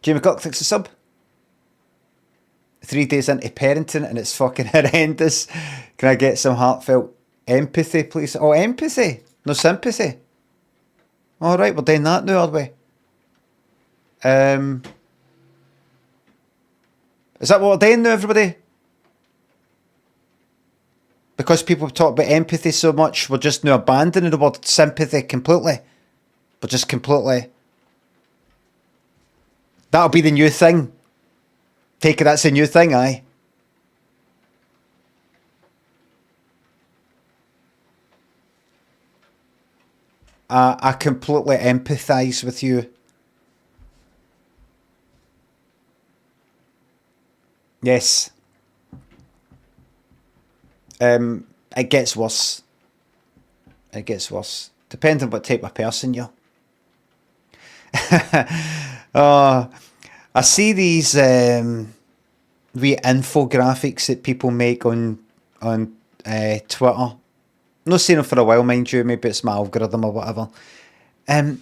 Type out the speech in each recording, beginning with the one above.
Jamie Cook thinks a sub. 3 days into parenting and it's fucking horrendous. Can I get some heartfelt empathy, please? Oh, empathy, no sympathy. All right, we're doing that now, are we? Is that what we're doing now, everybody? Because people talk about empathy so much, we're just now abandoning the word sympathy completely. We're just completely... That'll be the new thing. Take it, that's a new thing, aye. I completely empathise with you. Yes. It gets worse. It gets worse. Depending on what type of person you're. I see these wee infographics that people make on Twitter. Not seen them for a while, mind you. Maybe it's my algorithm or whatever. And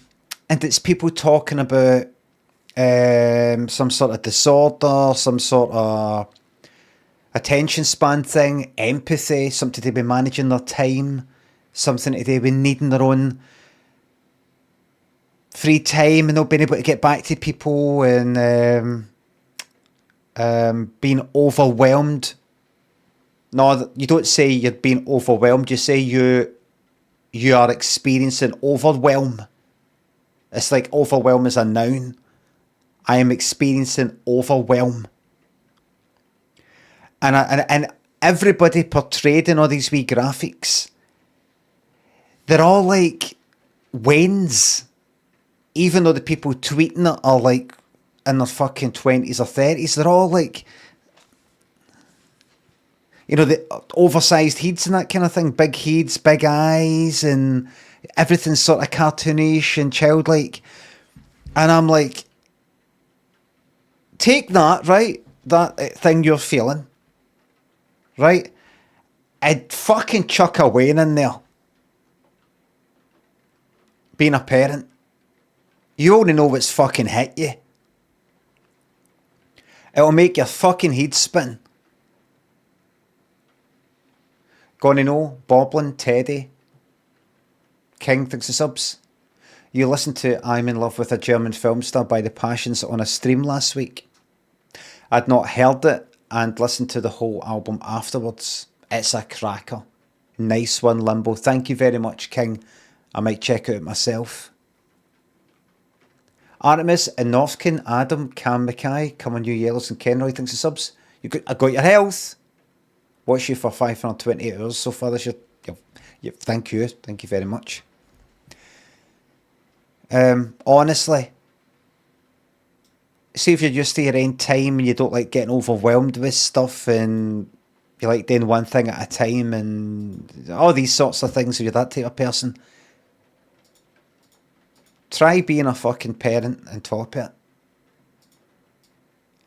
it's people talking about some sort of disorder, some sort of attention span thing, empathy, something to be managing their time, something to do with needing their own free time and not being able to get back to people and being overwhelmed. No, you don't say you're being overwhelmed. You say you are experiencing overwhelm. It's like overwhelm is a noun. I am experiencing overwhelm. And everybody portrayed in all these wee graphics, they're all like Waynes. Even though the people tweeting it are like in their fucking 20s or 30s, they're all like, you know, the oversized heads and that kind of thing. Big heads, big eyes, and everything's sort of cartoonish and childlike. And I'm like, take that, right? That thing you're feeling, right? I'd fucking chuck a Wayne in there. Being a parent. You only know what's fucking hit you. It'll make your fucking head spin. Gonna know, Boblin, Teddy, King thinks the subs. You listened to I'm in Love with a German Film Star by The Passions on a stream last week. I'd not heard it and listened to the whole album afterwards. It's a cracker. Nice one, Limbo. Thank you very much, King. I might check it out myself. Artemis and Northkin, Adam, Cam Mackay, Come on You Yellows and Kenroy thinks the subs. I got your health. Watch you for 528 hours so far this year. Thank you very much. Honestly, see if you're used to your own time and you don't like getting overwhelmed with stuff and you like doing one thing at a time and all these sorts of things, if you're that type of person, try being a fucking parent and top it.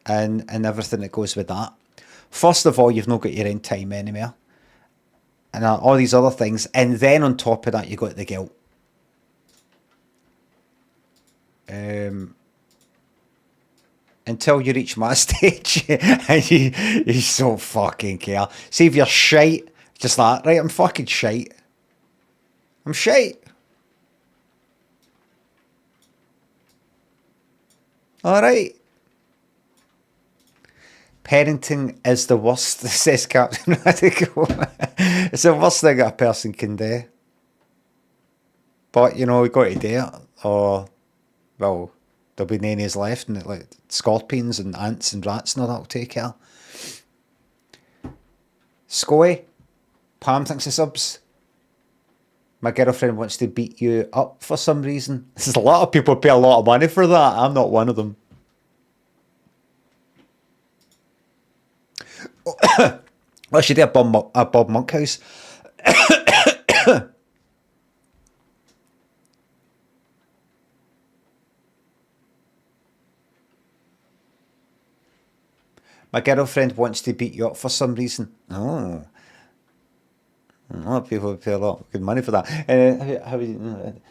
And everything that goes with that. First of all, you've not got your own time anymore. And all these other things. And then on top of that, you got the guilt. Until you reach my stage. And you so fucking care. See if you're shite. Just like, right, I'm fucking shite. I'm shite. Alright. Parenting is the worst, says Captain Radical. It's the worst thing a person can do. But, you know, we've got to do it. Or, well, there'll be nannies left and like scorpions and ants and rats and all that'll take care. Scoey, Pam thinks the subs. My girlfriend wants to beat you up for some reason. There's a lot of people pay a lot of money for that. I'm not one of them. Well, she did a Bob Monkhouse. My girlfriend wants to beat you up for some reason. Oh. A lot of people pay a lot of good money for that. How you,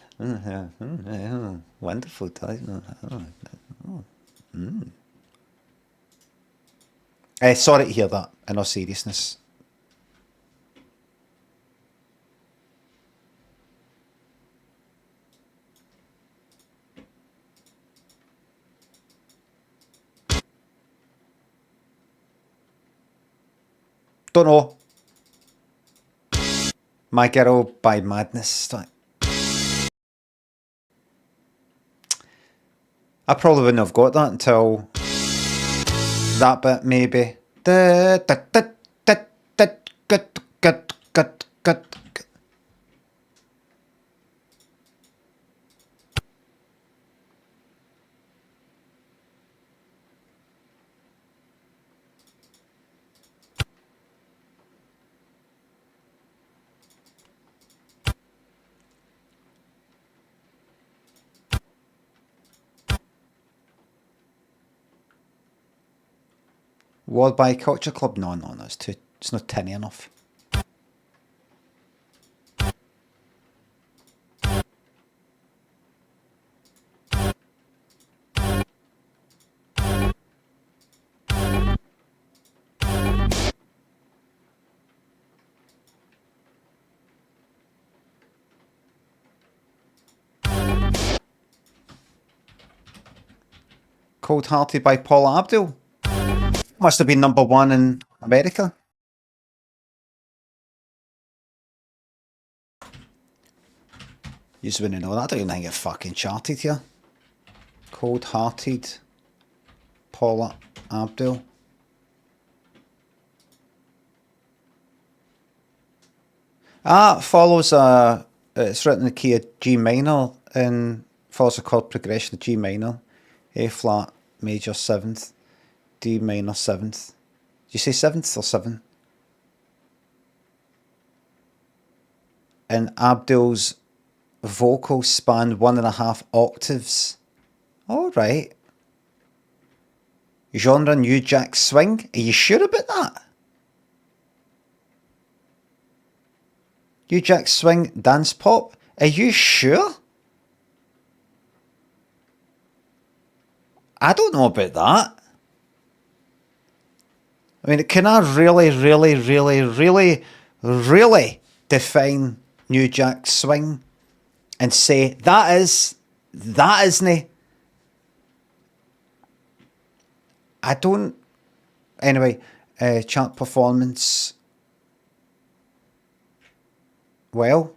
wonderful. Sorry to hear that, in all seriousness. Don't know. My Girl by Madness. I probably wouldn't have got that until that bit, maybe. World by Culture Club? No, it's not tinny enough. Cold Hearted by Paula Abdul. Must have been number one in America. You just wouldn't know that. I don't even think it fucking charted here. Cold Hearted, Paula Abdul. Follows it's written in the key of G minor and follows a chord progression of G minor, A flat, major 7th, D minor 7th. Did you say 7th or 7? And Abdul's vocals span 1.5 octaves. Alright. Genre New Jack Swing. Are you sure about that? New Jack Swing Dance Pop. Are you sure? I don't know about that. I mean, can I really define New Jack Swing and say that isn't? I don't. Anyway, chart performance. Well,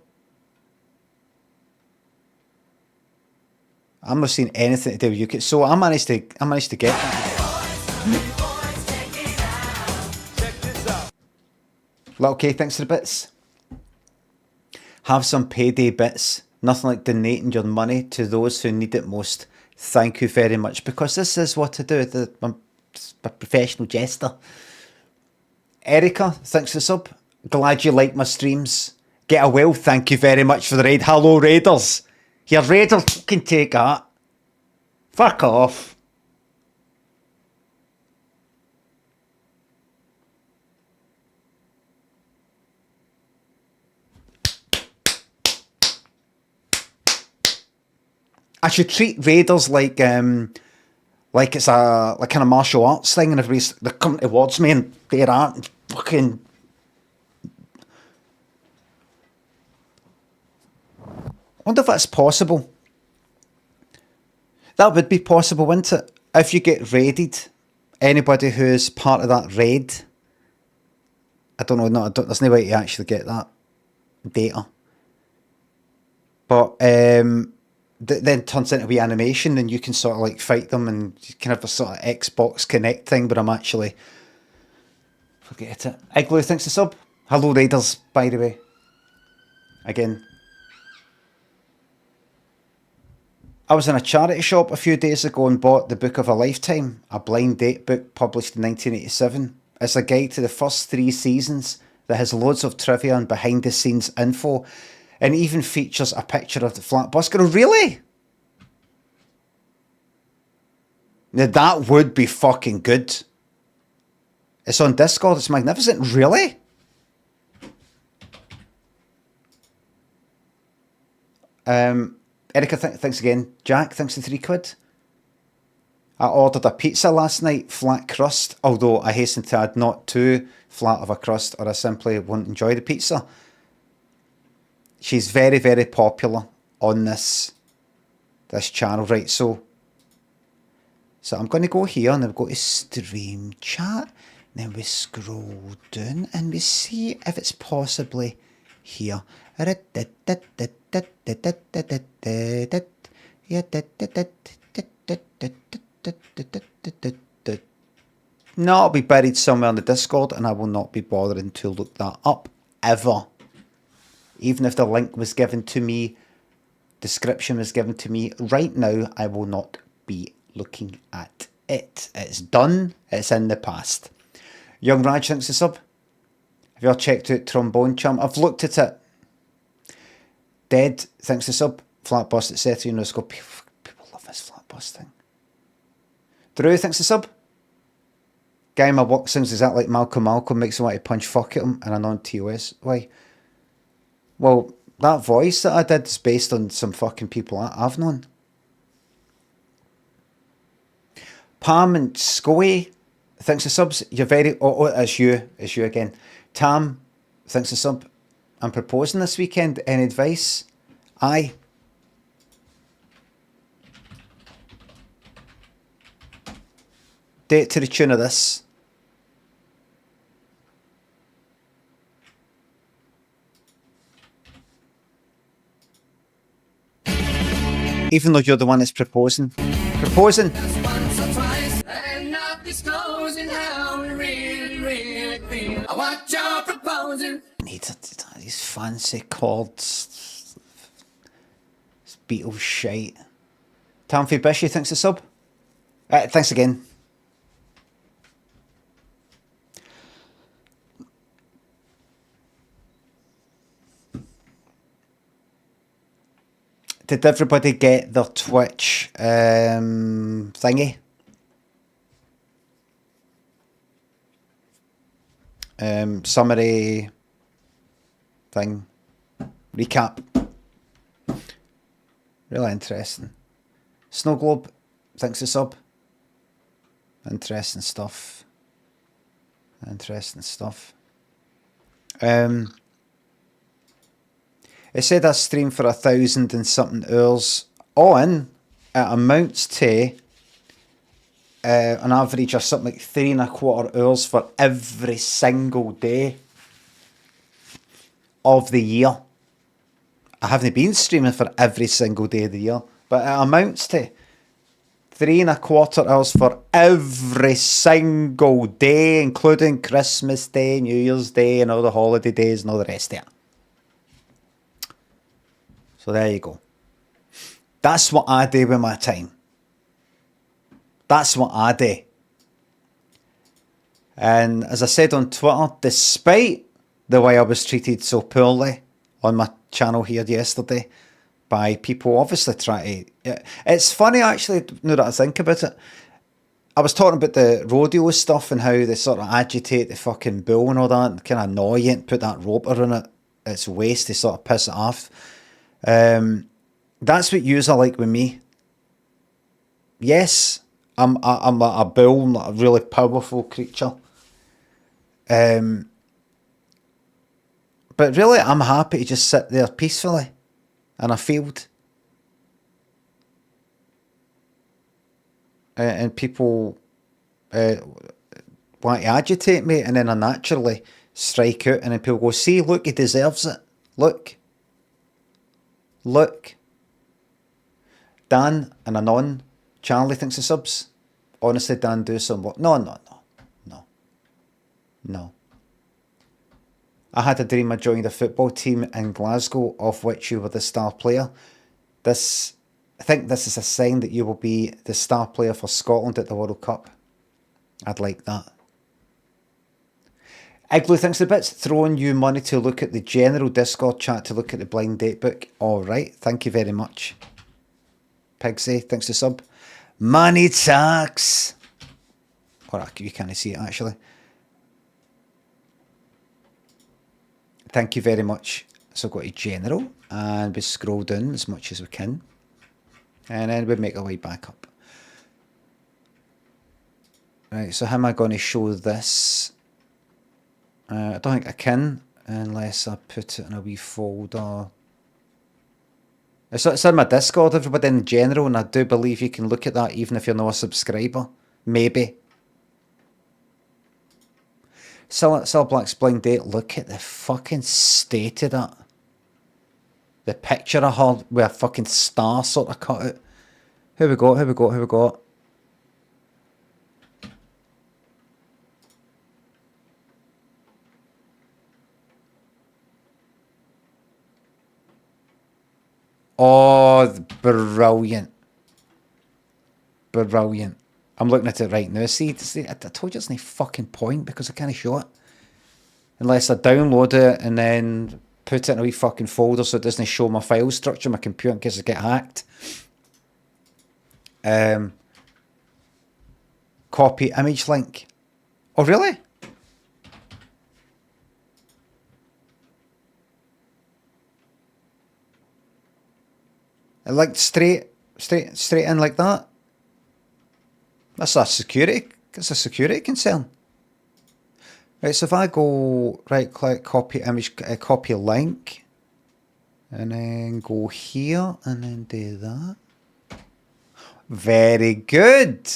I'm not seeing anything to do with UK. So I managed to get that. Little K, thanks for the bits. Have some payday bits. Nothing like donating your money to those who need it most. Thank you very much, because this is what I do. I'm a professional jester. Erica, thanks for the sub. Glad you like my streams. Get a well, thank you very much for the raid. Hello, Raiders. Your Raiders can take that. Fuck off. I should treat Raiders like it's a kind of martial arts thing, and they're coming towards me and they're at fucking. I wonder if that's possible. That would be possible, wouldn't it? If you get raided, anybody who's part of that raid, I don't know, there's no way to actually get that data. But then turns into a wee animation, and you can sort of like fight them, and you can have a sort of Xbox Connect thing, but I'm actually... Forget it. Igloo, thanks for sub. Hello, Raiders, by the way. Again. I was in a charity shop a few days ago and bought The Book of a Lifetime, a blind date book published in 1987. It's a guide to the first 3 seasons that has loads of trivia and behind-the-scenes info, and even features a picture of the flat bus. Really? Now that would be fucking good. It's on Discord, it's magnificent. Really? Erica, thanks again. Jack, thanks for £3. I ordered a pizza last night, flat crust, although I hasten to add not too flat of a crust or I simply won't enjoy the pizza. She's very, very popular on this channel, right? So I'm going to go here and then we go to stream chat. And then we scroll down and we see if it's possibly here. No, it'll be buried somewhere in the Discord and I will not be bothering to look that up ever. Even if the link was given to me, description was given to me, right now I will not be looking at it. It's done. It's in the past. Young Raj thinks a sub. Have you all checked out Trombone Chum? I've looked at it. Dead thinks a sub. Flat bust, etc. You know, people love this flat bust thing. Drew thinks a sub. Guy in my work sings exactly like Malcolm makes me want to punch fuck at him in a non-TOS way. Well, that voice that I did is based on some fucking people I've known. Pam and Scoey thinks a subs. You're very... Oh, it's you. It's you again. Tam thinks a sub. I'm proposing this weekend. Any advice? Aye. Do it to the tune of this. Even though you're the one that's proposing. Proposing! What you're proposing. Need these fancy chords. This Beatles shite. Tamfi Bishy thinks a sub. Thanks again. Did everybody get their Twitch thingy? Summary thing. Recap. Really interesting. Snow Globe thinks a sub. Interesting stuff. Interesting stuff. It said I streamed for 1,000 and something hours on. It amounts to an average of something like 3.25 hours for every single day of the year. I haven't been streaming for every single day of the year, but it amounts to 3.25 hours for every single day, including Christmas Day, New Year's Day, and all the holiday days and all the rest of it. So there you go. That's what I do with my time. That's what I do. And as I said on Twitter, despite the way I was treated so poorly on my channel here yesterday by people obviously trying to... It's funny actually, now that I think about it. I was talking about the rodeo stuff and how they sort of agitate the fucking bull and all that, and kind of annoy you and put that roper in its waist to sort of piss it off. That's what yous are like with me. Yes, I'm a bull, I'm like a really powerful creature. But really, I'm happy to just sit there peacefully in a field. And people want to agitate me, and then I naturally strike out, and then people go, see, look, he deserves it. Look. Dan and Anon, Charlie thinks of subs. Honestly, Dan, do some work. No. I had a dream I joined a football team in Glasgow, of which you were the star player. I think this is a sign that you will be the star player for Scotland at the World Cup. I'd like that. Igloo thinks the bits, throwing you money to look at the general Discord chat to look at the blind date book. Alright, thank you very much. Pigsy thanks the sub. Money tax. Or you can't see it actually. Thank you very much. So go to general and we scroll down as much as we can. And then we make our way back up. Right, so how am I going to show this? I don't think I can, unless I put it in a wee folder. It's in my Discord, everybody, in general, and I do believe you can look at that even if you're not a subscriber. Maybe. Cilla Black's Blind Date, look at the fucking state of that. The picture of her with a fucking star sort of cut out. Here we go. Oh, brilliant. Brilliant. I'm looking at it right now. See, I told you it's no fucking point because I can't show it. Unless I download it and then put it in a wee fucking folder so it doesn't show my file structure on my computer in case I get hacked. Copy image link. Oh, really? It linked straight in like that. That's a security concern. Right, so if I go right click, copy image, copy link, and then go here and then do that. Very good.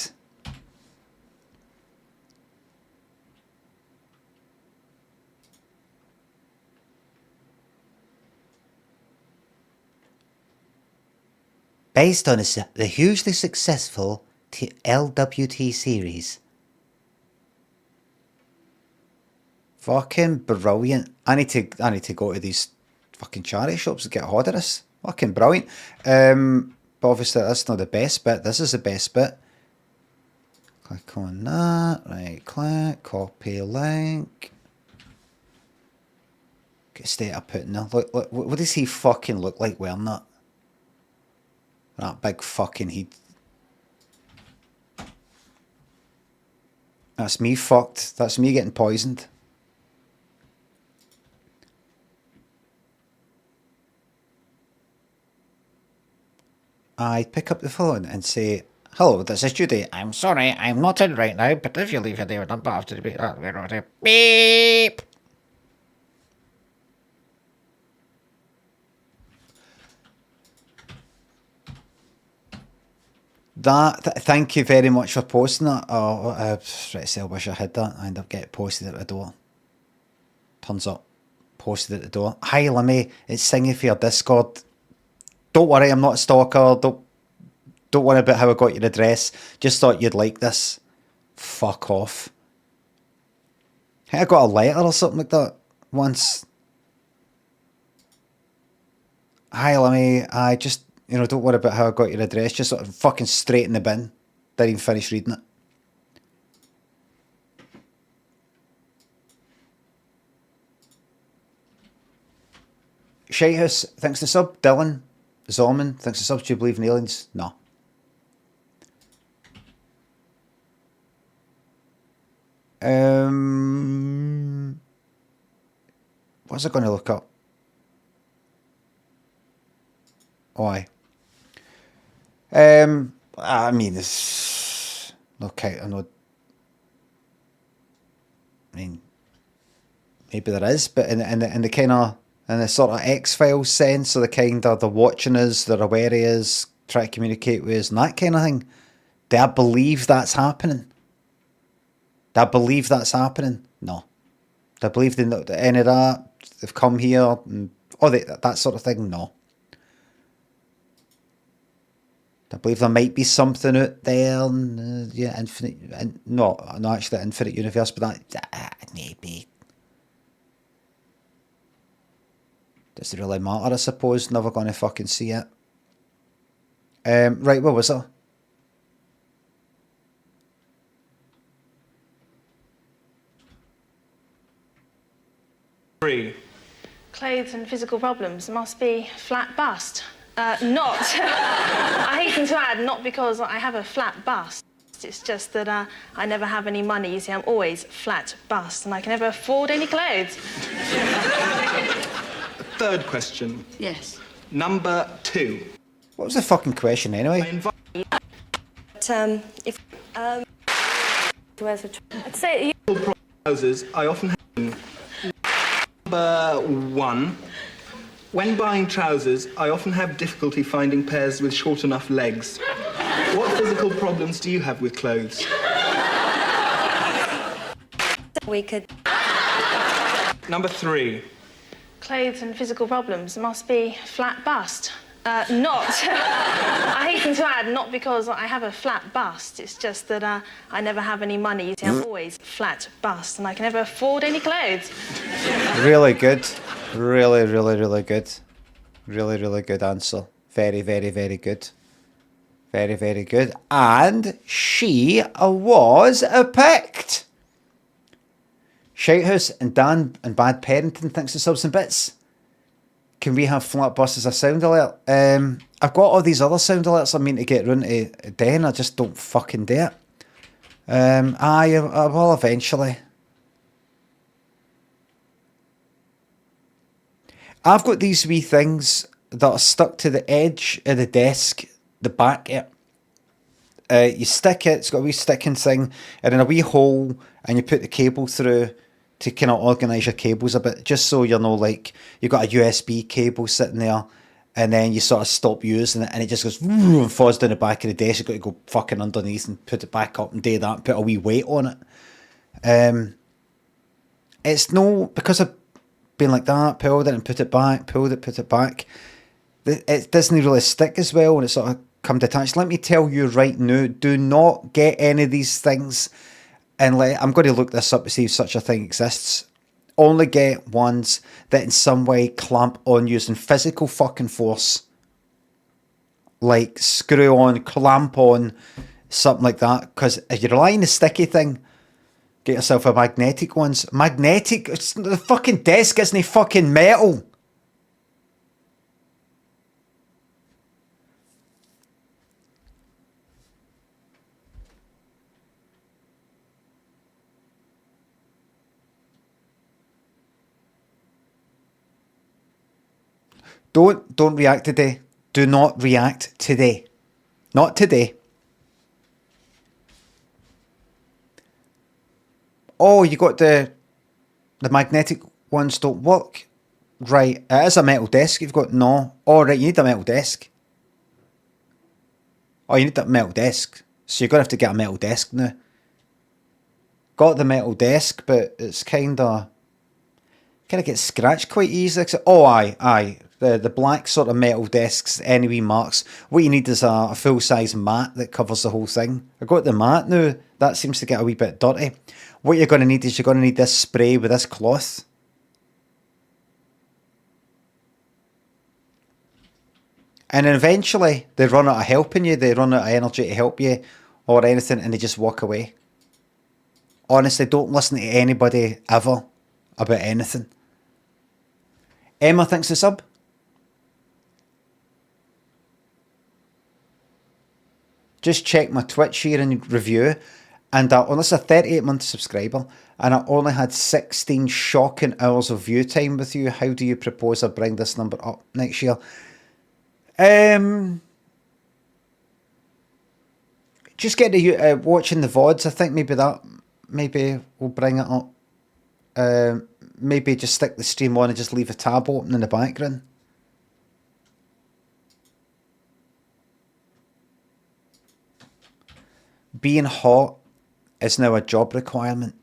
Based on the hugely successful LWT series. Fucking brilliant. I need to go to these fucking charity shops and get a hold of this. Fucking brilliant. But obviously that's not the best bit. This is the best bit. Click on that. Right click. Copy link. Get state I put in there. Look, what does he fucking look like wearing that? That big fucking heat. That's me fucked. That's me getting poisoned. I pick up the phone and say, "Hello, this is Judy. I'm sorry, I'm not in right now, but if you leave your name and number after the beep, we're going to beep." Thank you very much for posting that. Oh, right, I wish I had that. I end up getting posted at the door. Turns up, posted at the door. Hi, Limmy. It's singing for your Discord. Don't worry, I'm not a stalker. Don't worry about how I got your address. Just thought you'd like this. Fuck off. I got a letter or something like that once. Hi, Limmy. I just, don't worry about how I got your address. Just sort of fucking straight in the bin. Didn't even finish reading it. Shirehouse, thanks to sub. Dylan. Zorman, thanks to subs. Do you believe in aliens? No. What's I going to look up? Why? I mean, it's okay. I know. I mean, maybe there is, but in the kind of in the sort of X-Files sense, so the kind of they're watching us, they're aware of us, try to communicate with us, and that kind of thing. Do I believe that's happening? Do I believe that's happening? No. Do I believe any of that? They've come here and that sort of thing? No. I believe there might be something out there, and, infinite, and not actually infinite universe, but that maybe. Does it really matter? I suppose. Never going to fucking see it. Right, what was it? Clothes and physical problems must be flat bust. Not, I hasten to add, not because I have a flat bust. It's just that I never have any money. You see, I'm always flat bust, and I can never afford any clothes. Third question. Yes. Number 2. What was the fucking question anyway? Where's the I'd say Trousers, I often have them. Number 1. When buying trousers, I often have difficulty finding pairs with short enough legs. What physical problems do you have with clothes? we could. Number 3. Clothes and physical problems must be flat bust. I hasten to add, not because I have a flat bust, it's just that I never have any money. You see, I'm always flat bust and I can never afford any clothes. Really good. Really, really, really good. Really, really good answer. Very, very, very good. Very, very good. And she was picked. Shouthouse and Dan and Bad Parenting thinks the subs and bits. Can we have flat bus as a sound alert? I've got all these other sound alerts I mean to get round to then. I just don't fucking do it. I will eventually. I've got these wee things that are stuck to the edge of the desk, the back of it. You stick it, it's got a wee sticking thing, and in a wee hole, and you put the cable through to kind of organise your cables a bit, just so you know, like, you've got a USB cable sitting there, and then you sort of stop using it, and it just goes and falls down the back of the desk. You've got to go fucking underneath and put it back up and do that, put a wee weight on it. It's no, because I've been like that, pulled it and put it back, pulled it, put it back, it doesn't really stick as well, and it sort of come detached. Let me tell you right now, do not get any of these things. And I'm going to look this up to see if such a thing exists. Only get ones that in some way clamp on using physical fucking force. Like screw on, clamp on, something like that. Because if you're relying on the sticky thing, get yourself a magnetic ones. Magnetic? The fucking desk isn't fucking metal. Don't react today. Do not react today. Not today. Oh, you got the magnetic ones don't work. Right, it is a metal desk you've got. No. Oh, right, you need a metal desk. Oh, you need that metal desk. So you're going to have to get a metal desk now. Got the metal desk, but it's kind of gets scratched quite easily. Oh, aye. The black sort of metal desks, any wee marks. What you need is a full-size mat that covers the whole thing. I got the mat now. That seems to get a wee bit dirty. What you're going to need is you're going to need this spray with this cloth. And then eventually they run out of helping you. They run out of energy to help you or anything, and they just walk away. Honestly, don't listen to anybody ever about anything. Emma thinks the sub. Just check my Twitch here and review, and on this is a 38-month subscriber, and I only had 16 shocking hours of view time with you. How do you propose I bring this number up next year? Just get to watching the VODs. I think maybe we'll bring it up. Maybe just stick the stream on and just leave a tab open in the background. Being hot is now a job requirement.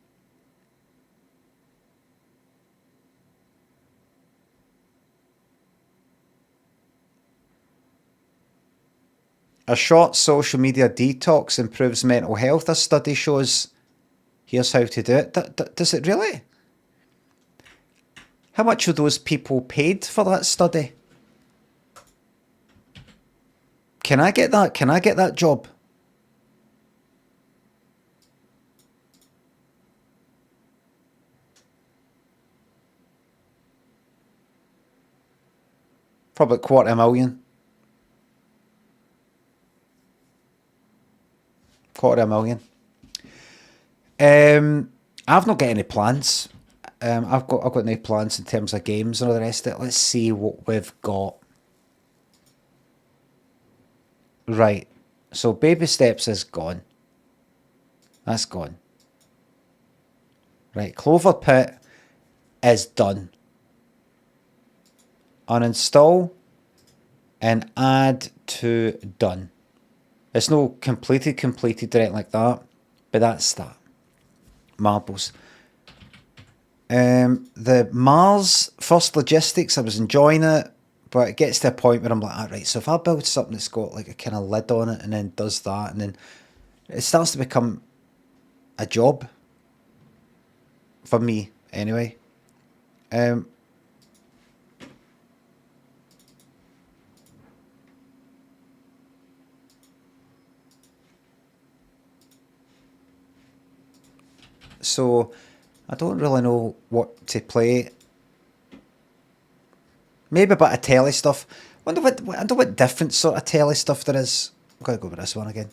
A short social media detox improves mental health. A study shows. Here's how to do it. Does it really? How much are those people paid for that study? Can I get that? Can I get that job? Probably $250,000. $250,000. I've not got any plans. I've got no plans in terms of games and all the rest of it. Let's see what we've got. Right. So Baby Steps is gone. That's gone. Right, Clover Pit is done. Uninstall and add to done. It's no completed or anything like that, but that's that. Marbles. The Mars First Logistics, I was enjoying it, but it gets to a point where I'm like, alright, so if I build something that's got like a kind of lid on it and then does that, and then it starts to become a job for me anyway. So I don't really know what to play. Maybe a bit of telly stuff. I wonder what different sort of telly stuff there is. I'm going to go with this one again.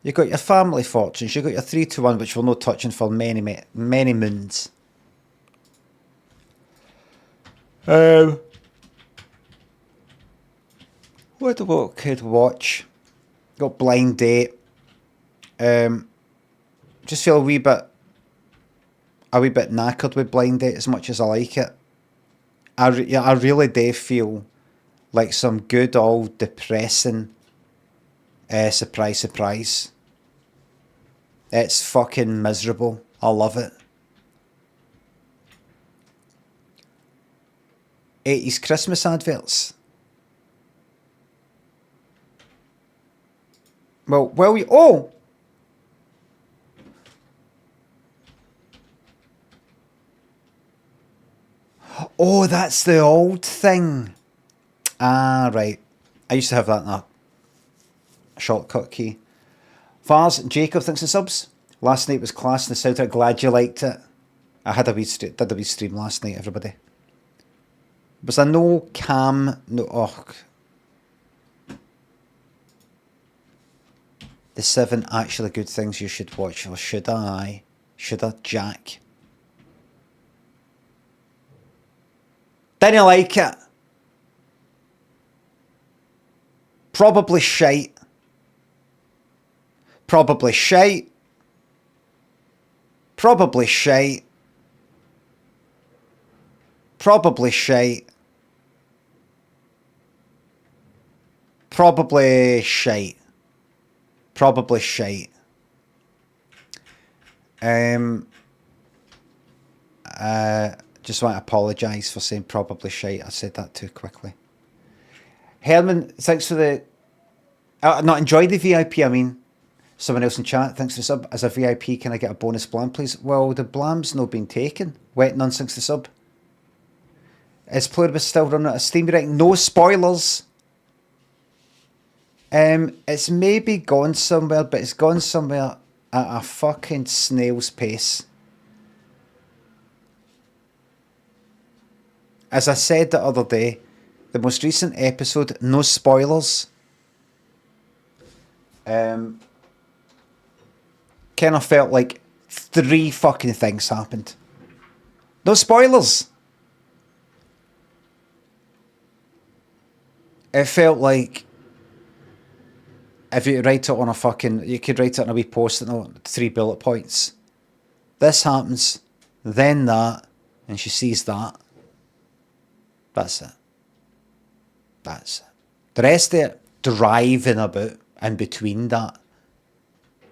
You've got your family fortunes. You've got your 3-2-1, which we'll not touching for many moons. What could watch? Got Blind Date. Just feel a wee bit knackered with Blind Date as much as I like it. I really do feel like some good old depressing surprise. It's fucking miserable. I love it. 80s Christmas adverts. Oh, that's the old thing. Ah, right. I used to have that in a shortcut key. Fars, Jacob thinks of subs. Last night was class in the South. Glad you liked it. I had did a wee stream last night, everybody. Was there no cam? No. Oh. The 7 actually good things you should watch. Or should I? Should I, Jack? Didn't like it. Probably shite. Probably shite. Probably shite. Probably shite. Probably shite. Probably shite. Just want to apologise for saying probably shite. I said that too quickly. Herman, thanks for the... not enjoy the VIP, I mean. Someone else in chat, thanks for the sub. As a VIP, can I get a bonus blam, please? Well, the blam's not been taken. Wet Nun, thanks for the sub. Is Pluribus still running out of steam? Right, no spoilers. It's maybe gone somewhere, but it's gone somewhere at a fucking snail's pace. As I said the other day, the most recent episode, no spoilers. Kind of felt like 3 fucking things happened. No spoilers. It felt like if you write it on a fucking, you could write it on a wee post-it note, 3 bullet points. This happens, then that, and she sees that. That's it. That's it. The rest of it, driving about in between that.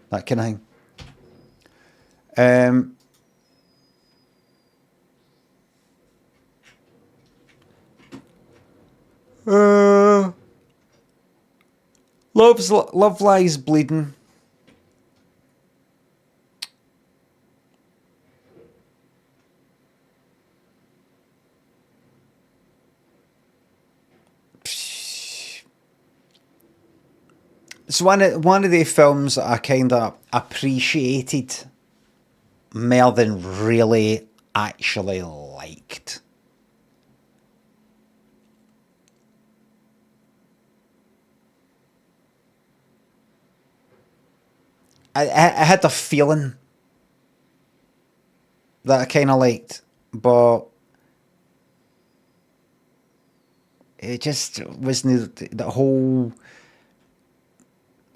That kind of thing. Love Lies Bleeding. It's one of the films that I kind of appreciated more than really actually liked. I had a feeling that I kind of liked, but it just wasn't the whole...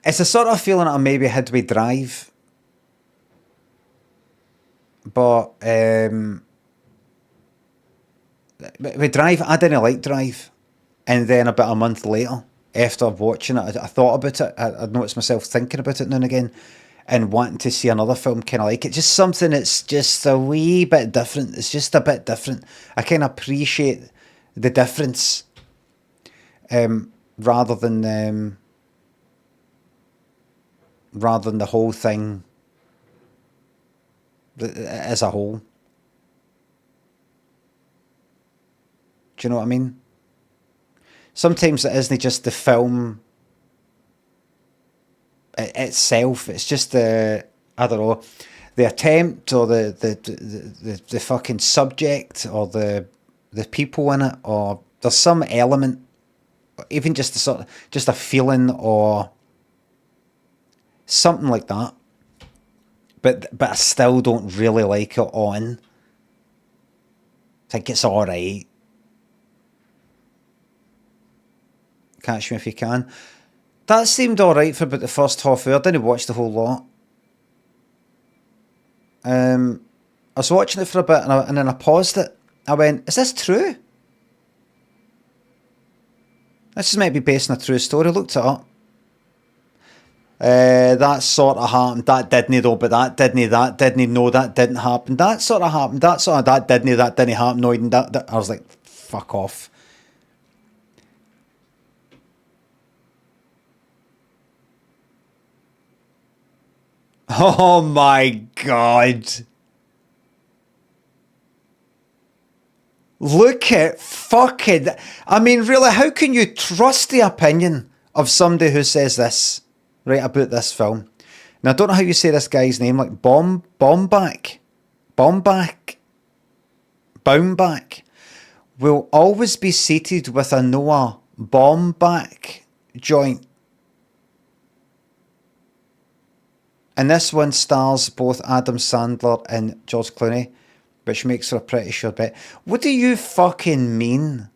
It's a sort of feeling that I maybe had with Drive. But with Drive, I didn't like Drive. And then about a month later, after watching it, I thought about it. I noticed myself thinking about it now and again and wanting to see another film kind of like it. Just something that's just a wee bit different. It's just a bit different. I kind of appreciate the difference rather than the whole thing as a whole. Do you know what I mean? Sometimes it isn't just the film itself. It's just the, I don't know, the attempt or the fucking subject or the people in it, or there's some element, even just a sort of, just a feeling or something like that. But I still don't really like it on. I think it's alright. Catch me if you can. That seemed alright for about the first half hour. I didn't watch the whole lot. I was watching it for a bit and then I paused it. I went, is this true? This is maybe based on a true story. I looked it up. That sort of happened. That didn't though, but that didn't. No, that didn't happen. That sort of happened. That didn't happen. No, that. I was like, fuck off. Oh my God. Look at fucking... I mean, really, how can you trust the opinion of somebody who says this, right, about this film? Now, I don't know how you say this guy's name, like Baumbach will always be seated with a Noah Baumbach joint. And this one stars both Adam Sandler and George Clooney, which makes for a pretty sure bet. What do you fucking mean?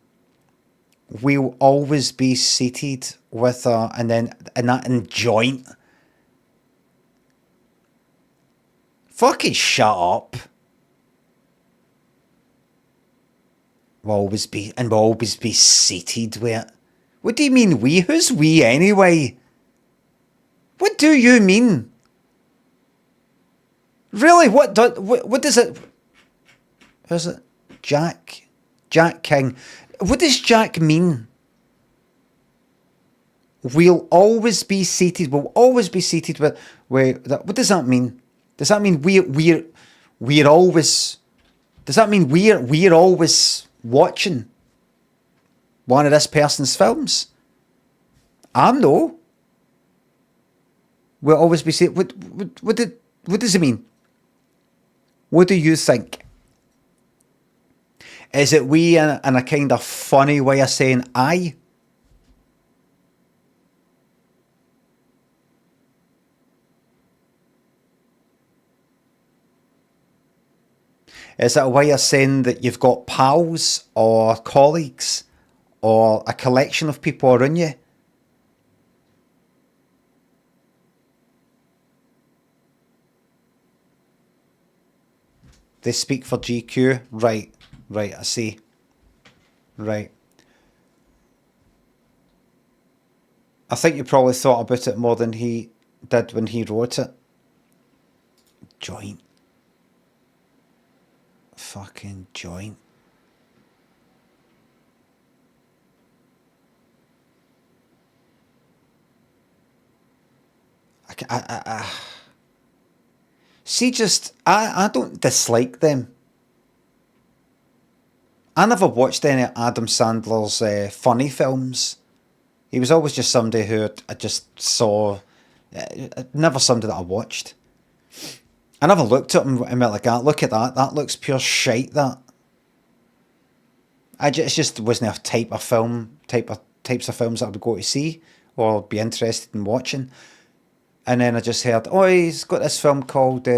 We'll always be seated with a, and that in joint. Fucking shut up. We'll always be seated with it. What do you mean we? Who's we anyway? What do you mean? Really? What does it... Who's it? Jack King. What does Jack mean? We'll always be seated. We'll always be seated with... What does that mean? Does that mean we're always... Does that mean we're always watching one of this person's films? I'm no. We'll always be seated... What does it mean? What do you think? Is it we in a kind of funny way of saying aye? Is it a way of saying that you've got pals or colleagues or a collection of people around you? They speak for GQ. Right, I see. Right. I think you probably thought about it more than he did when he wrote it. Joint. Fucking joint. See, I don't dislike them. I never watched any of Adam Sandler's funny films. He was always just somebody who I just saw, never somebody that I watched. I never looked at him and went like, look at that, that looks pure shite, that. It just wasn't a type of film, types of films that I would go to see or be interested in watching. And then I just heard, oh, he's got this film called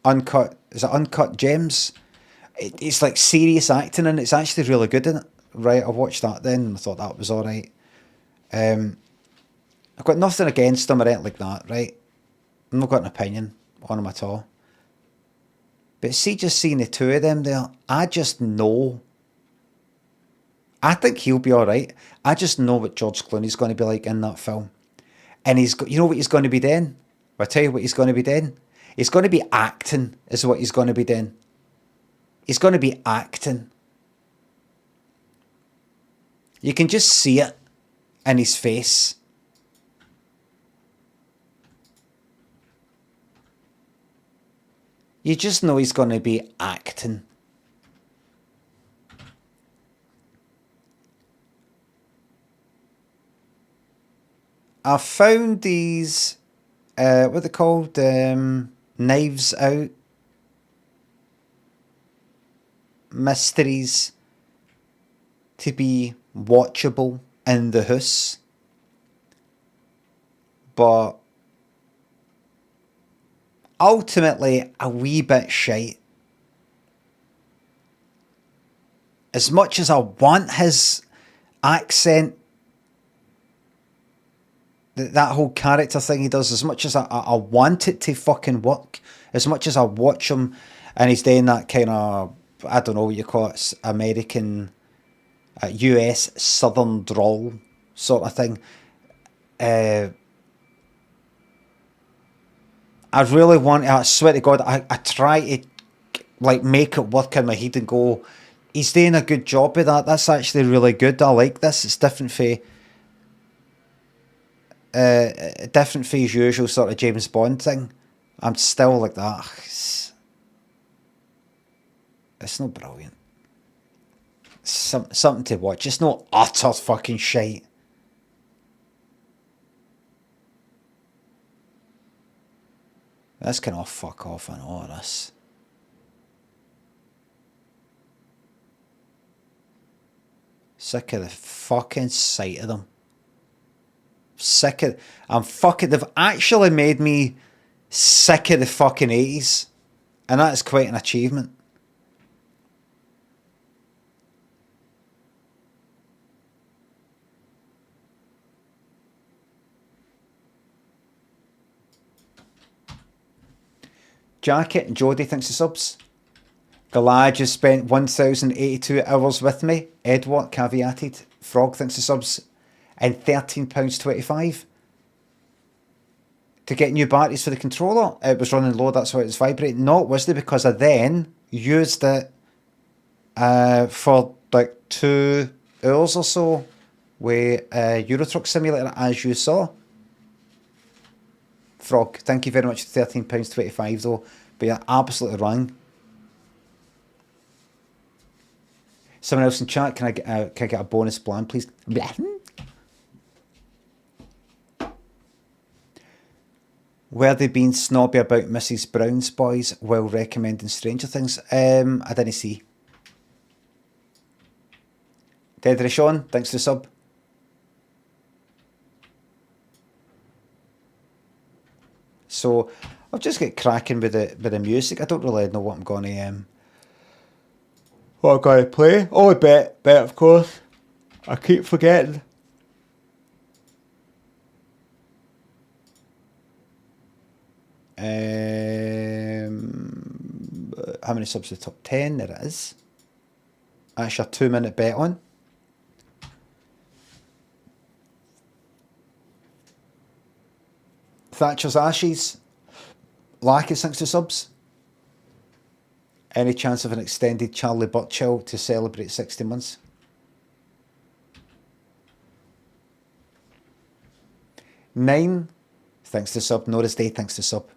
Uncut Gems? It's like serious acting and it's actually really good in it. Right, I watched that then and I thought that was alright. I've got nothing against him or anything like that, right? I've not got an opinion. on him at all. But see, just seeing the two of them there, I just know. I think he'll be all right. I just know what George Clooney's going to be like in that film. And you know what he's going to be doing? I'll tell you what he's going to be doing. He's going to be acting, is what he's going to be doing. He's going to be acting. You can just see it in his face. You just know he's going to be acting. I found these, what are they called? Knives Out mysteries to be watchable in the house. But ultimately a wee bit shite. As much as I want his accent, that whole character thing he does, as much as I want it to fucking work, as much as I watch him and he's doing that kind of, I don't know what you call it, American, US Southern drawl sort of thing. I really want to, I swear to God, I try to like make it work in my head and go, he's doing a good job of that. That's actually really good. I like this. It's different for his usual sort of James Bond thing. I'm still like that. It's not brilliant. Something to watch. It's not utter fucking shite. That's kind of fuck off and all of this. Sick of the fucking sight of them. They've actually made me sick of the fucking 80s. And that is quite an achievement. Jacket and Jodie thinks the subs. Galaj has spent 1,082 hours with me. Edward caveated. Frog thinks the subs. And £13.25 to get new batteries for the controller. It was running low, that's why it was vibrating. No, it wasn't, because I then used it for like 2 hours or so with Euro Truck Simulator, as you saw. Frog, thank you very much for £13.25 though, but you're absolutely wrong. Someone else in chat, can I get a bonus plan, please? Were they being snobby about Mrs. Brown's Boys while recommending Stranger Things? I didn't see. Dedra Sean, thanks for the sub. So I'll just get cracking with the music. I don't really know what I'm gonna play. Oh, bet of course. I keep forgetting. How many subs to the top 10? There it is. That's your 2-minute bet on. Thatcher's Ashes. Lackey, thanks to subs. Any chance of an extended Charlie Burchill to celebrate 60 months? Nine, thanks to sub. Norris Day, thanks to sub.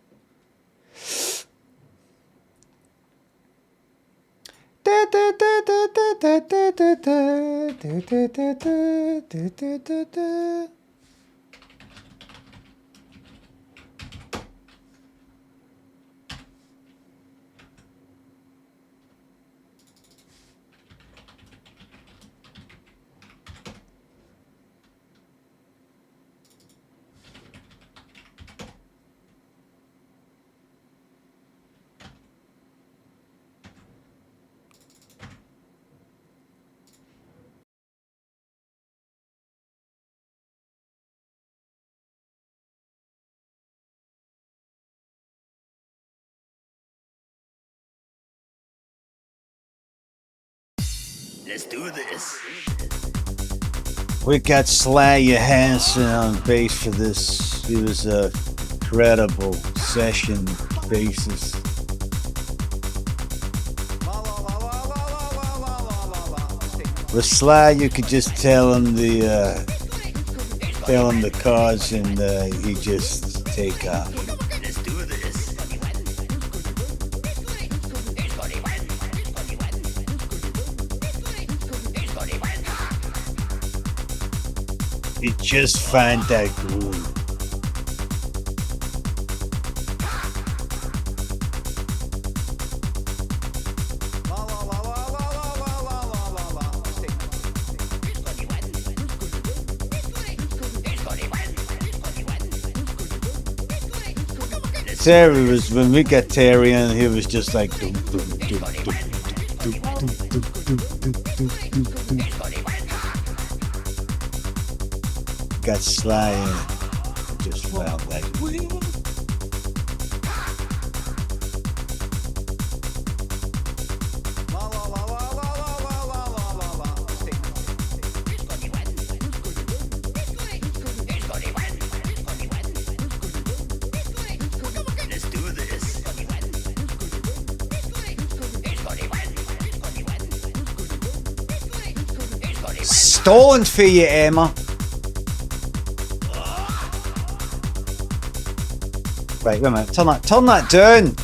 Let's do this. We got Sly Johansson on bass for this. It was a incredible session bassist. With Sly, you could just tell him the chords, and he just take off. Let's do this. You just find that groove. Terry was, when we got Terry in, he was just like dum, dum, dum, dum, dum, dum, dum, dum, dum, dum, dum. Got Sly in, just felt like stoned for you, Emma. Right, wait a minute. Turn that down.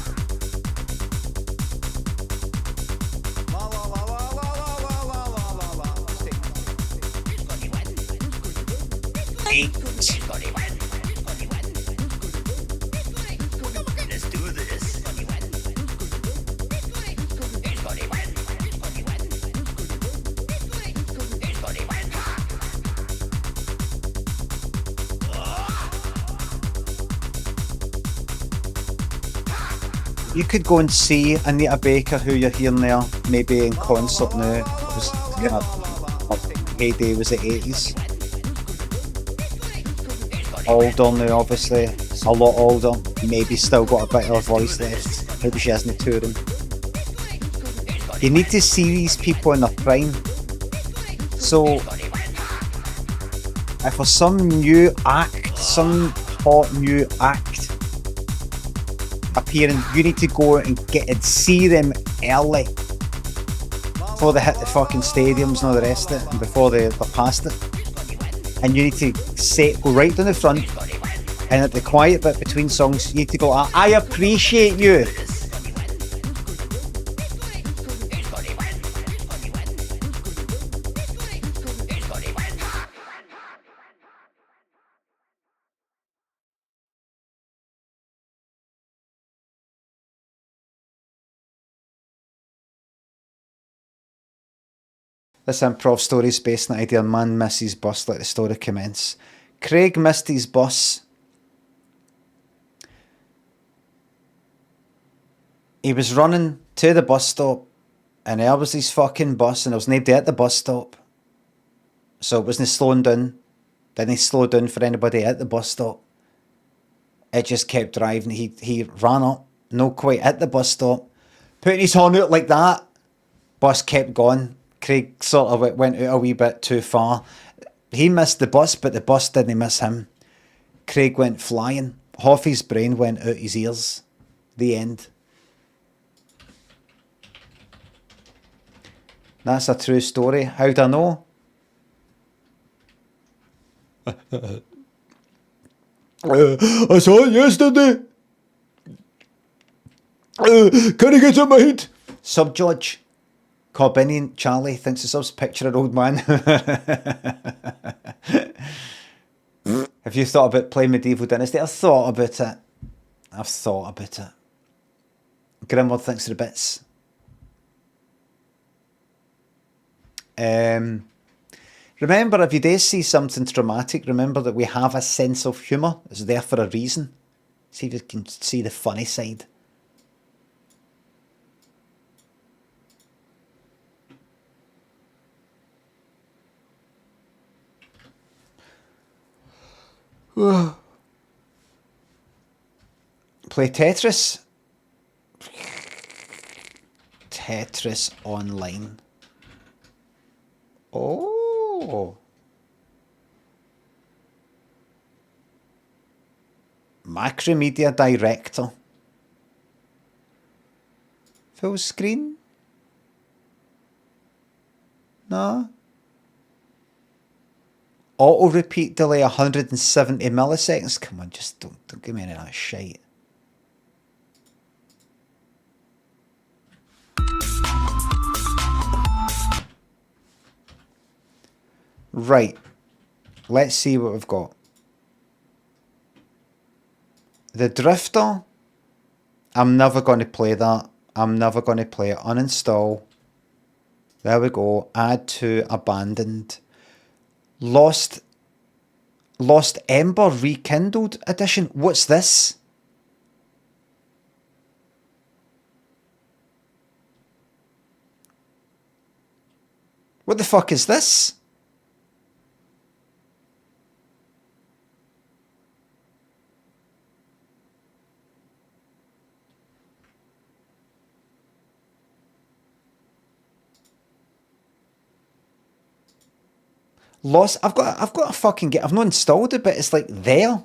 Let's do this. You could go and see Anita Baker, who you're hearing there, maybe in concert now. It was kind of heyday was the 80s. Older now, obviously. A lot older. Maybe still got a bit of a voice left. Maybe she hasn't touring. You need to see these people in their prime. So, if there's some new act, some hot new act appearing, you need to go and get and see them early before they hit the fucking stadiums and all the rest of it, and before they're past it. And you need to go right down the front, and at the quiet bit between songs, you need to go, I appreciate you. This improv story is based on the idea of a man missed his bus. Let the story commence. Craig missed his bus. He was running to the bus stop, and there was his fucking bus, and there was nobody at the bus stop. So it wasn't slowing down. Didn't slow down for anybody at the bus stop. It just kept driving. He ran up, no quite at the bus stop, putting his horn out like that. Bus kept going. Craig sort of went out a wee bit too far. He missed the bus, but the bus didn't miss him. Craig went flying. Half his brain went out his ears. The end. That's a true story. How'd I know? I saw it yesterday. Can I get some meat? Sub-Judge. Corbinian Charlie thinks the sub's picture an old man. Have you thought about playing Medieval Dynasty? I've thought about it. Grimward thinks of the bits. Remember, if you do see something traumatic, remember that we have a sense of humour. It's there for a reason. See if you can see the funny side. Play Tetris. Tetris online. Oh. Macromedia director. Full screen? No. Auto repeat delay 170 milliseconds. Come on, just don't give me any of that shite. Right. Let's see what we've got. The Drifter. I'm never going to play that. I'm never going to play it. Uninstall. There we go. Add to abandoned. Lost Ember Rekindled Edition. What's this? What the fuck is this? I've got a fucking game. I've not installed it, but it's like there.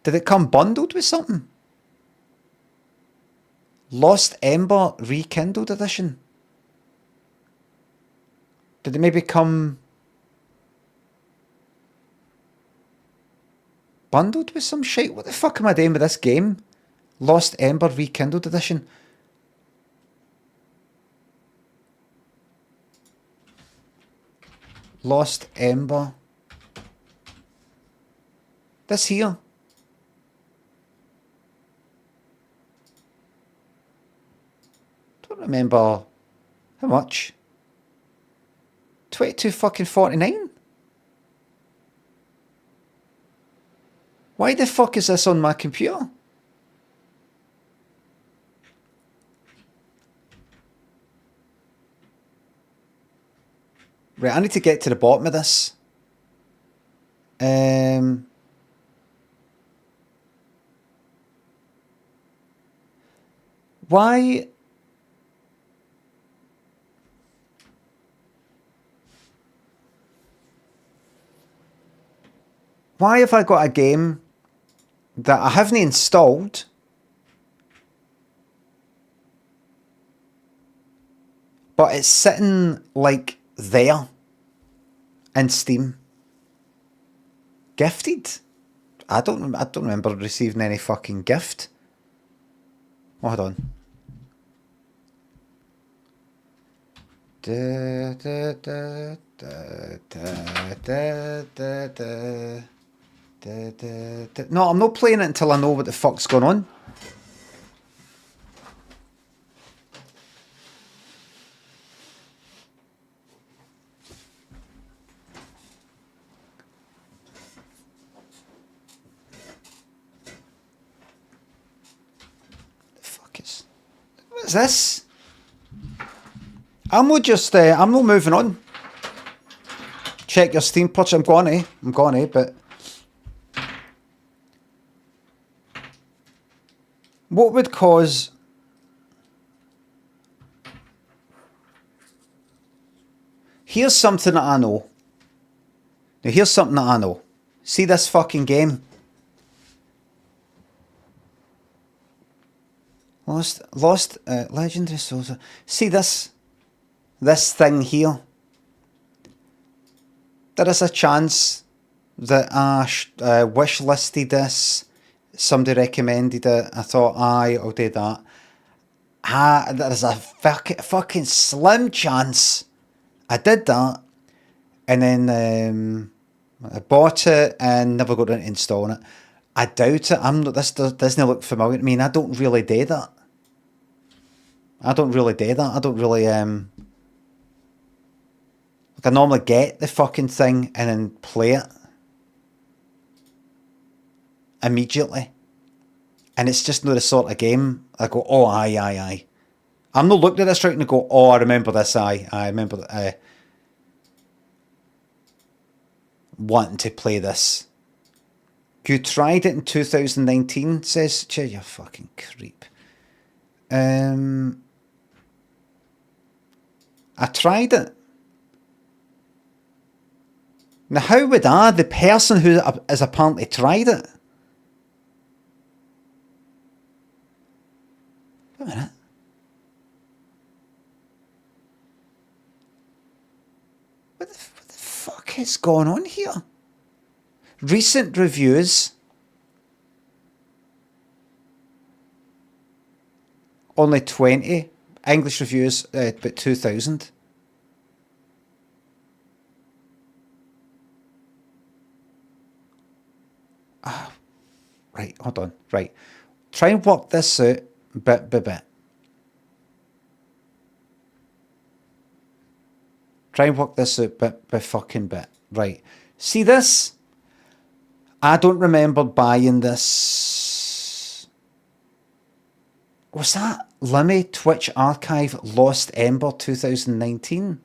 Did it come bundled with something? Lost Ember Rekindled Edition. Did it maybe come bundled with some shit? What the fuck am I doing with this game? Lost Ember Rekindled Edition. Lost Ember. This here. Don't remember how much. 22 fucking 49. Why the fuck is this on my computer? Right, I need to get to the bottom of this. Why? Why have I got a game that I haven't installed, but it's sitting like there in Steam? Gifted? I don't remember receiving any fucking gift. Oh, hold on. No, I'm not playing it until I know what the fuck's going on. What is this? I'm not moving on. Check your Steam purchase. I'm going to, but what would cause here's something that I know. Now here's something that I know. See this fucking game? Lost Legendary Souls. See this thing here? There is a chance that I wish listed this. Somebody recommended it. I thought, aye, I'll do that. There is a fucking slim chance I did that, and then I bought it and never got into installing it. I doubt it. This doesn't look familiar to me, and I don't really do that. I don't really, like, I normally get the fucking thing and then play it immediately. And it's just not the sort of game I go, oh, aye. I'm not looking at this right and go, oh, I remember this, I remember wanting to play this. You tried it in 2019, says, Che, you fucking creep. I tried it. Now, how would I, the person who has apparently tried it? Wait a minute. What the fuck is going on here? Recent reviews. Only 20. English reviews, about 2,000. Right, hold on. Right. Try and work this out bit by bit. Try and work this out bit by fucking bit. Right. See this? I don't remember buying this. Was that Limmy Twitch Archive Lost Ember 2019?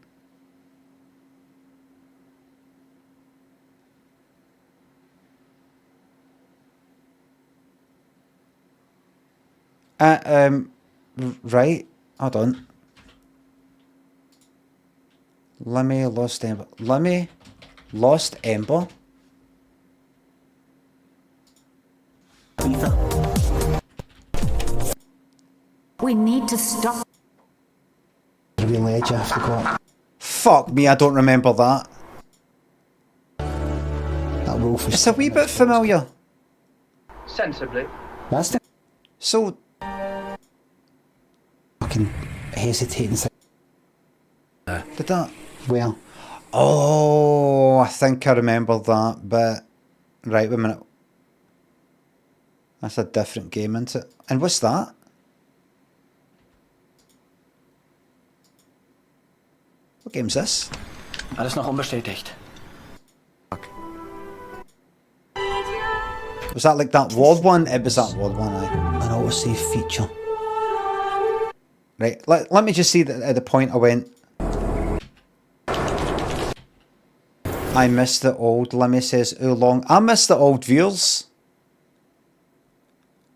Right. Hold on. Limmy Lost Ember. Limmy Lost Ember. We need to stop. Real edge after got. Fuck me, I don't remember that. That wolf is. It's a wee bit familiar. Sensibly. That's the So, fucking hesitating. did that? Well, Oh, I think I remember that, but... Right, wait a minute. That's a different game, isn't it? And what's that? What game's this? Alles noch unbestätigt. Was that like that WOD one? It was that WOD one, aye. an autosave feature. Right, let me just see that at the point I went... I miss the old, Limmy says, long. I miss the old viewers.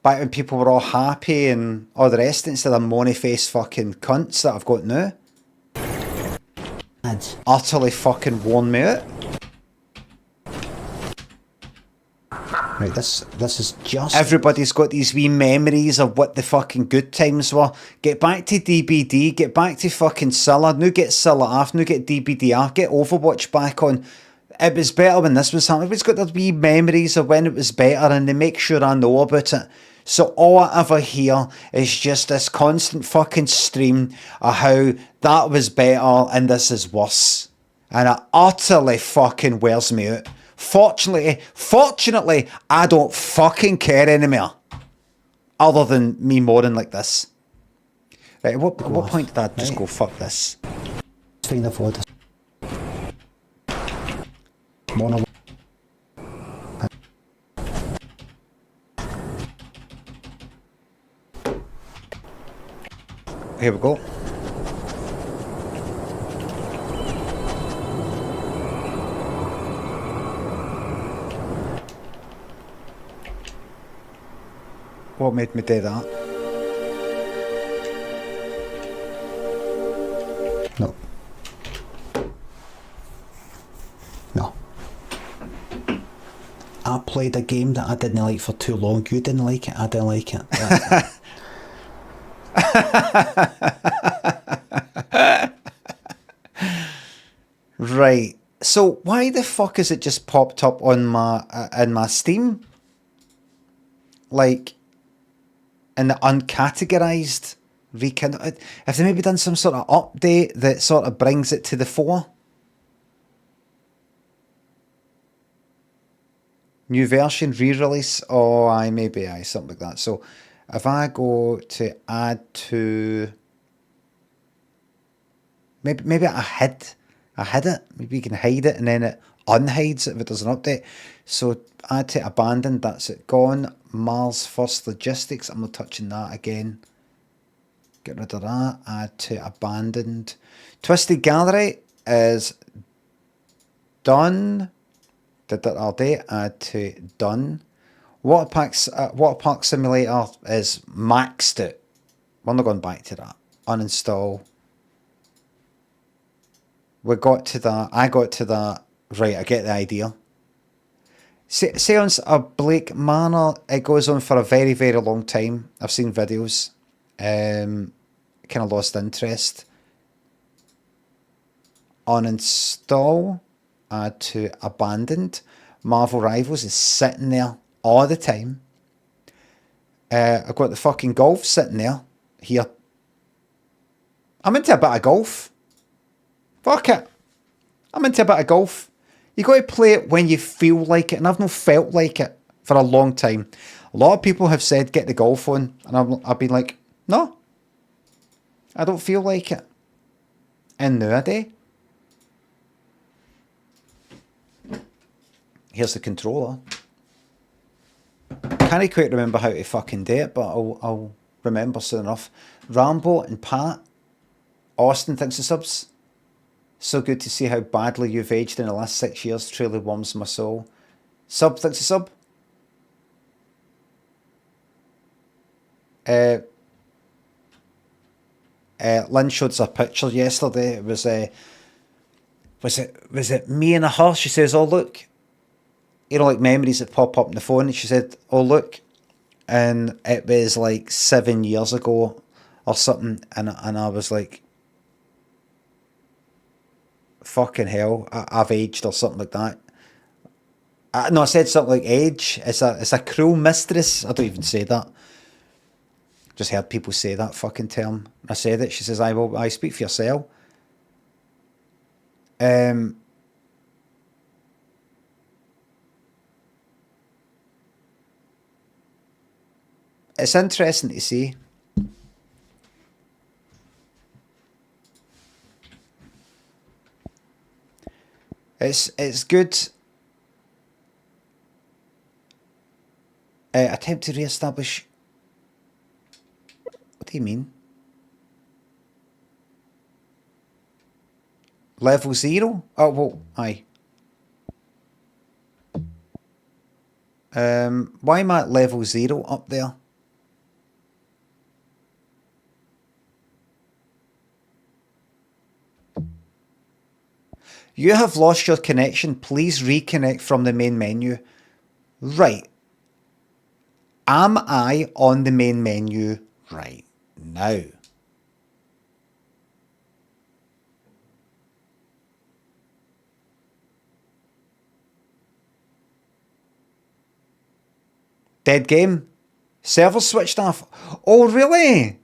Back when people were all happy and all the rest, instead of money-faced fucking cunts that I've got now. Ads. Utterly fucking worn me out. Right, this is just. Everybody's got these wee memories of what the fucking good times were. Get back to DBD, get back to fucking Cilla, now get Cilla off, now get DBD off, get Overwatch back on. It was better when this was happening. Everybody's got their wee memories of when it was better and they make sure I know about it. So all I ever hear is just this constant fucking stream of how that was better and this is worse. And it utterly fucking wears me out. Fortunately, I don't fucking care anymore. Other than me moaning like this. Right, at what point did I just go, fuck this? Find a VOD. Mono. Here we go. What made me do that? No. No. I played a game that I didn't like for too long. You didn't like it, I didn't like it. Right. So why the fuck has it just popped up on my in my Steam? Like in the uncategorized rekindle. Have they maybe done some sort of update that sort of brings it to the fore? New version, re-release, maybe something like that. So if I go to add to, maybe I hid it. Maybe you can hide it and then it unhides it if it does an update. So add to abandoned, that's it gone. Mars First Logistics, I'm not touching that again. Get rid of that. Add to abandoned. Twisted Gallery is done. Did that all day. Add to done. Water Park Simulator is maxed out. We're not going back to that. Uninstall. We got to that. I got to that. Right, I get the idea. Seance of Blake Manor, it goes on for a very, very long time. I've seen videos. Kind of lost interest. Uninstall, add to abandoned. Marvel Rivals is sitting there all the time. I've got the fucking golf sitting there. Here. I'm into a bit of golf. Fuck it. I'm into a bit of golf. You got to play it when you feel like it, and I've not felt like it for a long time. A lot of people have said get the golf on, and I've been like, no, I don't feel like it. And nowadays, here's the controller. Can't quite remember how to fucking do it, but I'll remember soon enough. Rambo and Pat, Austin thinks the subs. So good to see how badly you've aged in the last 6 years. Truly warms my soul. Sub thinks a sub. Lynn showed us a picture yesterday. It was was it me and her? She says, "Oh look," you know, like memories that pop up on the phone. And she said, "Oh look," and it was like 7 years ago or something. And I was like, fucking hell, I've aged or something like that. No, I said something like age. It's a cruel mistress. I don't even say that. Just heard people say that fucking term. I said it. She says, I speak for yourself. It's interesting to see. It's good. Attempt to re-establish. What do you mean? Level 0? Oh, well, aye. Why am I at level 0 up there? You have lost your connection. Please reconnect from the main menu. Right. Am I on the main menu right now? Dead game. Server switched off. Oh, really?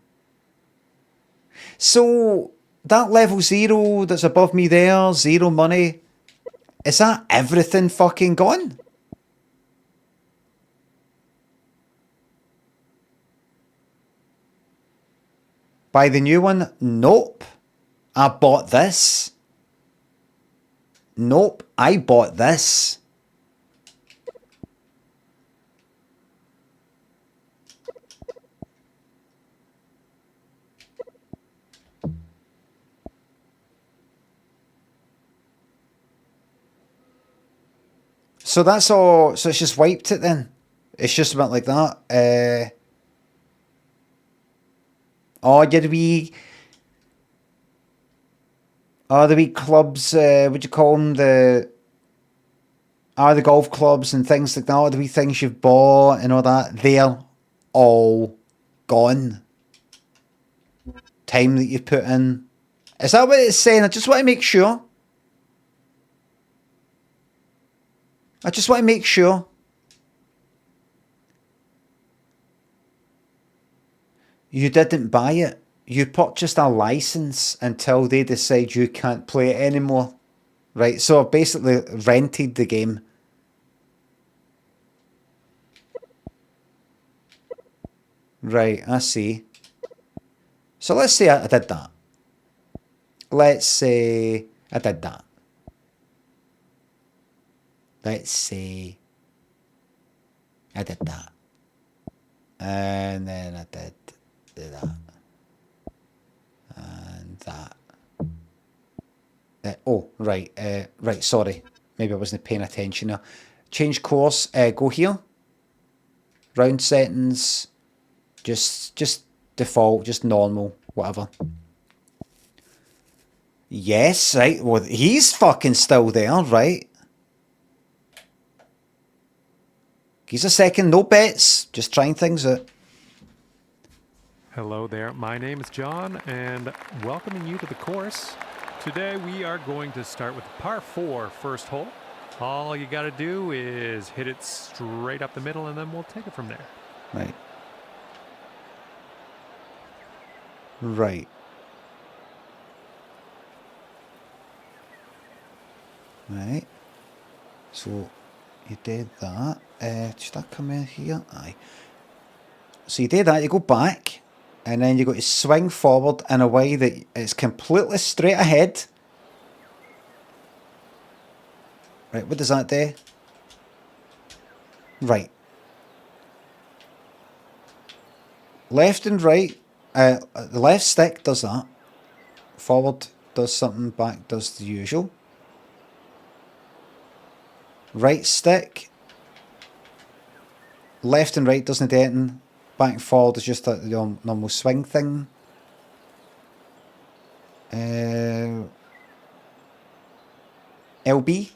So that level 0 that's above me there, 0 money, is that everything fucking gone? Buy the new one? Nope. I bought this. Nope. I bought this. So that's all. So it's just wiped it then. It's just about like that. Oh, yeah, the wee clubs. What do you call them? The golf clubs and things like that. All the wee things you've bought and all that. They're all gone. Time that you put in. Is that what it's saying? I just want to make sure. I just want to make sure. You didn't buy it. You purchased a license until they decide you can't play it anymore. Right, so I've basically rented the game. Right, I see. So let's say I did that. Let's say I did that. Let's say I did that. And then I did that. And that. Oh, right. Right, sorry. Maybe I wasn't paying attention there. Change course. Go here. Round settings. Just default. Just normal. Whatever. Yes, right. Well, he's fucking still there, right? Give us a second, no bets, just trying things out. Hello there, my name is John, and welcoming you to the course. Today we are going to start with the par 4 first hole. All you gotta do is hit it straight up the middle, and then we'll take it from there. Right. Right. Right. So you did that. Should I come in here? Aye. So you did that, you go back, and then you got to swing forward in a way that it's completely straight ahead. Right, what does that do? Right. Left and right. The left stick does that. Forward does something, back does the usual. Right stick. Left and right doesn't do anything. Back and forward is just a normal swing thing. LB.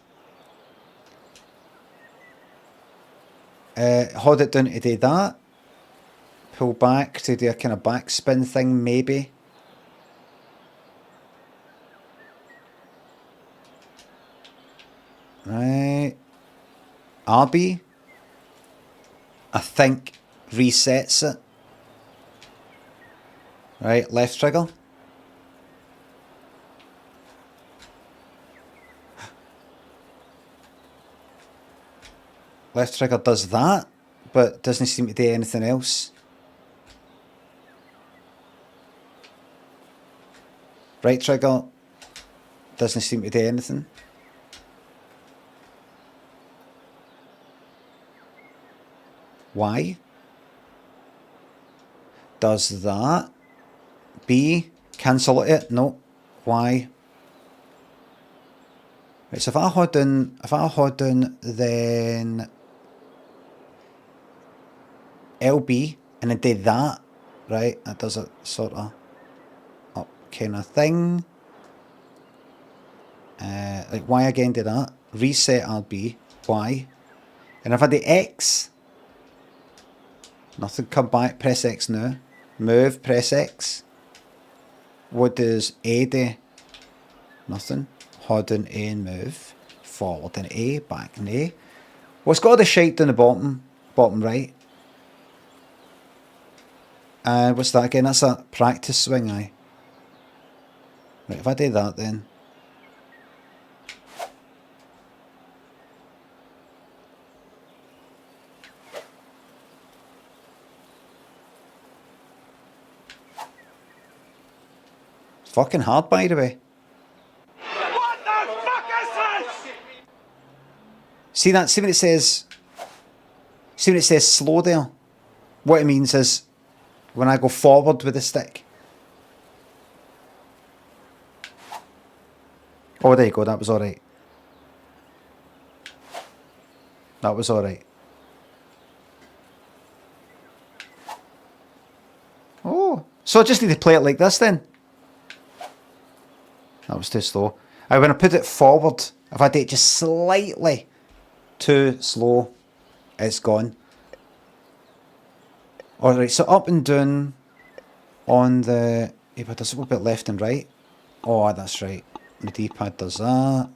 Hold it down to do that. Pull back to do a kind of backspin thing, maybe. Right. RB. I think resets it. Right, left trigger. Left trigger does that, but doesn't seem to do anything else. Right trigger doesn't seem to do anything. Y does that. B, cancel it. No. Y. Right, so if I hold down then LB and then do that, right? That does a sort of up kind of thing. Like Y again, do that. Reset RB, Y. And if I do X, nothing, come back, press X now. Move, press X. What does A do? Nothing. Hold down A and move. Forward and A, back and A. What's got all the shite down the bottom right? And what's that again? That's a practice swing, aye. Right, if I do that then. It's fucking hard, by the way. What the fuck is this? See that? See when it says slow there? What it means is when I go forward with the stick. Oh, there you go. That was alright. That was alright. Oh, so I just need to play it like this then. That was too slow. When I put it forward, if I do it just slightly too slow, it's gone. Alright, so up and down on the... But does it go a bit left and right? Oh, that's right. The D-pad does that.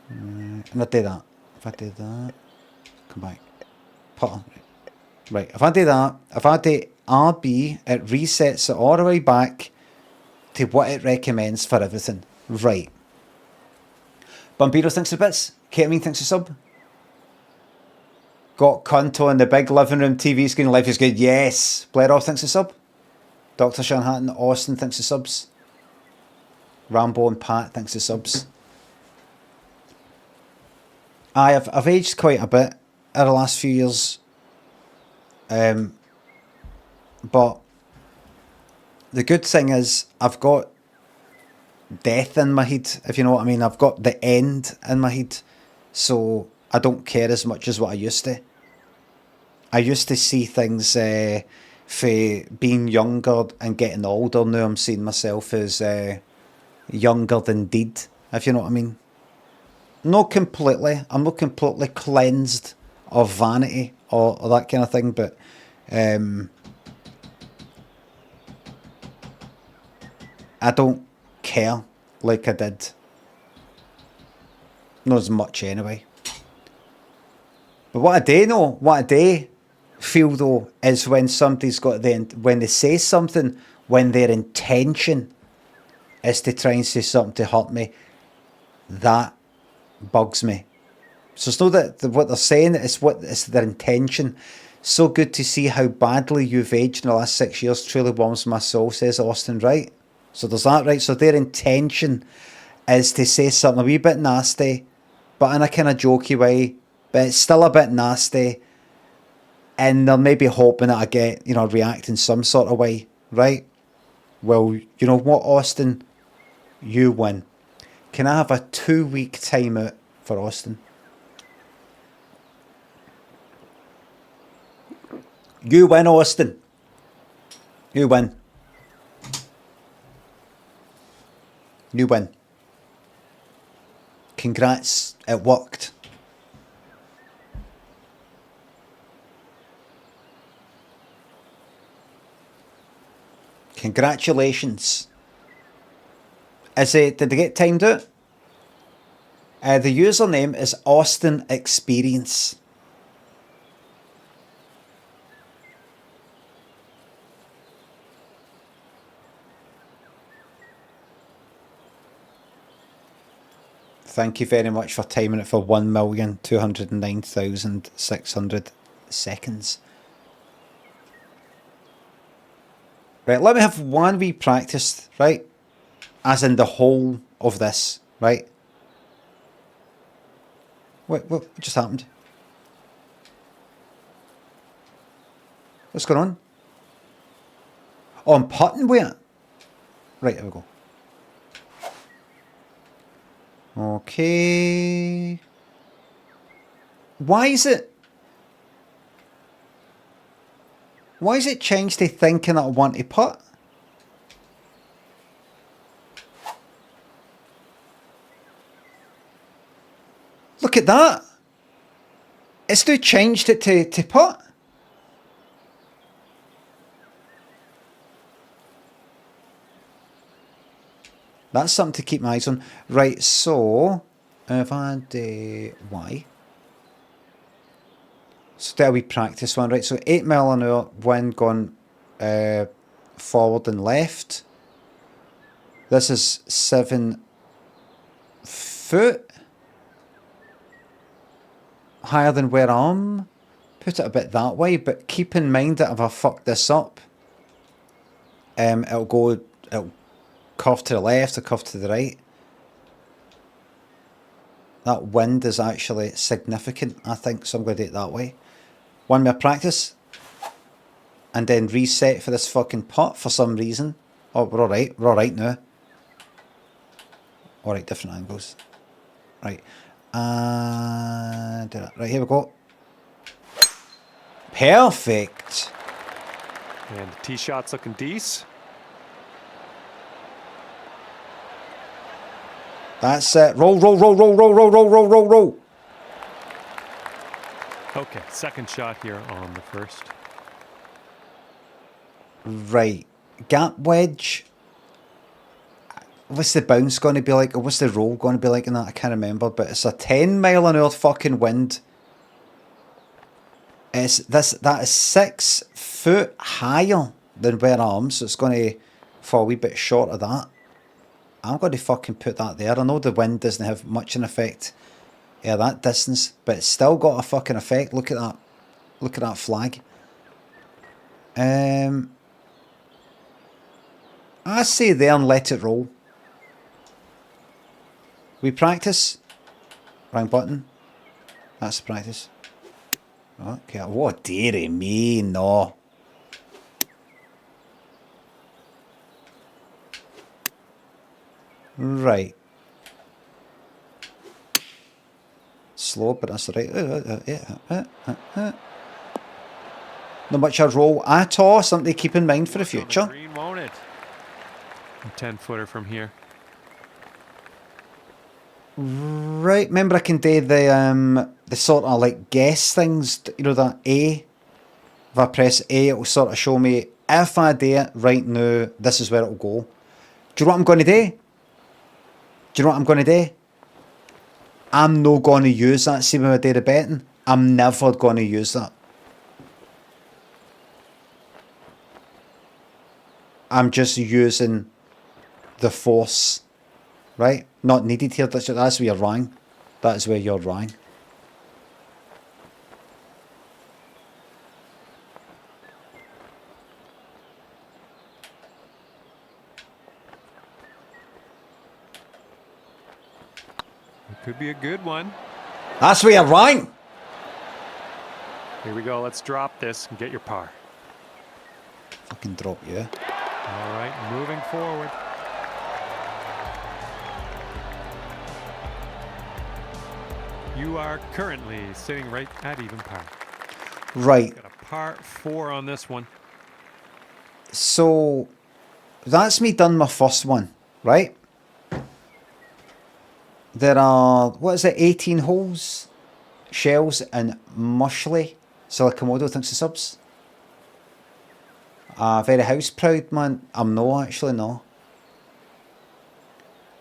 And I do that. If I do that, come back. Putter. Right, if I do that, if I do RB, it resets it all the way back to what it recommends for everything. Right. Bumpiro thinks of bits. Ketamine thinks of sub. Got Conto on the big living room TV screen. Life is good. Yes. Blair off thinks of sub. Dr. Sean Hatton. Austin thinks of subs. Rambo and Pat thinks of subs. I've aged quite a bit in the last few years. But the good thing is I've got death in my head, if you know what I mean. I've got the end in my head, so I don't care as much as what I used to. I used to see things for being younger and getting older. Now I'm seeing myself as younger than deed, if you know what I mean. Not completely. I'm not completely cleansed of vanity or that kind of thing, but I don't care like I did. Not as much anyway. But what I do feel though, is when somebody's got when they say something, when their intention is to try and say something to hurt me, that bugs me. So it's not that what they're saying, it's their intention. So good to see how badly you've aged in the last 6 years. Truly warms my soul, says Austin, right? So there's that, right? So their intention is to say something a wee bit nasty, but in a kind of jokey way, but it's still a bit nasty. And they're maybe hoping that I get, react in some sort of way, right? Well, you know what, Austin? You win. Can I have a 2-week timeout for Austin? You win, Austin. You win. You win. Congrats, it worked. Congratulations. Did they get timed out? The username is Austin Experience. Thank you very much for timing it for 1,209,600 seconds. Right, let me have one wee practice, right? As in the whole of this, right? What just happened? What's going on? Oh, I'm putting with it. Right, here we go. Okay. Why is it changed to thinking that I want to putt? Look at that. It's now changed it to putt. That's something to keep my eyes on. Right, so if I do Y. So there we practice one, right? So 8 mile an hour, wind gone forward and left. This is 7 foot. Higher than where I'm. Put it a bit that way, but keep in mind that if I fuck this up, it'll curve to the left or curve to the right. That wind is actually significant, I think, so I'm going to do it that way. 1 more practice. And then reset for this fucking putt for some reason. Oh, we're alright. We're alright now. Alright, different angles. Right. And right, here we go. Perfect. And the tee shot's looking decent. That's it. Roll, roll, roll, roll, roll, roll, roll, roll, roll, roll. Okay, second shot here on the first. Right. Gap wedge. What's the bounce going to be like? Or what's the roll going to be like in that? I can't remember. But it's a 10 mile an hour fucking wind. That is 6 foot higher than where I am. So it's going to fall a wee bit short of that. I'm going to fucking put that there. I know the wind doesn't have much an effect at that distance, but it's still got a fucking effect. Look at that. Look at that flag. I say there and let it roll. We practice. Wrong button. That's the practice. Okay. What dearie me, no. Right. Slow, but that's right. Not much a roll at all. Something to keep in mind for the future. Green, won't it? A 10-footer from here. Right, remember I can do the sort of like guess things, you know, that A. If I press A, it'll sort of show me, if I do it right now, this is where it'll go. Do you know what I'm going to do? Do you know what I'm going to do? I'm not going to use that. See when I do the betting? I'm never going to use that. I'm just using the force, right? Not needed here. That's where you're wrong. That is where you're wrong. It could be a good one. That's where you're wrong. Here we go. Let's drop this and get your par. Fucking drop you. All right, moving forward. You are currently sitting right at even par. Right. Got a par 4 on this one. So that's me done my first one, right? There are, what is it, 18 holes? Shells and Mushley. Silicomodo, thanks to subs. Very house proud, man. I'm no, actually, no.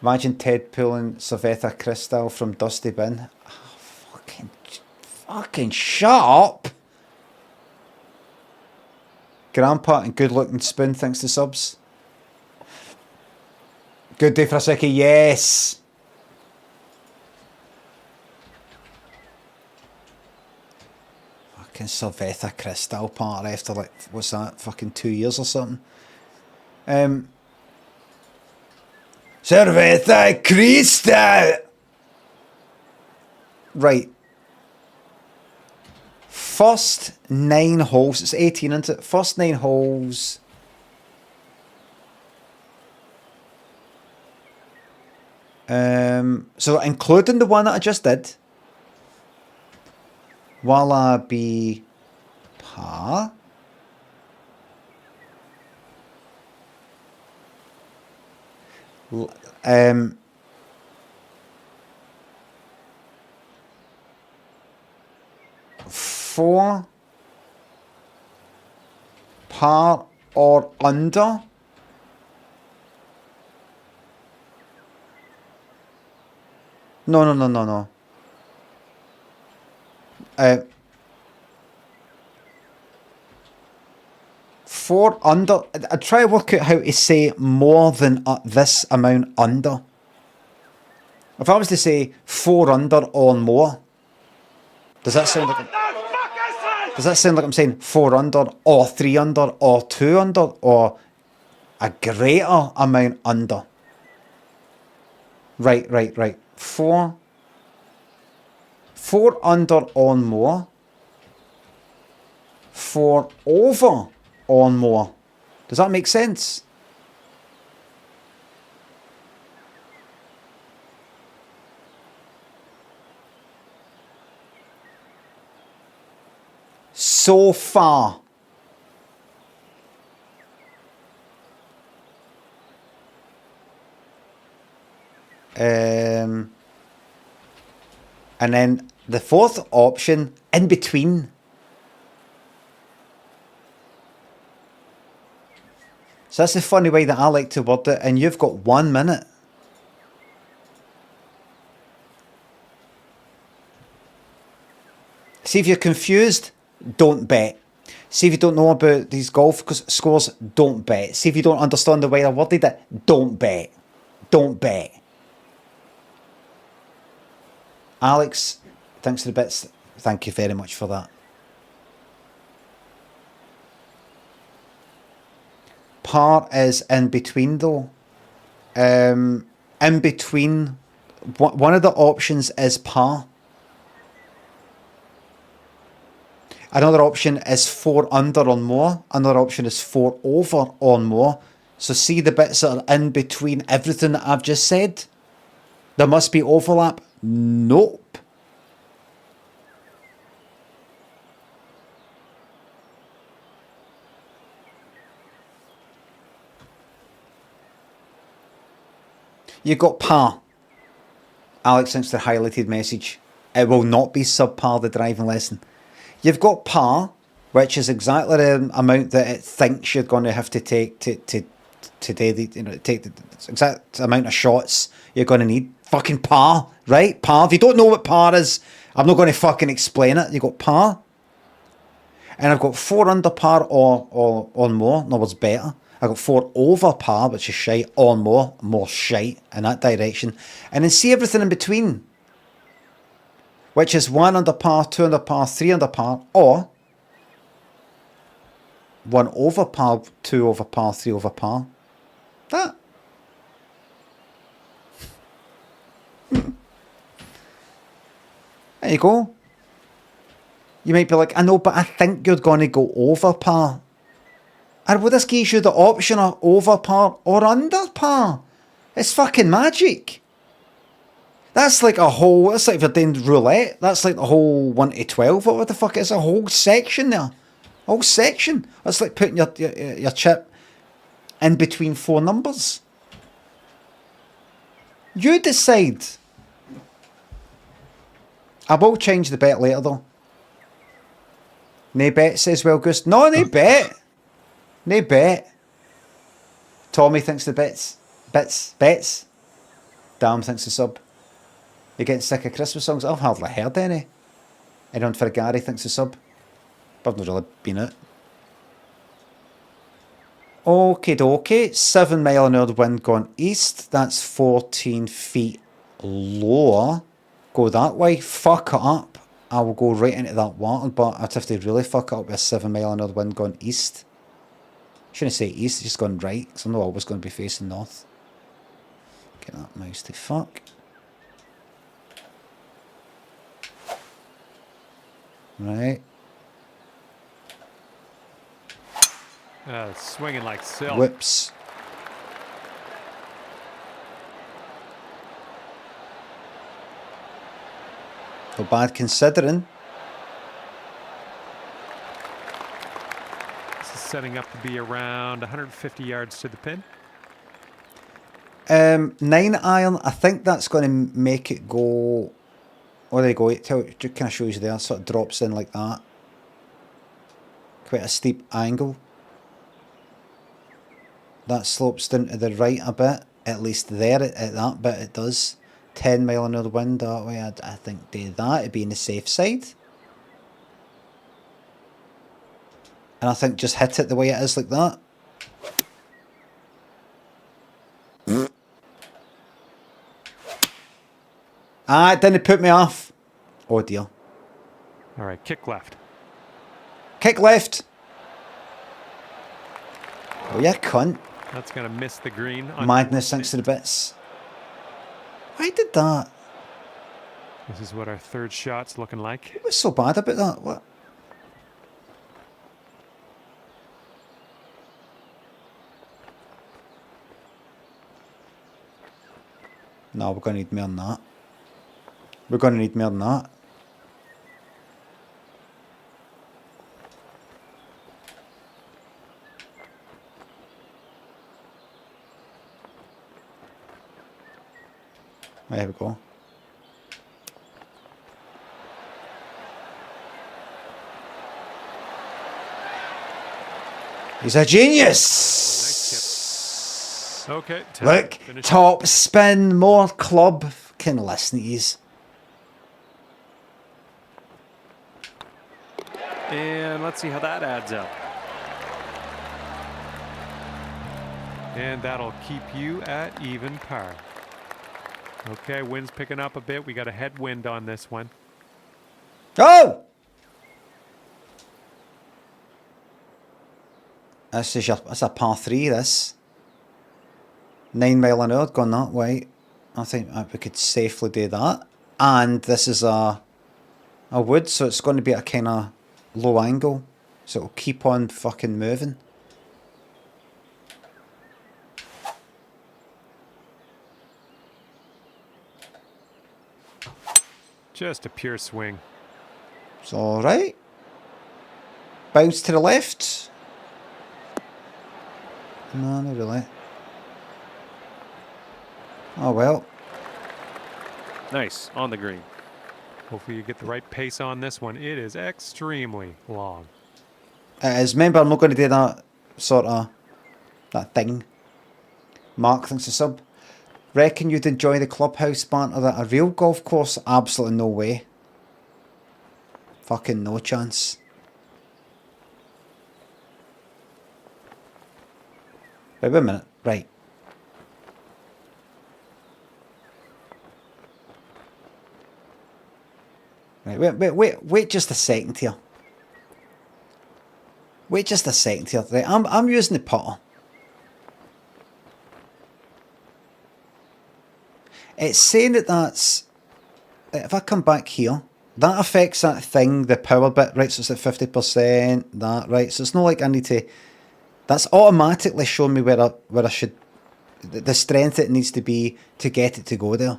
Imagine Ted pulling Cerveza Cristal from Dusty Bin. Oh, fucking shut up. Grandpa and good looking spoon, thanks to subs. Good day for a second, yes. Fucking Cerveza Cristal party after like, what's that, fucking 2 years or something. Cerveza Cristal! Right. First 9 holes, it's 18 isn't it? First 9 holes. So including the one that I just did. Wallaby par. Four par or under. No. 4 under. I try to work out how to say more than this amount under. If I was to say 4 under or more, does that sound like? Does that sound like I'm saying 4 under or 3 under or 2 under or a greater amount under? Right. 4 under or more. 4 over or more. Does that make sense? So far. And then the fourth option, in between. So that's the funny way that I like to word it, and you've got 1 minute. See if you're confused, don't bet. See if you don't know about these golf scores, don't bet. See if you don't understand the way I worded it, don't bet. Don't bet. Alex, thanks for the bits. Thank you very much for that. Par is in between though. In between, one of the options is par. Another option is 4 under or more. Another option is 4 over or more. So see the bits that are in between everything that I've just said? There must be overlap. Nope. You got par. Alex thinks the highlighted message. It will not be subpar, the driving lesson. You've got par, which is exactly the amount that it thinks you're going to have to take to take the exact amount of shots you're going to need. Fucking par, right? Par. If you don't know what par is, I'm not going to fucking explain it. You got par. And I've got 4 under par or more. In other words, better. I've got 4 over par, which is shite, or more shite in that direction. And then see everything in between, which is 1 under par, 2 under par, 3 under par, or 1 over par, 2 over par, 3 over par. That. There you go. You might be like, I know, but I think you're going to go over par. And well, this gives you the option of over par or under par. It's fucking magic. That's like a whole, that's like if you're doing roulette, that's like the whole 1 to 12, or what the fuck, it's a whole section there. A whole section. That's like putting your chip in between 4 numbers. You decide. I will change the bet later though. Nae bet, says Well Goose. No, nae bet. Nae bet. Tommy thinks the bets. Damn thinks the sub. You're getting sick of Christmas songs? I've hardly heard any. Anyone for Gary thinks the sub. But I've not really been out. Okie dokie. 7 mile an hour wind gone east. That's 14 feet lower. Go that way. Fuck it up. I will go right into that water, but I'd have to really fuck it up with a 7 mile an hour wind going east. Shouldn't say east, it's just gone right, because I'm not always going to be facing north. Get that mouse to fuck. Right. Swinging like silk. Whoops. Not bad considering. This is setting up to be around 150 yards to the pin. 9 iron, I think that's going to make it go. Oh, there you go. It kind of shows you there. Sort of drops in like that. Quite a steep angle. That slopes down to the right a bit. At least there at that bit it does. 10 mile an hour wind that way. I think do that to be in the safe side. And I think just hit it the way it is like that. Ah, it didn't put me off. Oh dear. All right, kick left. Kick left. Oh, you cunt. That's going to miss the green. Magnus thinks to the bits. Why did that? This is what our third shot's looking like. What was so bad about that? What? No, we're going to need more than that. We're going to need more than that. There we go. He's a genius! Nice okay. Look, top spin, more club. Can listen to these. And let's see how that adds up. And that'll keep you at even par. Okay, wind's picking up a bit. We got a headwind on this one. Oh! That's a par 3, this. 9 mile an hour going that way. I think we could safely do that. And this is a wood, so it's going to be a kind of low angle. So it'll keep on fucking moving. Just a pure swing. It's alright. Bounce to the left. No, not really. Oh well. Nice, on the green. Hopefully you get the right pace on this one. It is extremely long. It is. Remember, I'm not going to do that sort of, that thing. Mark, thanks a sub. Reckon you'd enjoy the clubhouse banter at a real golf course? Absolutely no way. Fucking no chance. Right, wait a minute. Right. Right, wait just a second here. Wait just a second here. Right, I'm using the putter. It's saying that that's... If I come back here, that affects that thing, the power bit, right, so it's at 50%, that, right, so it's not like I need to... That's automatically showing me where I should... The strength it needs to be to get it to go there.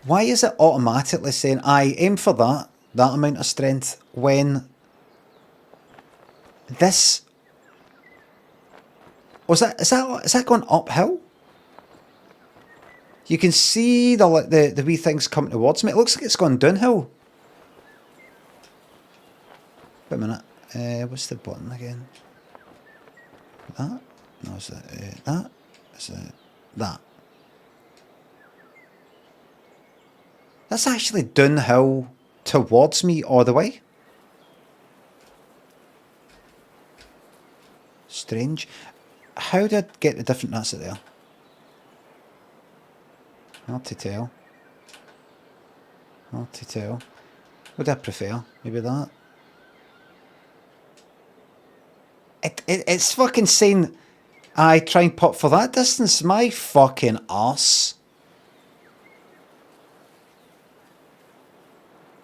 Why is it automatically saying, I aim for that amount of strength, when this... Was that, is that going uphill? You can see the wee things coming towards me. It looks like it's gone downhill. Wait a minute. What's the button again? That? No, is it that? Is it that? That's actually downhill towards me all the way. Strange. How did I get the different... That's it there. Hard to tell. Hard to tell. What do I prefer? Maybe that? It's fucking saying I try and putt for that distance. My fucking arse.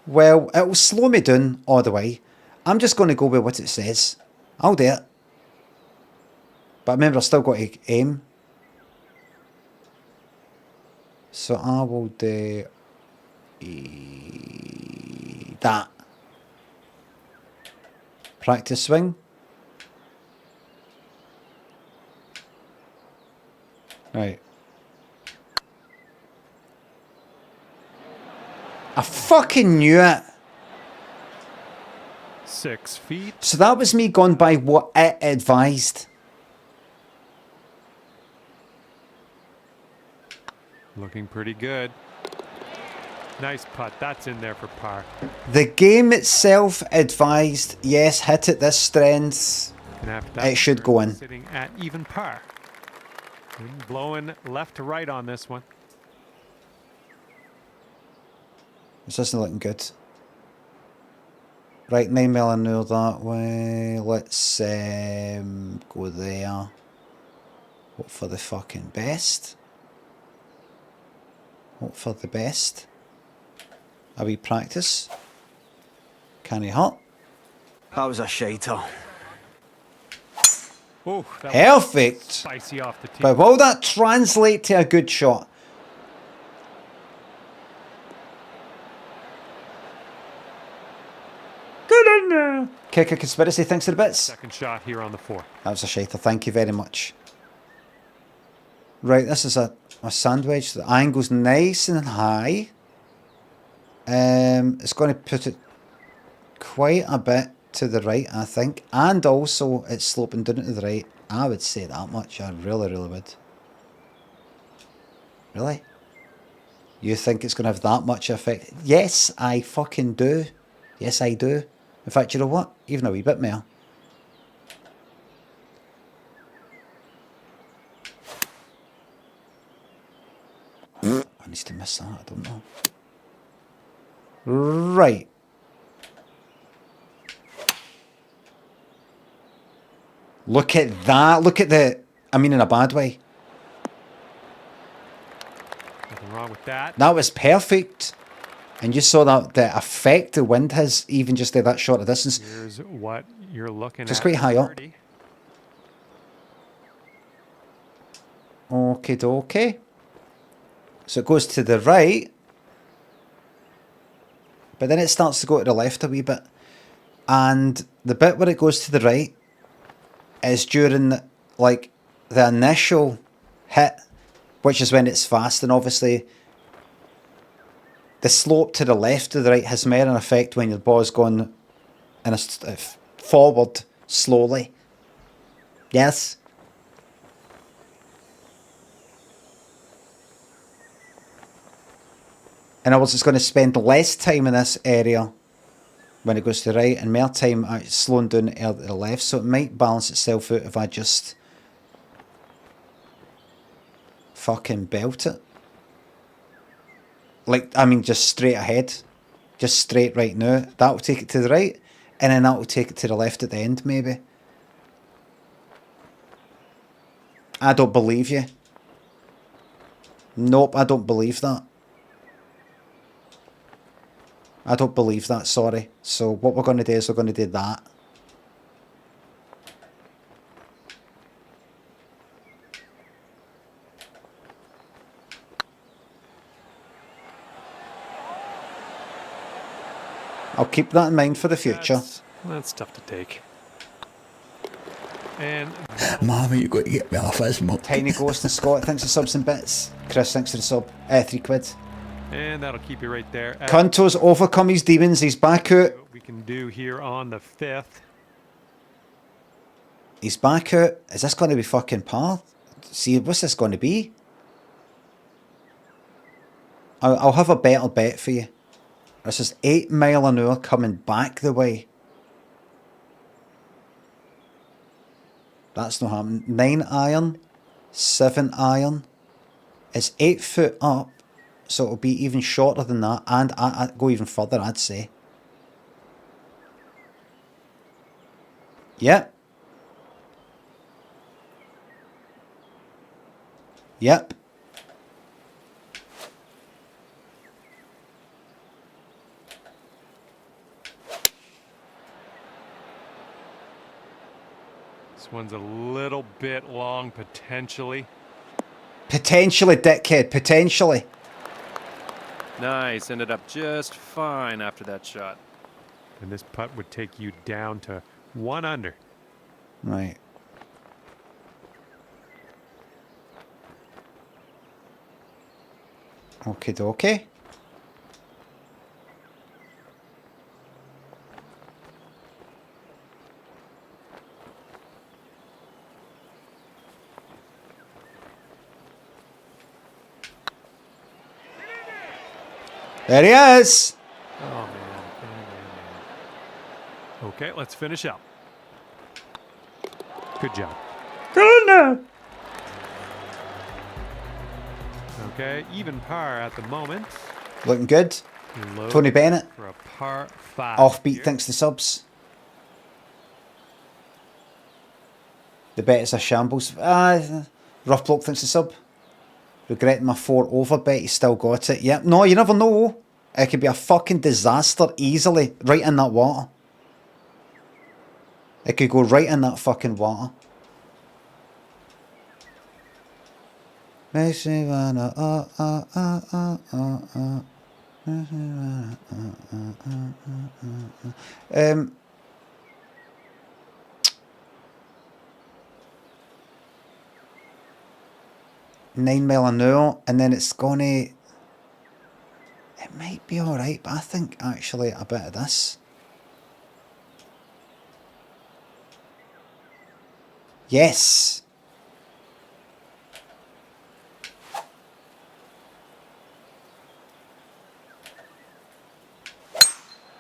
Well, it will slow me down all the way. I'm just going to go with what it says. I'll do it. But remember, I've still got to aim. So I will do that. Practice swing. Right. I fucking knew it. 6 feet. So that was me going by what it advised. Looking pretty good. Nice putt. That's in there for par. The game itself advised, yes, hit at this strength. It should go in. Sitting at even par. Wind blowing left to right on this one. This isn't looking good. Right, 9 mile an hour that way. Let's go there. Hope for the fucking best. Hope for the best. A wee practice. Can he hurt? That was a shiter. Oh, perfect. Spicy off the tee. But will that translate to a good shot? Good in there. Kicker Conspiracy, thanks for the bits. Second shot here on the 4. That was a shiter, thank you very much. Right, this is a sandwich. The angle's nice and high. It's going to put it quite a bit to the right, I think. And also, it's sloping down to the right. I would say that much. I really, really would. Really? You think it's going to have that much effect? Yes, I fucking do. Yes, I do. In fact, you know what? Even a wee bit more. I need to miss that, I don't know. Right. Look at that. Look at the... I mean in a bad way. Nothing wrong with that. That was perfect. And you saw that the effect the wind has, even just at that short of distance. Here's what you're looking Just at. quite high up. 30. Okie dokie. So it goes to the right. But then it starts to go to the left a wee bit. And the bit where it goes to the right is during, like, the initial hit, which is when it's fast. And obviously, the slope to the left of the right has more an effect when your ball's going in a forward slowly. Yes. In other words, it's going to spend less time in this area when it goes to the right and more time slowing down to the left. So it might balance itself out if I just fucking belt it. Like, I mean, just straight ahead. Just straight right now. That'll take it to the right. And then that'll take it to the left at the end, maybe. I don't believe you. Nope, I don't believe that. I don't believe that, sorry. So what we're going to do is we're going to do that. I'll keep that in mind for the future. That's tough to take. And Mammy, you got to get me off this muck. Tiny Ghost and Scott, thanks for subs and bits. Chris, thanks for the sub. £3. And that'll keep you right there. Conto's overcome his demons. He's back out. What we can do here on the 5th. He's back out. Is this going to be fucking par? See, what's this going to be? I'll have a better bet for you. This is 8 mile an hour coming back the way. That's not happening. 9 iron, 7 iron. It's 8 foot up, so it'll be even shorter than that, and I'd go even further, I'd say. Yep. Yep. This one's a little bit long, potentially. Potentially, dickhead, potentially. Nice, ended up just fine after that shot. And this putt would take you down to 1 under. Right. Okie dokie. There he is. Oh, man. Okay, let's finish up. Good job. Good now. Okay, even par at the moment. Looking good. Low Tony Bennett. For a par 5. Offbeat, here. thanks to subs. The bet is a shambles. Rough bloke, thanks to sub. Regretting my 4 over bet, he still got it. Yep. No, you never know. It could be a fucking disaster easily. Right in that water. It could go right in that fucking water. Makes me wanna $9 mile an hour, and then it's gonna. It might be alright, but I think actually a bit of this. Yes.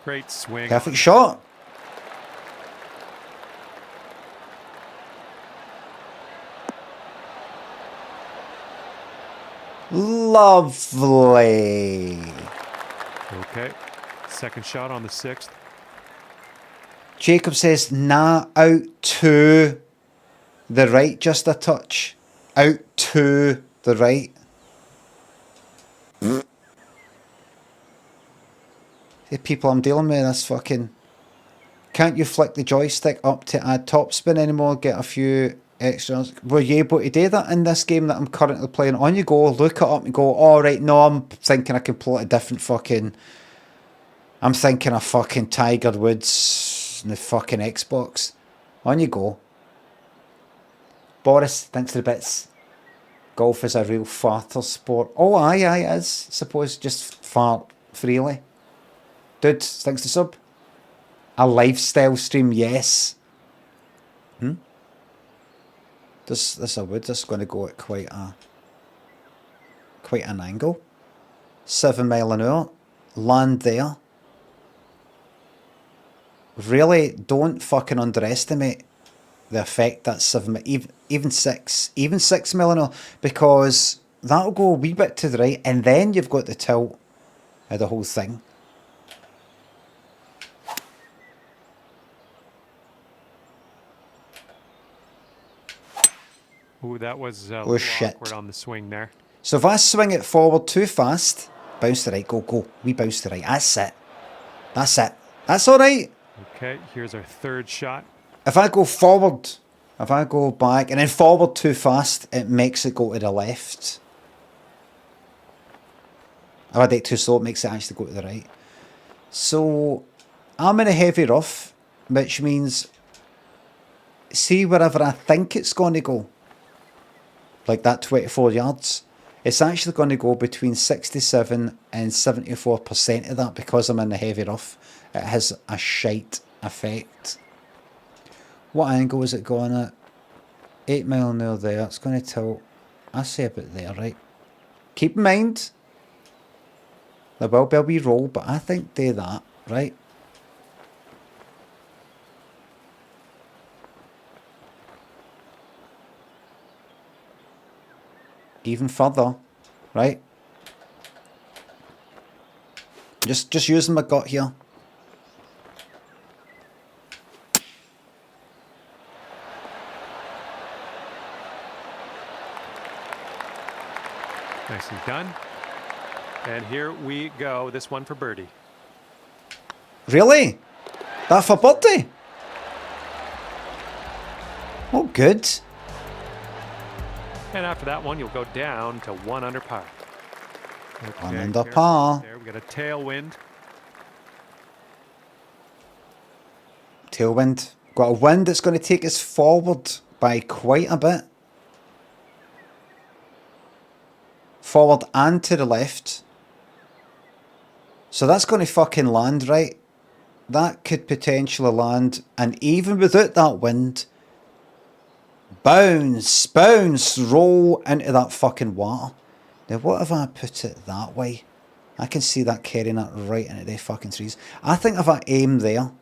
Great swing. Perfect shot. Lovely. Okay, second shot on the 6th. Jacob says, nah, out to the right, just a touch. Out to the right. The people I'm dealing with, that's fucking... Can't you flick the joystick up to add topspin anymore? Get a few extras. Were you able to do that in this game that I'm currently playing? On you go, look it up and go, all right, no, I'm thinking a completely different fucking... I'm thinking of fucking Tiger Woods and the fucking Xbox. On you go. Boris, thanks for the bits. Golf is a real farter sport. Oh, aye, it is. Suppose just fart freely. Dude, thanks to sub. A lifestyle stream, yes. This I would. This is going to go at quite an angle. 7 mile an hour. Land there. Really, don't fucking underestimate the effect that 7, even 6 mile an hour, because that'll go a wee bit to the right, and then you've got the tilt of the whole thing. Ooh, that was a Oh, little shit. awkward on the swing there. So if I swing it forward too fast, bounce to the right, go. We bounce to the right. That's it. That's all right. Okay, here's our third shot. If I go forward, if I go back and then forward too fast, it makes it go to the left. If I do it too slow, it makes it actually go to the right. So I'm in a heavy rough, which means see wherever I think it's going to go, like that 24 yards, it's actually going to go between 67 and 74% of that because I'm in the heavy rough. It has a shite effect. What angle is it going at? 8 mile an hour there. It's going to tilt, I say about there, right? Keep in mind, there will be a wee roll, but I think do that, right? Even further, right? Just using my gut here. Nicely done. And here we go. This one for birdie. Really? That for birdie? Oh, good. And after that one, you'll go down to 1 under par. Okay, 1 under par. There we got a tailwind. Tailwind. Got a wind that's going to take us forward by quite a bit. Forward and to the left. So that's going to fucking land, right? That could potentially land. And even without that wind, bounce, roll into that fucking water. Now, what if I put it that way? I can see that carrying it right into the fucking trees. I think if I aim there,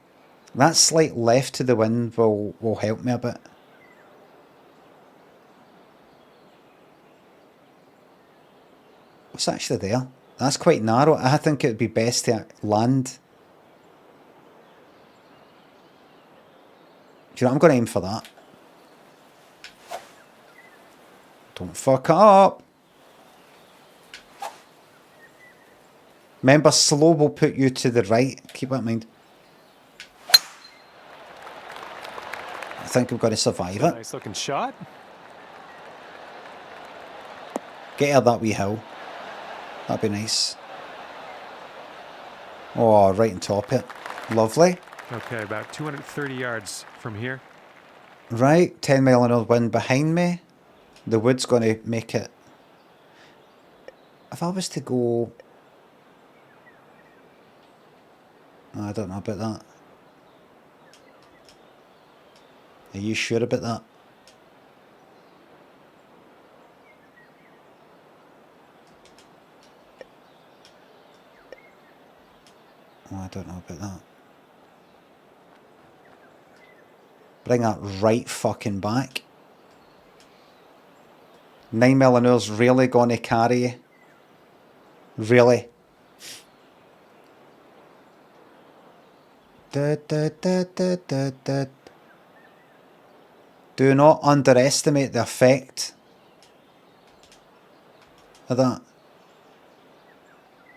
that slight left to the wind will help me a bit. What's actually there? That's quite narrow. I think it would be best to land. Do you know what? I'm going to aim for that. Don't fuck up. Remember, slow will put you to the right. Keep that in mind. I think I'm going to survive it. Nice looking shot. Get her that wee hill. That'd be nice. Oh, right on top of it. Lovely. Okay, about 230 yards from here. Right, 10 mile an hour wind behind me. The wood's going to make it. If I was to go... I don't know about that. Are you sure about that? Oh, I don't know about that. Bring that right fucking back. 9 mile an hour's really going to carry you. Really. Do not underestimate the effect of that.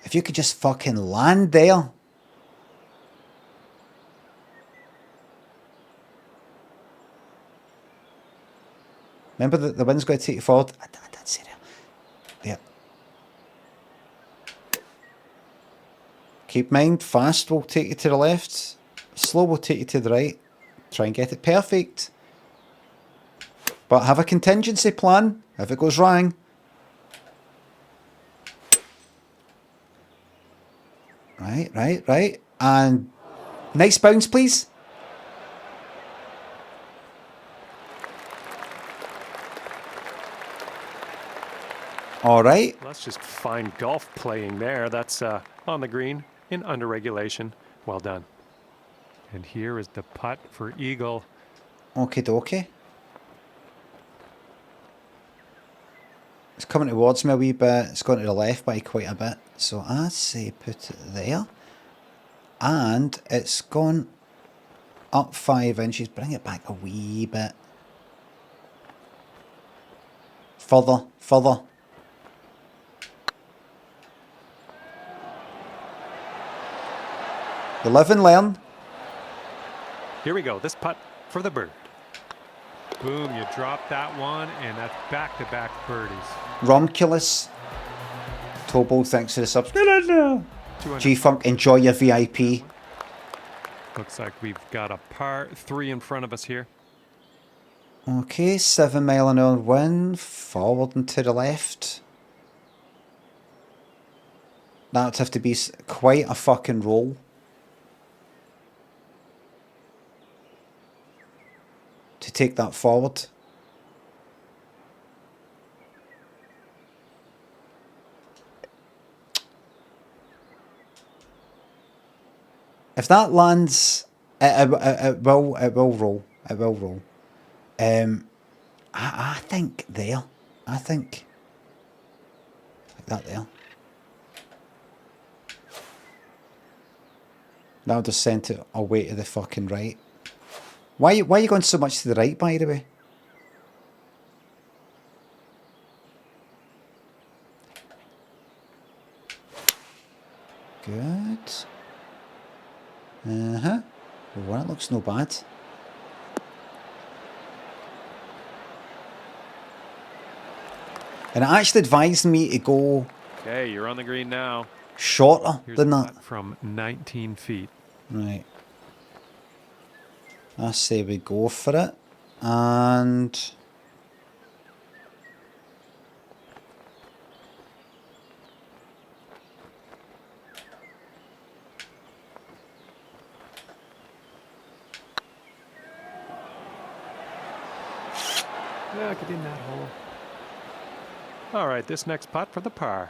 If you could just fucking land there. Remember that the wind's going to take you forward. I did say that. Yeah. Keep in mind, fast will take you to the left. Slow will take you to the right. Try and get it perfect. But have a contingency plan if it goes wrong. Right. And nice bounce, please. All right. Let's just find golf playing there. That's on the green in under regulation. Well done. And here is the putt for eagle. Okie dokie. It's coming towards me a wee bit. It's going to the left by quite a bit. So I say put it there. And it's gone up 5 inches. Bring it back a wee bit. Further. You live and learn. Here we go. This putt for the bird. Boom, you drop that one, and that's back-to-back birdies. Romculus. Tobo, thanks for the subscription. 200. G-Funk, enjoy your VIP. Looks like we've got a par 3 in front of us here. Okay, 7 mile an hour wind. Forward and to the left. That would have to be quite a fucking roll. To take that forward. If that lands, it will roll. It will roll. I think there. I think like that there. That'll just send it away to the fucking right. Why are you going so much to the right, by the way? Good. Well, that looks no bad. And it actually advised me to go... Okay, you're on the green now. Shorter Here's than a that. putt from 19 feet. Right. I say we go for it. And... Yeah, get in that hole. All right, this next putt for the par.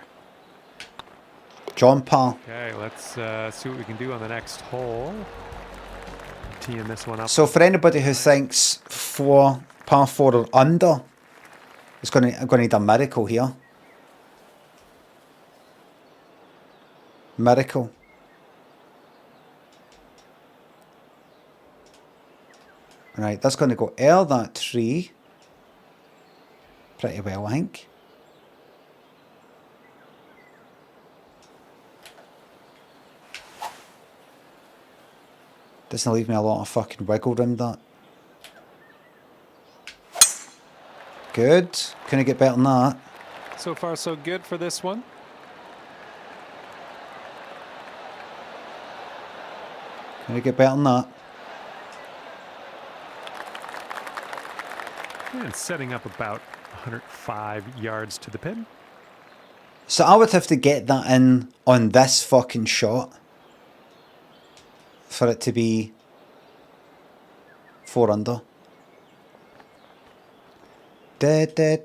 John Paul. Okay, let's see what we can do on the next hole. Teeing this one up. So for anybody who thinks par 4 or under, it's going to need a miracle here. Miracle. Right, that's going to go air that tree. Pretty well, I think. Doesn't leave me a lot of fucking wiggle room, that. Good. Couldn't get better than that. So far, so good for this one. Couldn't get better than that. And setting up about 105 yards to the pin. So I would have to get that in on this fucking shot for it to be 4 under. Dead. I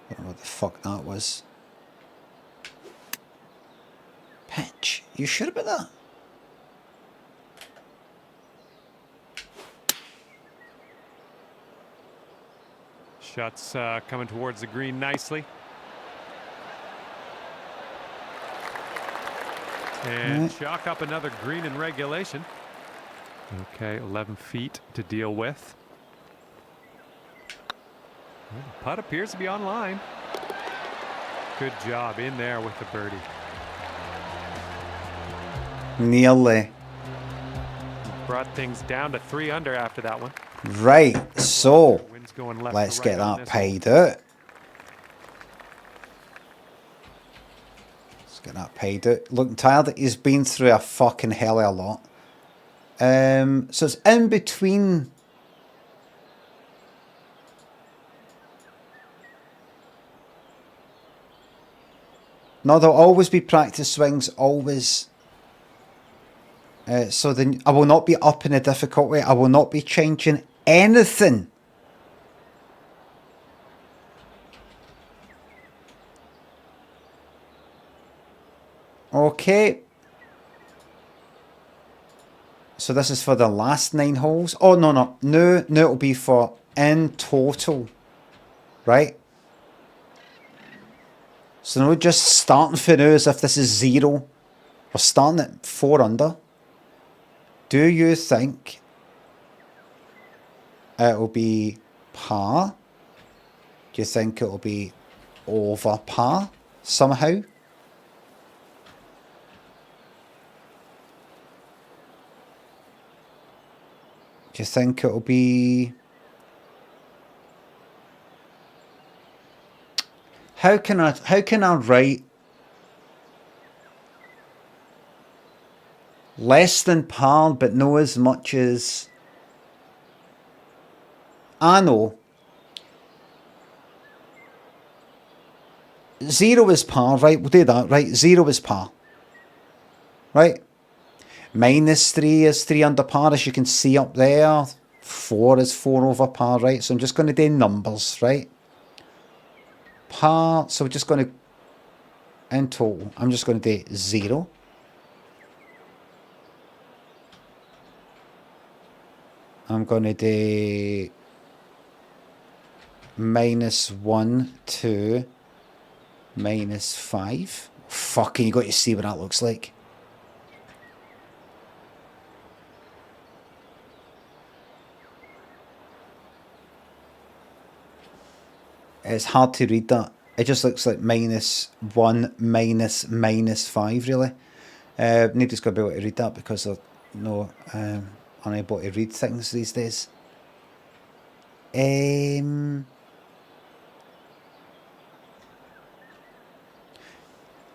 don't know what the fuck that was. Pitch. You sure about that? Shots coming towards the green nicely. And chalk up another green in regulation. Okay, 11 feet to deal with. Well, the putt appears to be on line. Good job in there with the birdie. Nearly. Brought things down to 3 under after that one. Right, so Wind's going left let's to get right on that this one. paid out. Let's get that paid out. Looking tired. He's been through a fucking hell of a lot. So it's in between No, there'll always be practice swings, always. So then I will not be upping the difficulty. I will not be changing anything. Okay. So this is for the last 9 holes. Oh, no, it'll be for in total. Right? So no, just starting for now as if this is 0. We're starting at 4 under. Do you think it'll be par? Do you think it'll be over par somehow? Do you think it'll be... How can I write less than par but no as much as... I know. 0 is par, right? We'll do that, right? 0 is par. Right? -3 is 3 under par, as you can see up there. 4 is 4 over par, right? So I'm just going to do numbers, right? Par, so we're just going to, in total, I'm just going to do 0. I'm going to do -1, 2, -5. Fucking, you got to see what that looks like. It's hard to read that. It just looks like -1, -5, really. Nobody's going to be able to read that because they're unable to read things these days.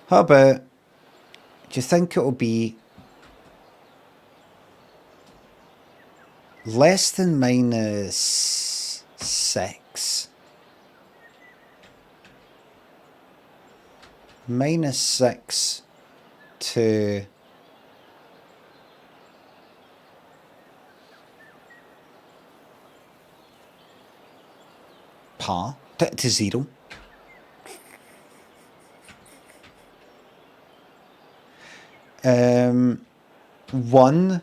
How about, do you think it'll be less than -6? -6 to par, to 0. One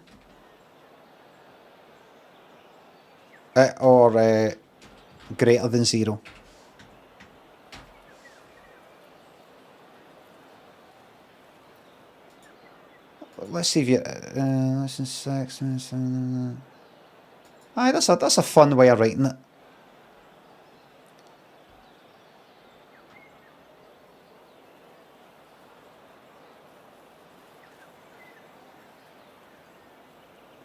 or greater than 0. Let's see if you less than 6. Aye, that's a fun way of writing it.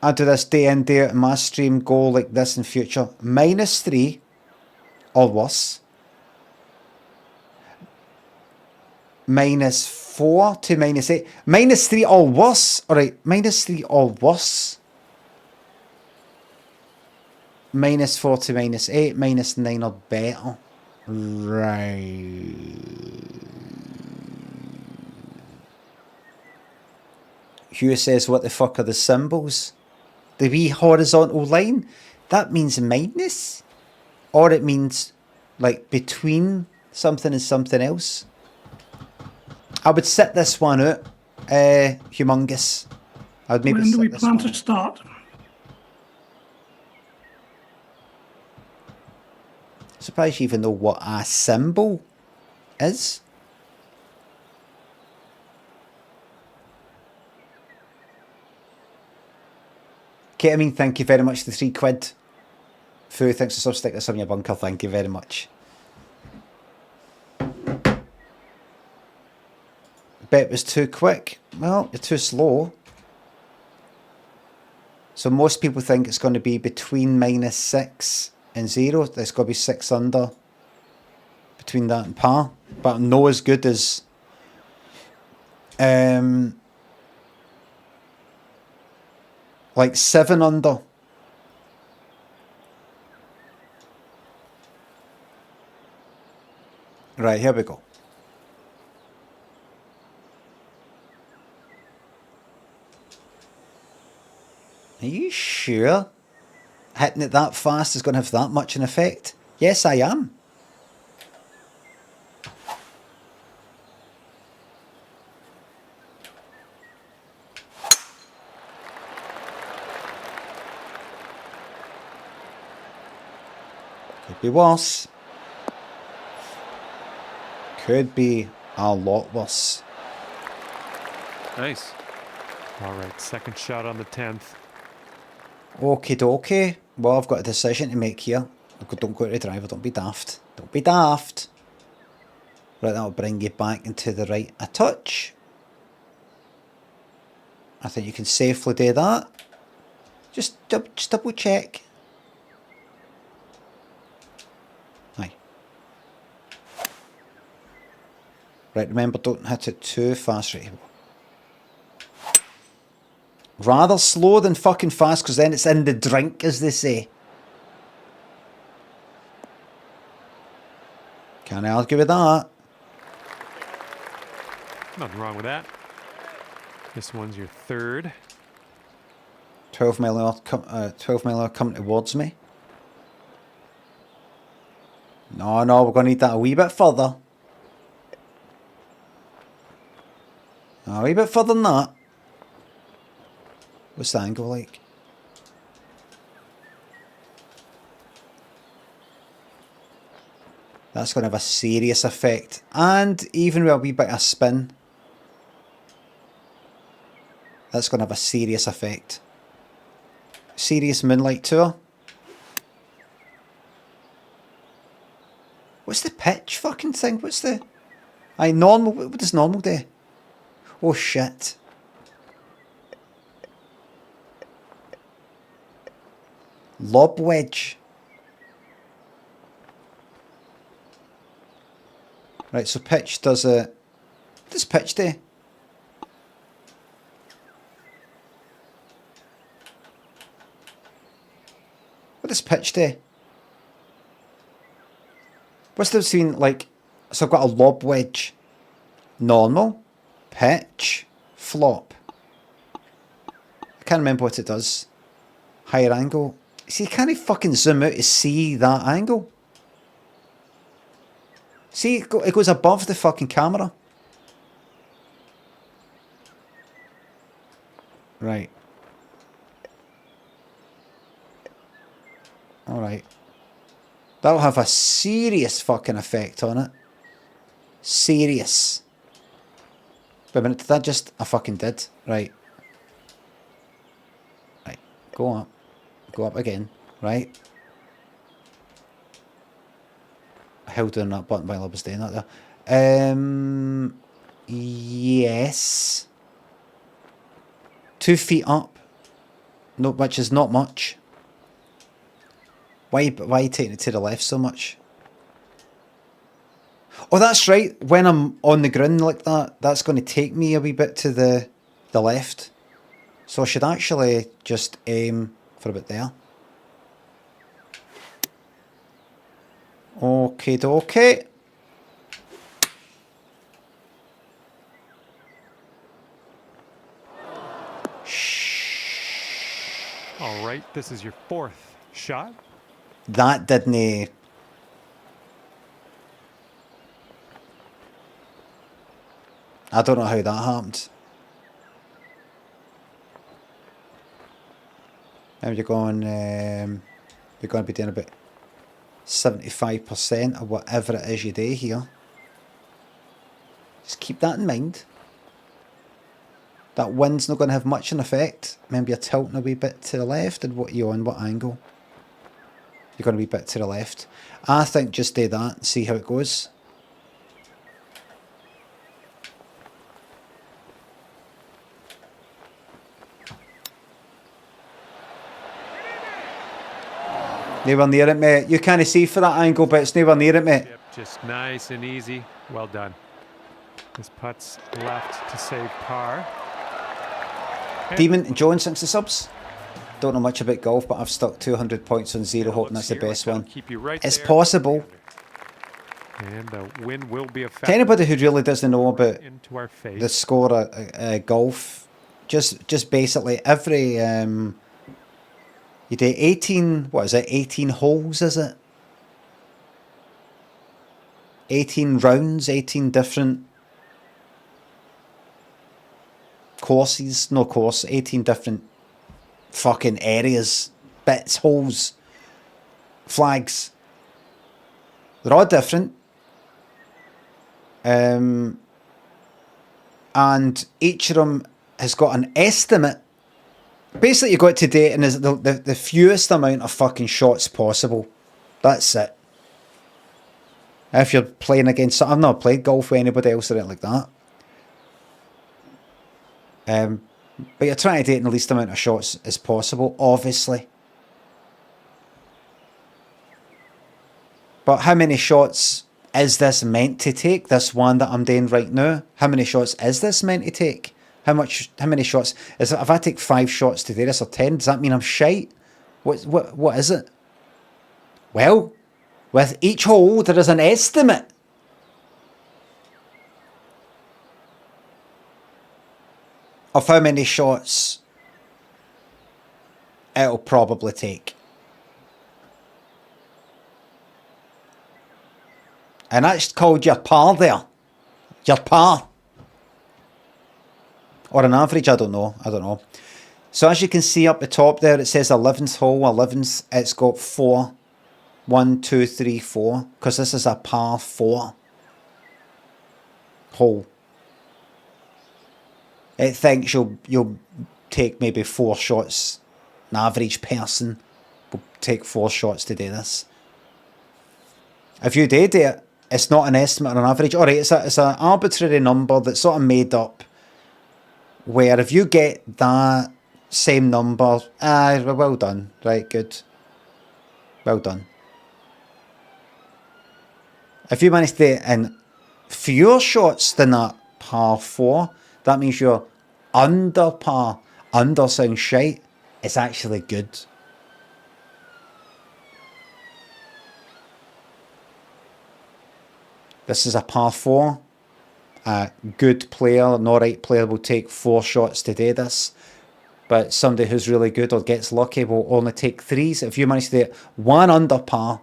I do this day in, day out in my stream, go like this in future. -3 or worse. -4 to -8. -3 or worse. Alright, -3 or worse. -4 to -8. -9 or better. Right. Hugh says, what the fuck are the symbols? The wee horizontal line? That means minus? Or it means like between something and something else? I would sit this one out. Humongous. I would maybe when do we sit this plan one to start? Surprised you even know what a symbol is. Ketamine, thank you very much for the £3. Foo, thanks for stick this on your bunker, thank you very much. Bet it was too quick. Well, you're too slow. So most people think it's going to be between -6 and 0. There's got to be 6 under between that and par. But no as good as like 7 under. Right, here we go. Are you sure? Hitting it that fast is going to have that much an effect? Yes, I am. Could be worse. Could be a lot worse. Nice. All right, second shot on the 10th. Okie dokie. Well, I've got a decision to make here. Don't go to the driver. Don't be daft. Don't be daft. Right, that'll bring you back into the right a touch. I think you can safely do that. Just double check. Aye. Right, remember, don't hit it too fast. Right. Rather slow than fucking fast, because then it's in the drink, as they say. Can't argue with that. Nothing wrong with that. This one's your third. 12 mile an hour coming towards me. No, we're going to need that a wee bit further. A wee bit further than that. What's the angle like? That's going to have a serious effect. And even with a wee bit of spin, that's going to have a serious effect. Serious moonlight tour. What's the pitch fucking thing? What's the... Aye, normal. What does normal do? Oh shit. Lob wedge. Right, so pitch does a... What does pitch do? What does pitch do? What's the between, like... So I've got a lob wedge. Normal. Pitch. Flop. I can't remember what it does. Higher angle. See, you can't fucking zoom out to see that angle. See, it goes above the fucking camera. Right. Alright. That'll have a serious fucking effect on it. Serious. Wait a minute, did that just... I fucking did. Right. Right. Go up. Go up again. Right. I held down that button while I was doing that there. Yes. 2 feet up. No, which is not much. Why are you taking it to the left so much? Oh, that's right. When I'm on the ground like that, that's going to take me a wee bit to the left. So I should actually just aim for about there. Okay, dokie. All right, this is your fourth shot. That didn't... I don't know how that happened. Now you're going to be doing about 75% of whatever it is you do here. Just keep that in mind. That wind's not going to have much an effect. Remember, you're tilting a wee bit to the left, and what you're on, what angle. You're going to be a bit to the left. I think just do that and see how it goes. Nowhere near it, mate. You can't see for that angle, but it's nowhere near it, mate. Yep, just nice and easy. Well done. This putt's left to save par. Demon and John, thanks to subs. Don't know much about golf, but I've stuck 200 points on zero, hoping that's the best one. It's possible. And the wind will be a factor. To anybody who really doesn't know about into our face. the score of golf, just basically every You do 18, what is it, 18 holes, is it? 18 rounds, 18 different courses, no course, 18 different fucking areas, bits, holes, flags. They're all different. And each of them has got an estimate. Basically, you got to do it in the fewest amount of fucking shots possible. That's it. If you're playing against... I've not played golf with anybody else or anything like that. But you're trying to do it in the least amount of shots as possible, obviously. But how many shots is this meant to take? This one that I'm doing right now. How many shots is this meant to take? How many shots is it? If I take 5 shots to do this or 10, does that mean I'm shite? What is it? Well, with each hole there is an estimate. Of how many shots it'll probably take. And that's called your par there. Your par. Or an average, I don't know. So as you can see up the top there, it says 11th hole. 11th, it's got 4. 1, 2, 3, 4. Because this is a par 4 hole. It thinks you'll take maybe 4 shots. An average person will take 4 shots to do this. If you did it, it's not an estimate or an average. Alright, it's an arbitrary number that's sort of made up. Where if you get that same number, well done. Right, good. Well done. If you manage to do it in fewer shots than that par 4, that means you're under par. Under sounds shite. It's actually good. This is a par 4. A good player, an alright player will take 4 shots to do this. But somebody who's really good or gets lucky will only take 3s. If you manage to do it 1 under par,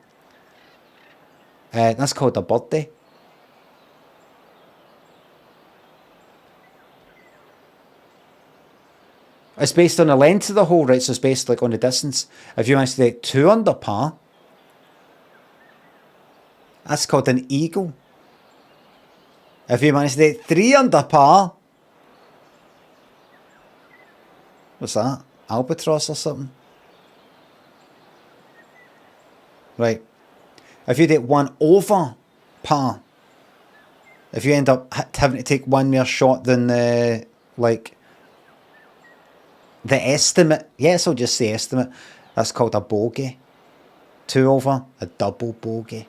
that's called a birdie. It's based on the length of the hole, right? So it's based like on the distance. If you manage to do it 2 under par, that's called an eagle. If you manage to do it 3 under par, what's that? Albatross or something? Right. If you do it 1 over par, if you end up having to take 1 more shot than the estimate, yes, I'll just say estimate, that's called a bogey. 2 over, a double bogey.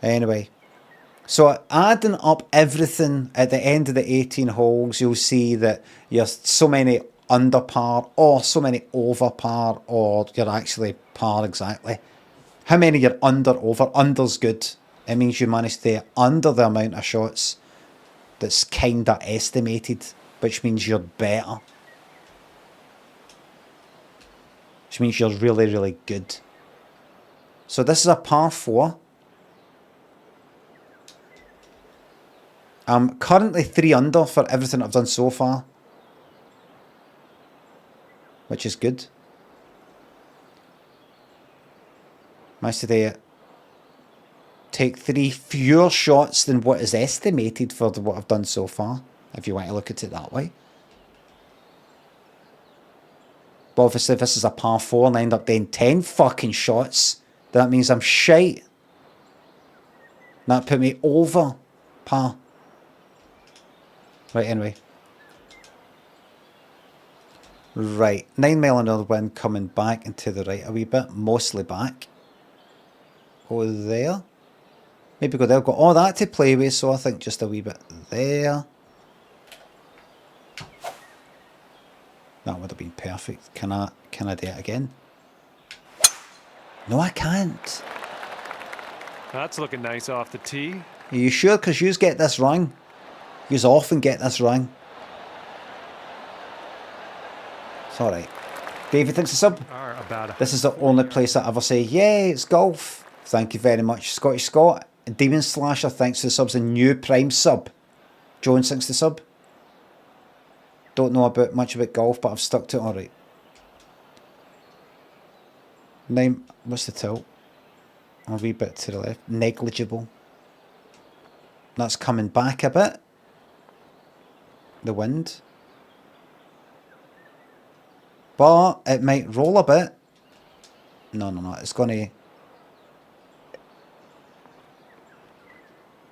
Anyway, so adding up everything at the end of the 18 holes, you'll see that you're so many under par or so many over par, or you're actually par exactly. How many you're under, over? Under's good. It means you managed to under the amount of shots that's kind of estimated, which means you're better. Which means you're really, really good. So this is a par 4. I'm currently 3 under for everything I've done so far, which is good. Managed to take 3 fewer shots than what is estimated for what I've done so far, if you want to look at it that way. But obviously if this is a par 4 and I end up doing 10 fucking shots, that means I'm shite. That put me over par. Right, anyway. Right, 9 mile another wind coming back and to the right a wee bit, mostly back. Go there. Maybe go there, got all that to play with, so I think just a wee bit there. That would have been perfect. Can I do it again? No, I can't. That's looking nice off the tee. Are you sure? Because you get this wrong. You often get this wrong. It's alright. David thinks the sub. are about a This is the only place I ever say, yay, it's golf. Thank you very much. Scottish Scott. Demon Slasher thanks the sub's a new Prime sub. Jones thinks the sub. Don't know much about golf, but I've stuck to it alright. Name, what's the tilt? A wee bit to the left. Negligible. That's coming back a bit. The wind. But it might roll a bit. No. It's going to...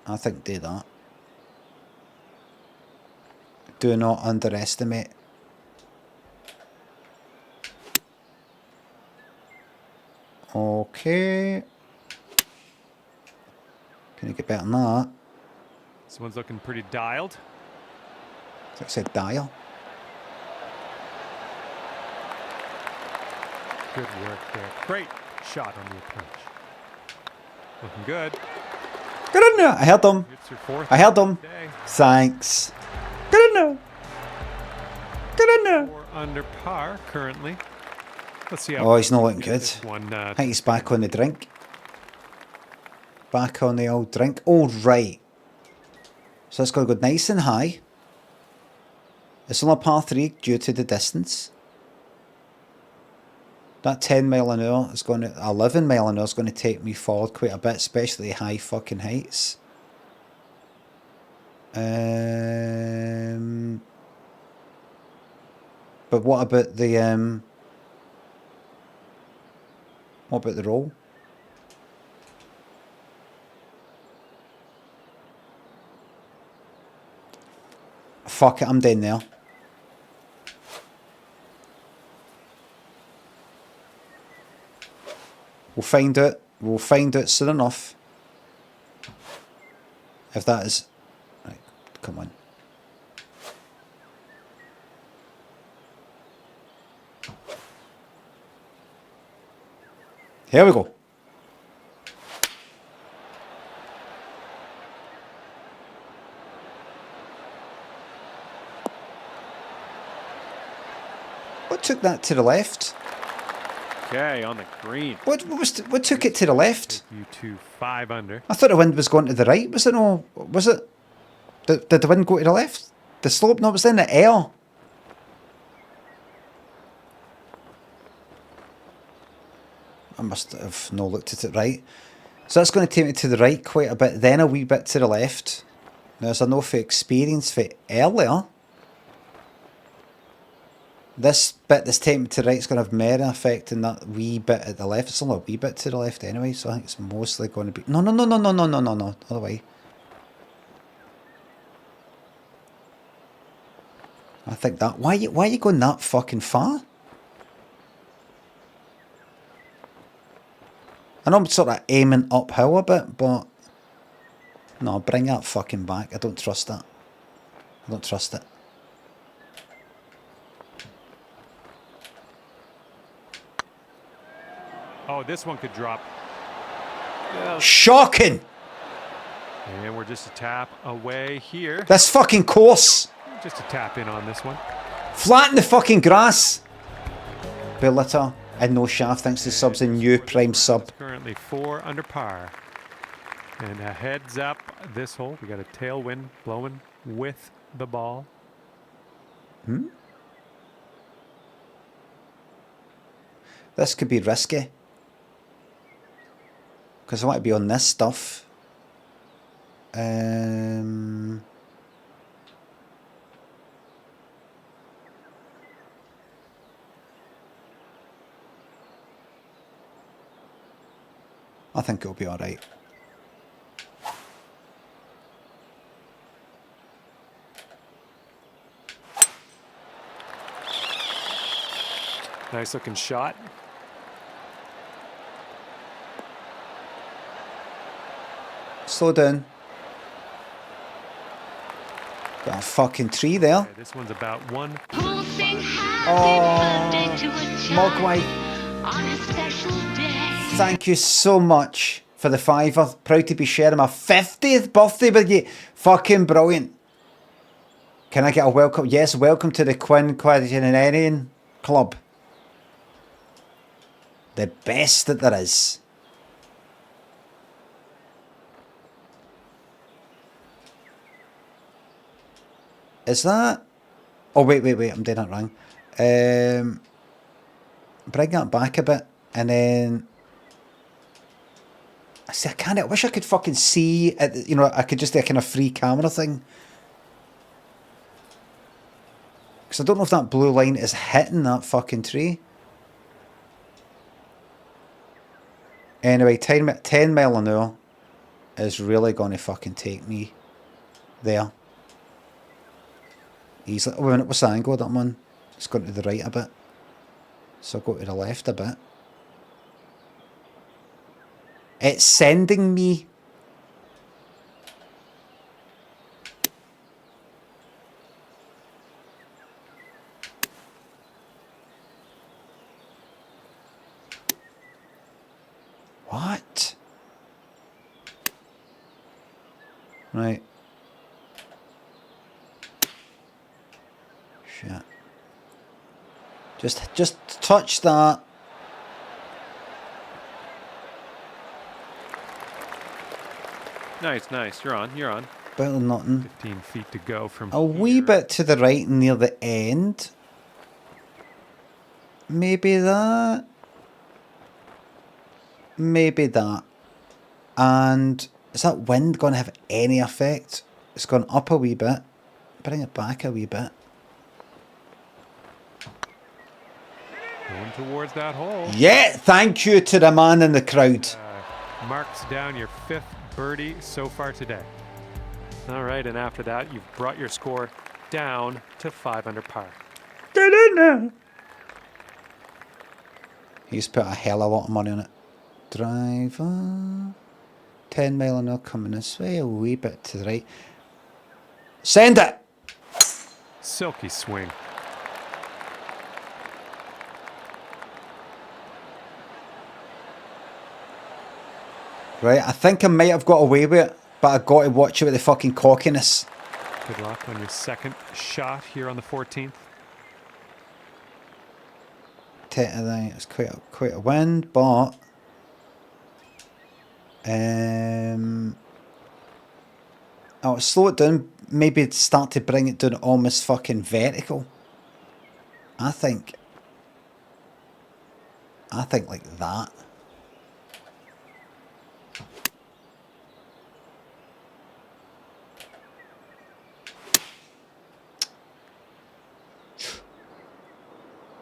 I think do that. Do not underestimate. Okay. Can you get better than that? This one's looking pretty dialed. I said dial. Good work there. Great shot on the approach. Looking good. Good in there. I heard them. It's your fourth. I heard them. Day. Thanks. Good in there. Good in there. 4 under par currently. Let's see how. Oh, he's not looking good. This one, I think he's back on the drink. Back on the old drink. Oh, right. So it's got to go nice and high. It's only a par 3 due to the distance. That 10 mile an hour is going to... 11 mile an hour is going to take me forward quite a bit, especially high fucking heights. But what about the... What about the roll? Fuck it, I'm down there. We'll find it. We'll find it soon enough. If that is... Right, come on. Here we go. What took that to the left? Okay, on the green. What took it to the left? You to 5 under. I thought the wind was going to the right. Was it no? Was it? Did the wind go to the left? The slope? No, it was in the air. I must have no looked at it right. So that's going to take me to the right quite a bit, then a wee bit to the left. There's enough experience for earlier. This bit that's taking me to the right is going to have more effect than that wee bit at the left. It's only a wee bit to the left anyway, so I think it's mostly going to be... No. Other way. I think that... Why are you going that fucking far? I know I'm sort of aiming uphill a bit, but... No, bring that fucking back. I don't trust that. I don't trust it. Oh, this one could drop. Shocking! And we're just a tap away here. This fucking course! Just a tap in on this one. Flatten the fucking grass! Billiter and no shaft thanks to subs and new Prime sub. Currently 4 under par. And a heads up this hole. We got a tailwind blowing with the ball. This could be risky. Because I want to be on this stuff. I think it'll be alright. Nice looking shot. Slow down. Got a fucking tree there. Okay, this one's about 1. Oh, Mogwai. Thank you so much for the £5. Proud to be sharing my 50th birthday with you. Fucking brilliant. Can I get a welcome? Yes, welcome to the Quinquagenarian Club. The best that there is. Is that? Oh, wait. I'm doing that wrong. Bring that back a bit. And then... See, I wish I could fucking see... You know, I could just do a kind of free camera thing. Because I don't know if that blue line is hitting that fucking tree. Anyway, 10 mile an hour is really going to fucking take me there. Easily. Oh, wait a minute, what's the angle of that one? It's going to the right a bit. So I'll go to the left a bit. It's sending me... What? Right. Shit. Just touch that. Nice. You're on. Better than nothing. 15 feet to go from A wee bit to the right near the end. Maybe that. Maybe that. And is that wind going to have any effect? It's gone up a wee bit. Bring it back a wee bit. Going towards that hole. Yeah, thank you to the man in the crowd. Marks down your 5th birdie so far today. All right, and after that, you've brought your score down to 5 under par. He's put a hell of a lot of money on it. Driver. 10 mile an hour coming this way, a wee bit to the right. Send it! Silky swing. Right, I think I might have got away with it, but I got to watch it with the fucking cockiness. Good luck on your second shot here on the 14th. It's quite a wind, but I'll slow it down. Maybe start to bring it down almost fucking vertical. I think like that.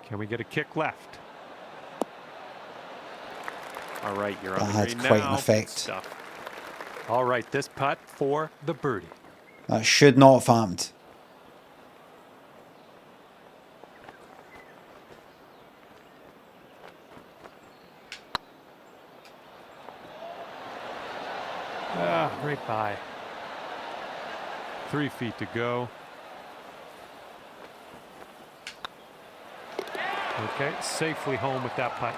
Can we get a kick left? All right, you're on That the had green quite now. an effect. Good stuff. All right, this putt for the birdie. That should not have happened. Right by. 3 feet to go. Okay, safely home with that putt.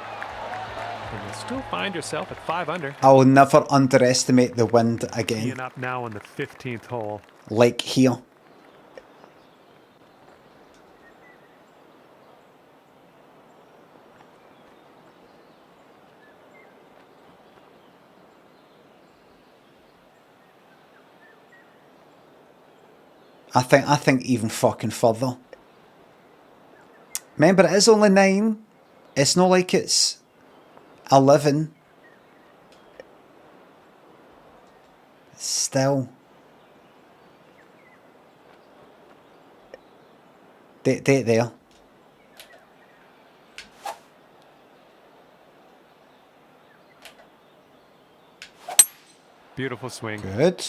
And you'll still find yourself at 5 under. I will never underestimate the wind again. Being up now on the 15th hole. Like here. I think even fucking further. Remember, it is only 9. It's not like it's 11. Still. Date there. Beautiful swing. Good.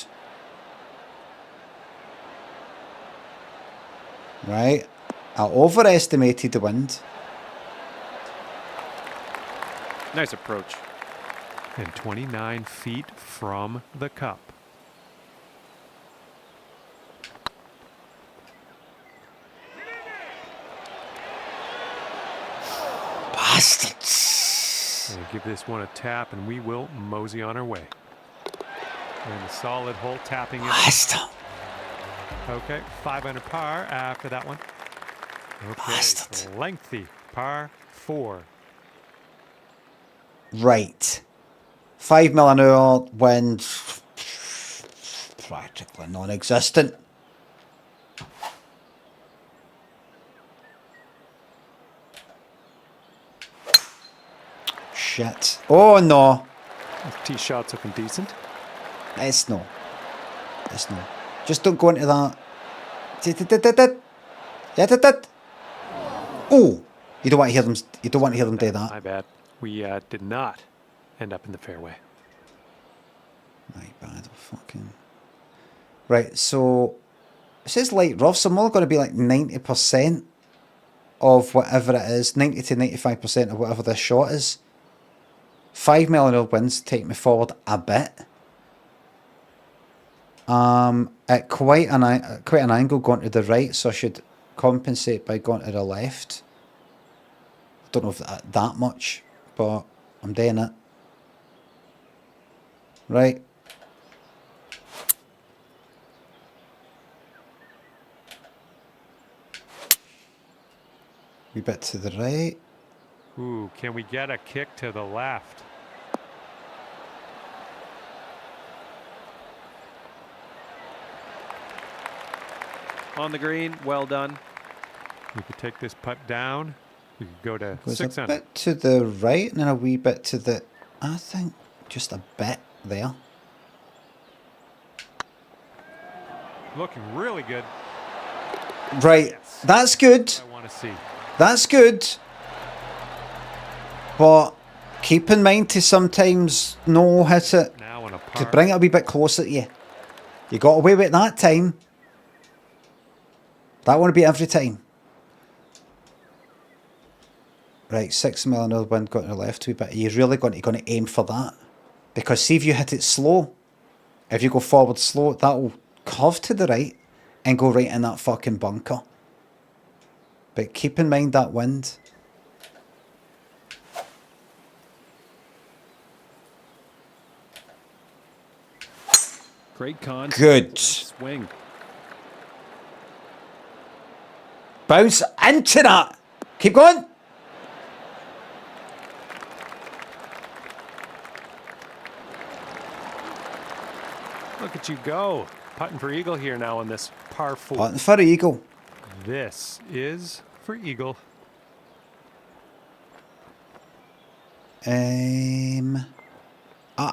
Right. I overestimated the wind. Nice approach. And 29 feet from the cup. Bastards. We'll give this one a tap and we will mosey on our way. And a solid hole tapping it. Bastard. Okay, 5 under par after that one. Okay, Bastard. lengthy par 4. Right. 5 mile an hour, wind practically non-existent. Shit. Oh no. Tee shot's looking decent. It's no. It's no. Just don't go into that. Oh, you don't want to hear them. You don't want to hear them do that. My bad. We did not end up in the fairway. My bad. Fucking. Right. So it says light rough. So I'm only going to be like 90% of whatever it is. 90 to 95% of whatever this shot is. 5 mile an hour winds take me forward a bit. At quite an angle going to the right, so I should compensate by going to the left. Don't know if that much, but I'm doing it. Right. Wee bit to the right. Ooh, can we get a kick to the left? On the green, well done. We could take this putt down. We could go to Goes 6 a under. bit to the right and then a wee bit to the... I think just a bit there. Looking really good. Right, Yes. that's good. I want to see. That's good. But keep in mind to sometimes no hit it. Now on a To par. bring it a wee bit closer to you. You got away with it that time. That won't be every time. Right, 6 mile an hour wind going to the left a wee bit. Are you really going to aim for that? Because see if you hit it slow. If you go forward slow, that will curve to the right and go right in that fucking bunker. But keep in mind that wind. Great contact. Good. Nice swing. Bounce into that. Keep going. Look at you go. Putting for eagle here now on this par 4. Putting for eagle. This is for eagle. I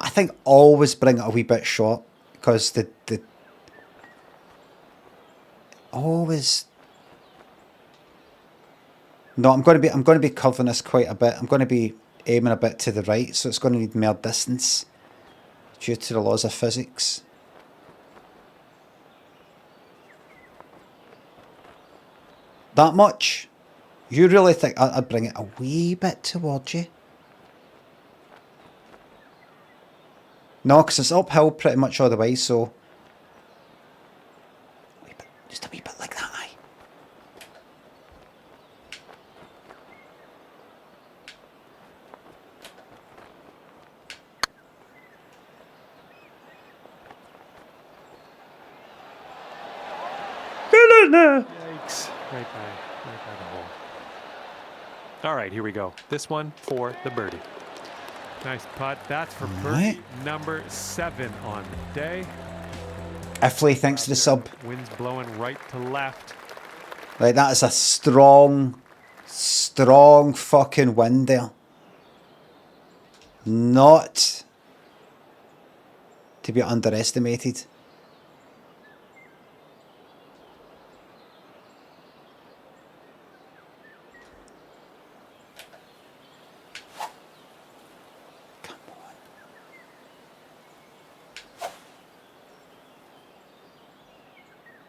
think always bring it a wee bit short because the always. No, I'm going to be curving this quite a bit. I'm going to be aiming a bit to the right, so it's going to need more distance due to the laws of physics. That much? You really think I'd bring it a wee bit towards you? No, because it's uphill pretty much all the way, so... Just a wee bit like that, aye. Yikes. Right by the hole. All right, here we go. This one for the birdie. Nice putt. That's for birdie number 7 on the day. Ifley, thanks to the sub. Wind's blowing right to left. Right, that is a strong fucking wind there. Not to be underestimated.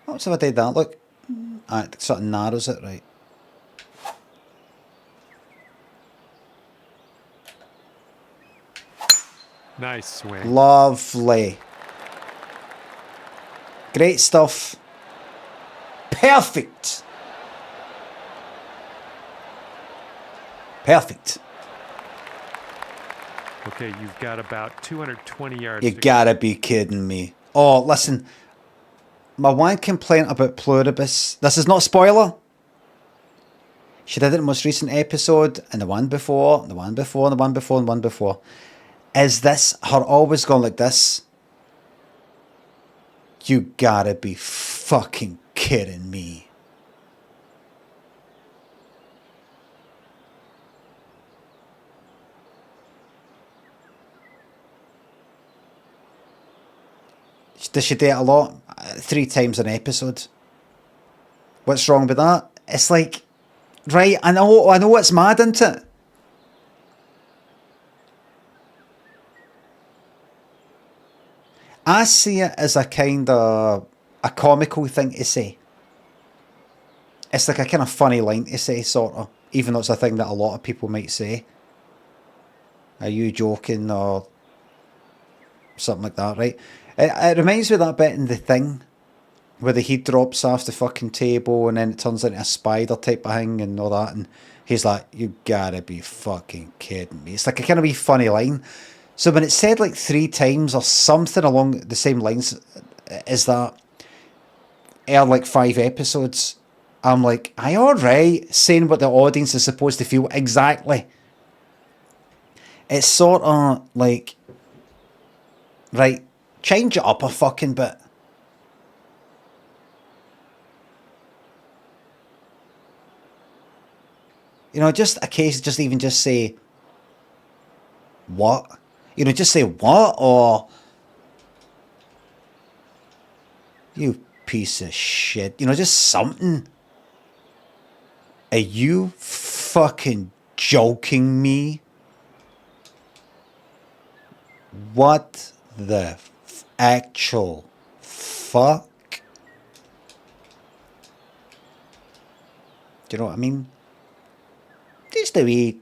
What's if I did that? Look. It sort of narrows it, right? Nice swing. Lovely. Great stuff. Perfect. Perfect. Okay, you've got about 220 yards. You gotta be kidding me. Oh, listen. My one complaint about Pluribus, this is not a spoiler. She did it in the most recent episode, and the one before, and the one before, and the one before, and the one before. Is this her always going like this? You gotta be fucking kidding me. Does she do it a lot? 3 times an episode. What's wrong with that? It's like, right, I know it's mad, isn't it? I see it as a kind of a comical thing to say. It's like a kind of funny line to say, sort of, even though it's a thing that a lot of people might say. Are you joking or something like that, right? It reminds me of that bit in The Thing where the heat drops off the fucking table and then it turns into a spider type of thing and all that, and he's like, you gotta be fucking kidding me. It's like a kind of wee funny line. So when it's said like 3 times or something along the same lines as that, or like 5 episodes, I'm like, aye, alright, saying what the audience is supposed to feel exactly. It's sort of like, right, change it up a fucking bit. You know, just a case, just even just say, what? You know, just say what, or you piece of shit. You know, just something. Are you fucking joking me? What the actual fuck? Do you know what I mean? Just a wee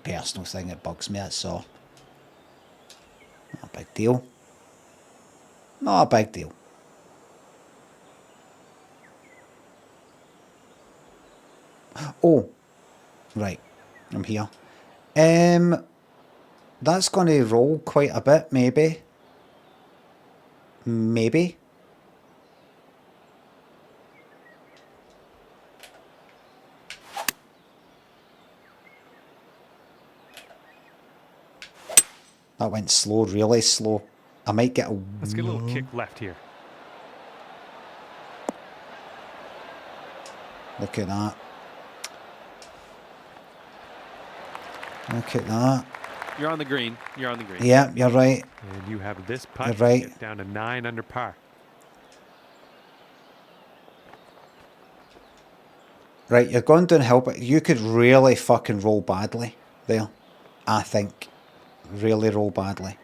personal thing that bugs me, that's all. Not a big deal. Not a big deal. Oh, right. I'm here. That's going to roll quite a bit, maybe. Maybe. That went slow, really slow. I might get a... Let's get a little kick left here. Look at that. Look at that. You're on the green. You're on the green. Yeah, you're right. And you have this putt. You're right. Get down to 9 under par. Right, you're going downhill, but you could really fucking roll badly there. I think. Really roll badly.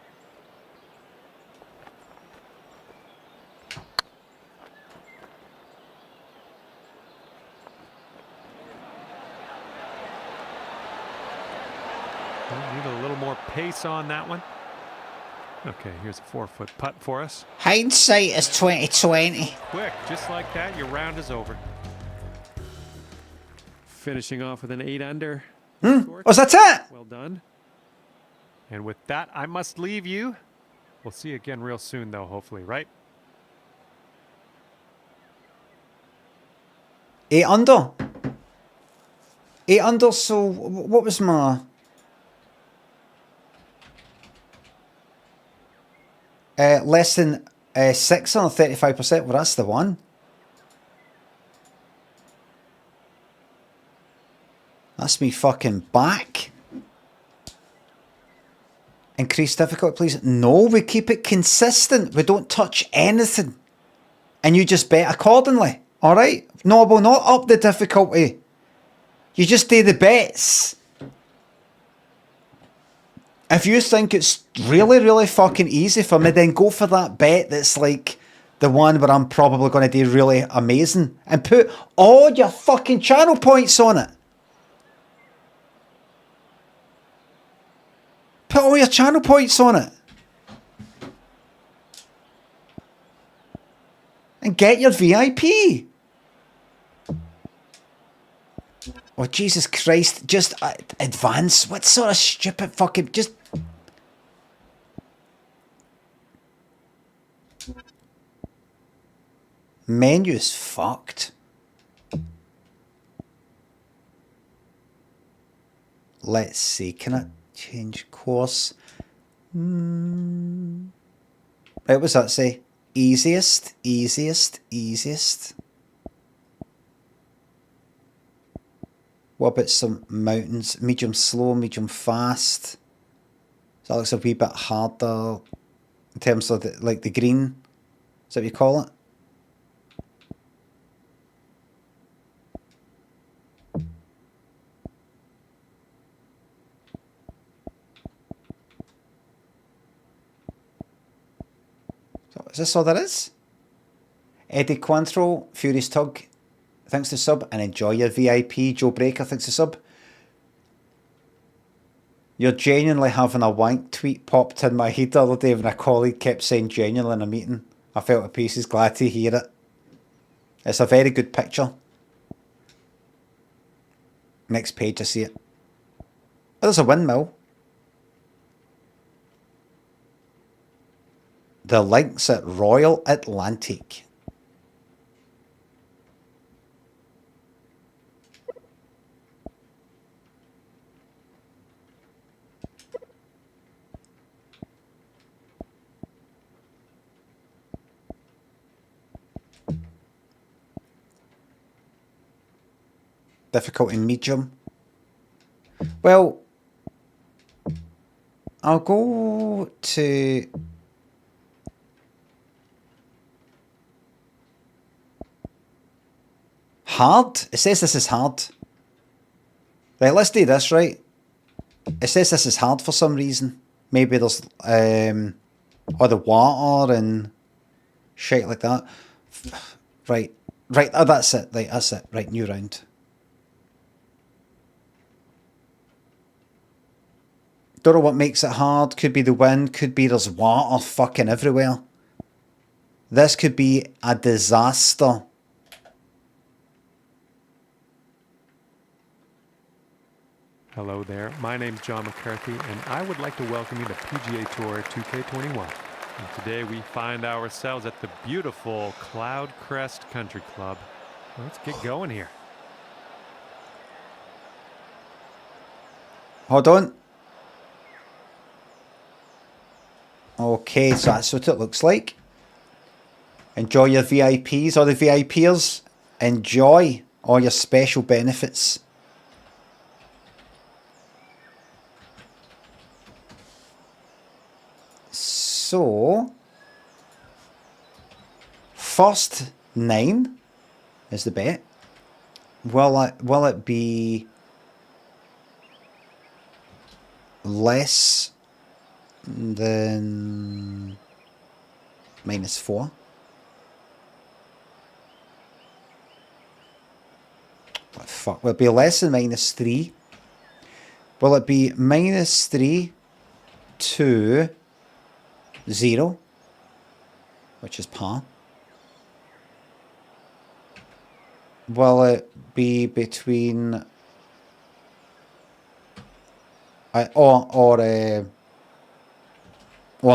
Need a little more pace on that one. Okay, here's a 4-foot putt for us. Hindsight is 2020. Quick, just like that, your round is over. Finishing off with an 8 under. Was that it? Well done. And with that, I must leave you. We'll see you again real soon, though, hopefully, right? 8 under. 8 under, so what was my... less than 6 on 35%. Well, that's the one. That's me fucking back. Increase difficulty, please. No, we keep it consistent. We don't touch anything. And you just bet accordingly. Alright? No, we'll not up the difficulty. You just do the bets. If you think it's really, really fucking easy for me, then go for that bet that's like the one where I'm probably going to do really amazing. And put all your fucking channel points on it. Put all your channel points on it. And get your VIP. Oh, Jesus Christ. Just advance. What sort of stupid fucking... Just... Menu's fucked. let's see. Can I change course? Right, what's that say? Easiest, easiest, easiest. What about some mountains? Medium slow, medium fast. So that looks a wee bit harder in terms of like the green. Is that what you call it? So is this all there is? Eddie Quantro, Furious Tug, thanks to sub, and enjoy your VIP. Joe Breaker, thanks to sub. You're genuinely having a wank tweet popped in my head the other day when a colleague kept saying genuinely in a meeting. I felt at peace. He's glad to hear it. It's a very good picture. Next page, I see it. Oh, there's a windmill. The links at Royal Atlantic. Difficulty medium. Well, I'll go to hard. It says this is hard. Right, let's do this, right? It says this is hard for some reason. Maybe there's all the water and shit like that. Right. Right, oh, that's it. Right, that's it. Right, new round. Don't know what makes it hard. Could be the wind. Could be there's water fucking everywhere. This could be a disaster. Hello there. My name's John McCarthy, and I would like to welcome you to PGA Tour 2K21. And today we find ourselves at the beautiful Cloud Crest Country Club. Let's get going here. Hold on. Okay, so that's what it looks like. Enjoy your VIPs, or the VIPers. Enjoy all your special benefits. So, first 9 is the bet. Will it be less than -4? What the fuck? Will it be less than -3? Will it be -3 to 0, which is par? Will it be between or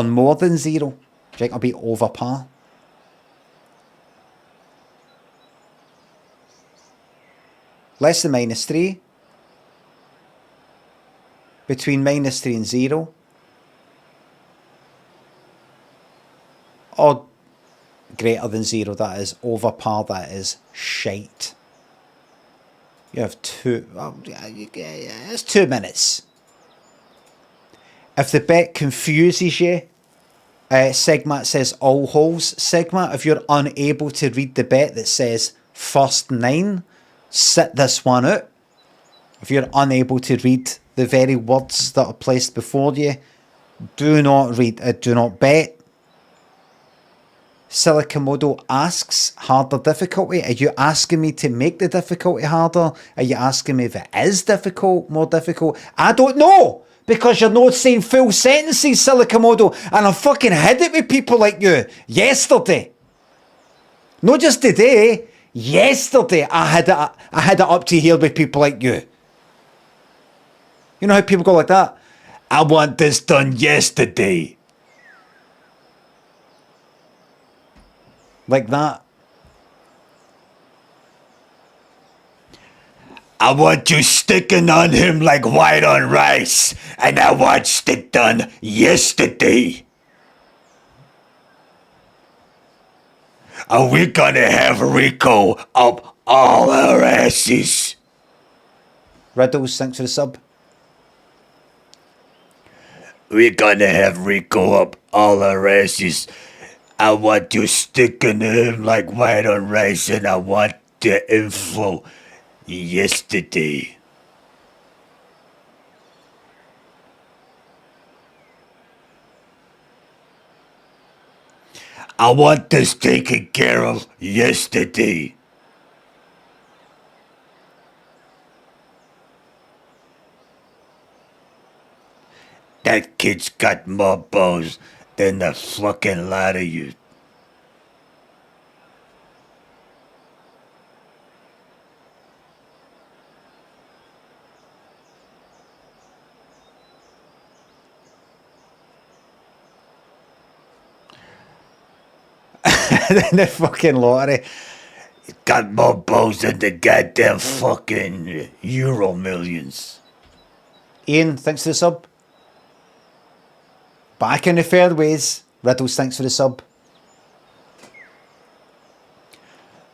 more than 0? Do you think it'll be over par? Less than -3, between -3 and 0, or greater than 0, that is over par, that is shite. You have it's 2 minutes. If the bet confuses you, Sigmat says all holes. Sigma, if you're unable to read the bet that says first 9, sit this one out. If you're unable to read the very words that are placed before you, do not read it, do not bet. Silicomodo asks, harder difficulty. Are you asking me to make the difficulty harder? Are you asking me if it is difficult, more difficult? I don't know, because you're not saying full sentences, Silicomodo, and I fucking hid it with people like you yesterday. Not just today, yesterday I had it up to here with people like you. You know how people go like that? I want this done yesterday. Like that. I want you sticking on him like white on rice, and I watched it done yesterday. Are we gonna have Rico up all our asses? Riddles, thanks for the sub. We're gonna have Rico up all our asses. I want you sticking him like white on rice, and I want the info yesterday. I want this taken care of yesterday. That kid's got more balls than the fucking lot of you. The fucking lottery. Got more balls than the goddamn fucking Euro Millions. Ian, thanks for the sub. Back in the fairways. Riddles, thanks for the sub.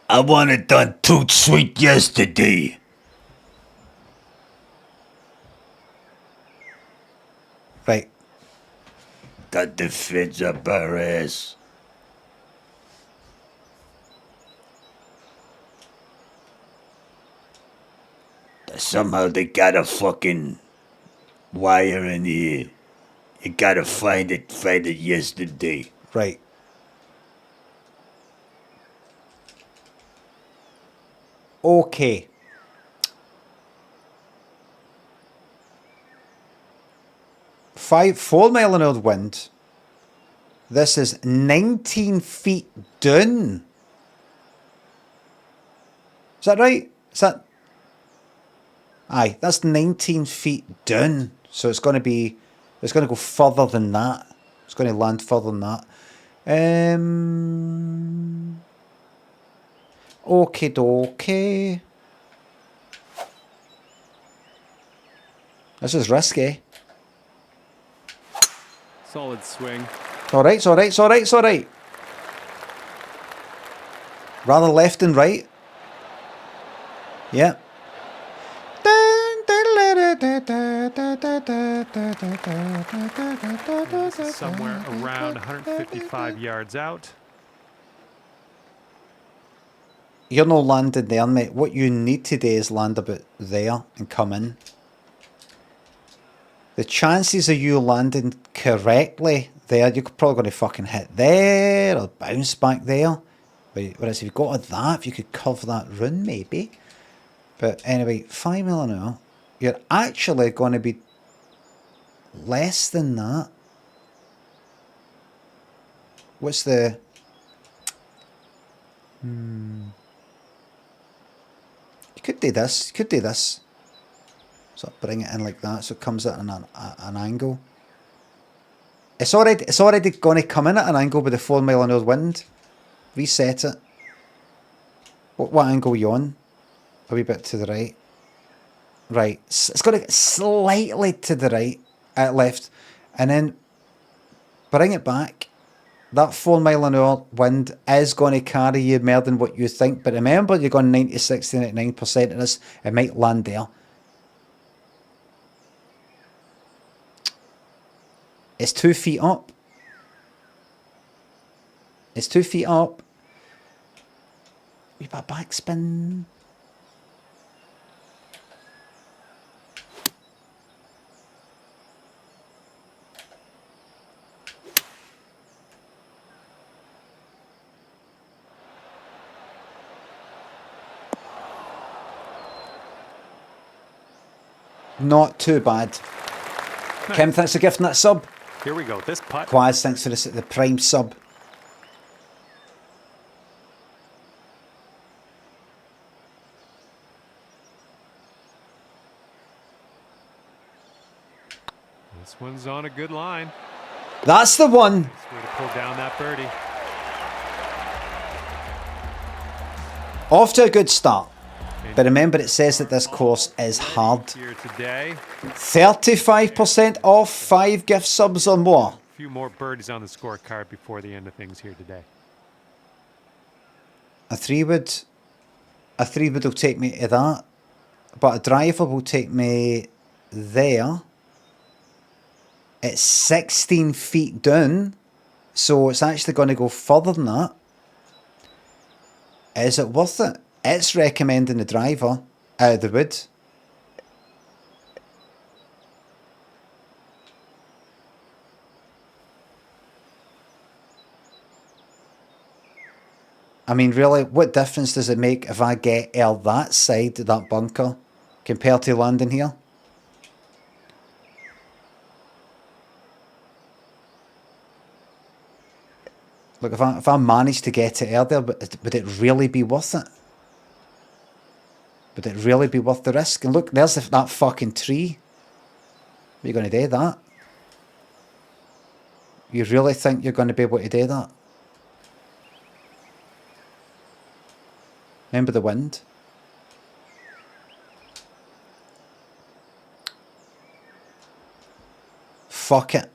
I want it done too sweet yesterday. Right. Got the feds up our ass. Somehow they got a fucking wire in here. You gotta find it yesterday. Right. Okay. Four mile an hour wind. This is 19 feet down. Is that right? Is that? Aye, that's 19 feet down. So it's going to go further than that. It's going to land further than that. Okie dokie. This is risky. Solid swing. It's all right. Rather left than right. Yeah. Somewhere around 155 yards out. You're not landing there, mate. What you need to do is land about there and come in. The chances of you landing correctly there, you're probably going to fucking hit there or bounce back there. Whereas if you got to that, if you could cover that run, maybe. But anyway, 5 mile an hour. You're actually going to be less than that. What's the... You could do this. So bring it in like that, so it comes at an angle. It's already going to come in at an angle with the 4 mile an hour wind. Reset it. What angle are you on? A wee bit to the right. Right. It's going to get slightly to the right, left, and then bring it back. That 4 mile an hour wind is going to carry you more than what you think. But remember, you're going 96 to 99% of this. It might land there. It's 2 feet up. It's 2 feet up. Wee bit of backspin. Not too bad. Kim, thanks for gifting that sub. Here we go. This putt. Quaz, thanks for the prime sub. This one's on a good line. That's the one. Nice way to pull down that birdie. Off to a good start. But remember, it says that this course is hard. Here today. 35% off 5 gift subs or more. A few more birdies on the scorecard before the end of things here today. A 3-wood will take me to that. But a driver will take me there. It's 16 feet down. So it's actually going to go further than that. Is it worth it? It's recommending the driver out of the wood. I mean, really, what difference does it make if I get out that side of that bunker compared to landing here? Look, if I managed to get it out there, would it really be worth it? Would it really be worth the risk? And look, there's that fucking tree. What are you going to do that? You really think you're going to be able to do that? Remember the wind? Fuck it.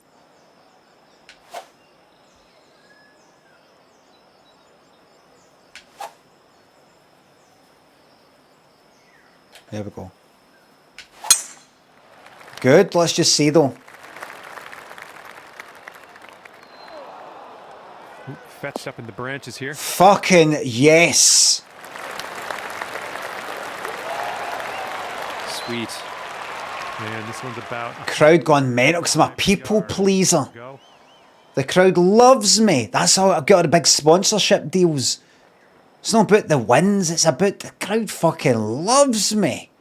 There we go. Good, let's just see though. Ooh, fetched up in the branches here. Fucking yes! Sweet. And this one's about... Crowd gone mental because I'm a people pleaser. The crowd loves me. That's how I got the big sponsorship deals. It's not about the wins, it's about the crowd fucking loves me.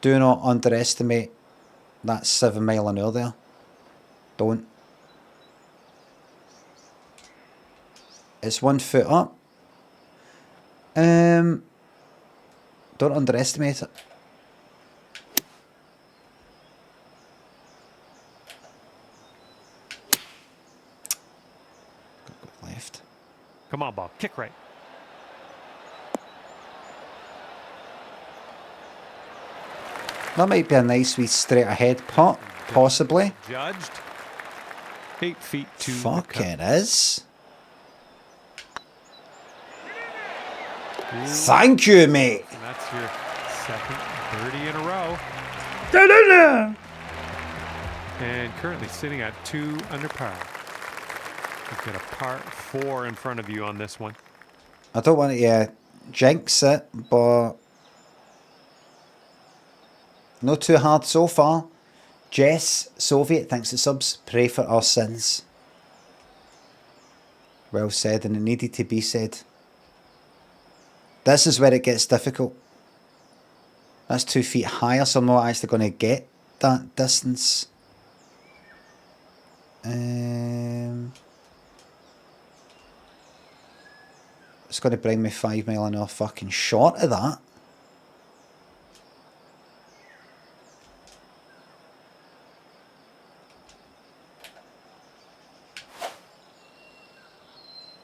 Do not underestimate that 7 mile an hour there. Don't. It's 1 foot up. Don't underestimate it. Go left. Come on, ball. Kick right. That might be a nice wee straight ahead putt, possibly. Judged. 8 feet to Fuck, it is. Ooh. Thank you, mate. And that's your second birdie in a row. Da-da-da. And currently sitting at 2 under par. You've got a par 4 in front of you on this one. I don't want to jinx it, but not too hard so far. Jess, Soviet, thanks for subs. Pray for our sins. Well said, and it needed to be said. This is where it gets difficult. That's 2 feet higher, so I'm not actually going to get that distance. It's going to bring me 5 mile an hour fucking short of that.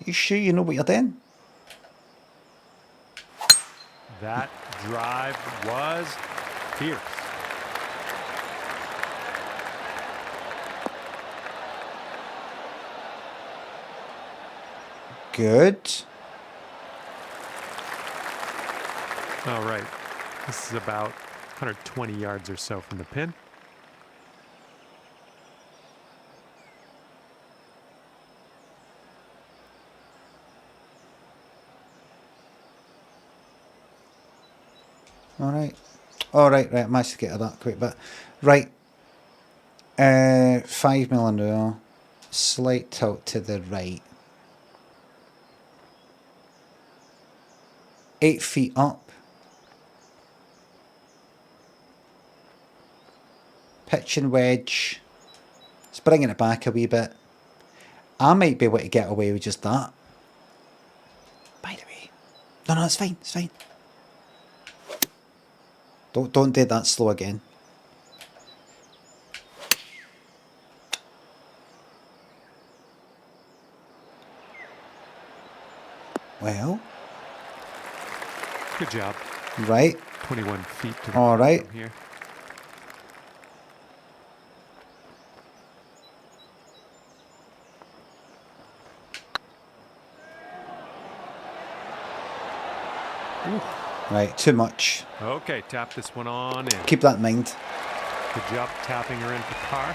You sure you know what you're doing? That drive was fierce. Good. All right. This is about 120 yards or so from the pin. Alright, right, I managed to get to that quick bit. Right. 5 mile an hour. Slight tilt to the right. 8 feet up. Pitch and wedge. It's bringing it back a wee bit. I might be able to get away with just that. By the way. No, it's fine, it's fine. Don't do that slow again. Well. Good job. Right. 21 feet to the All right. from here. Ooh. Right, too much. Okay, tap this one on in. Keep that in mind. Good job tapping her in for par.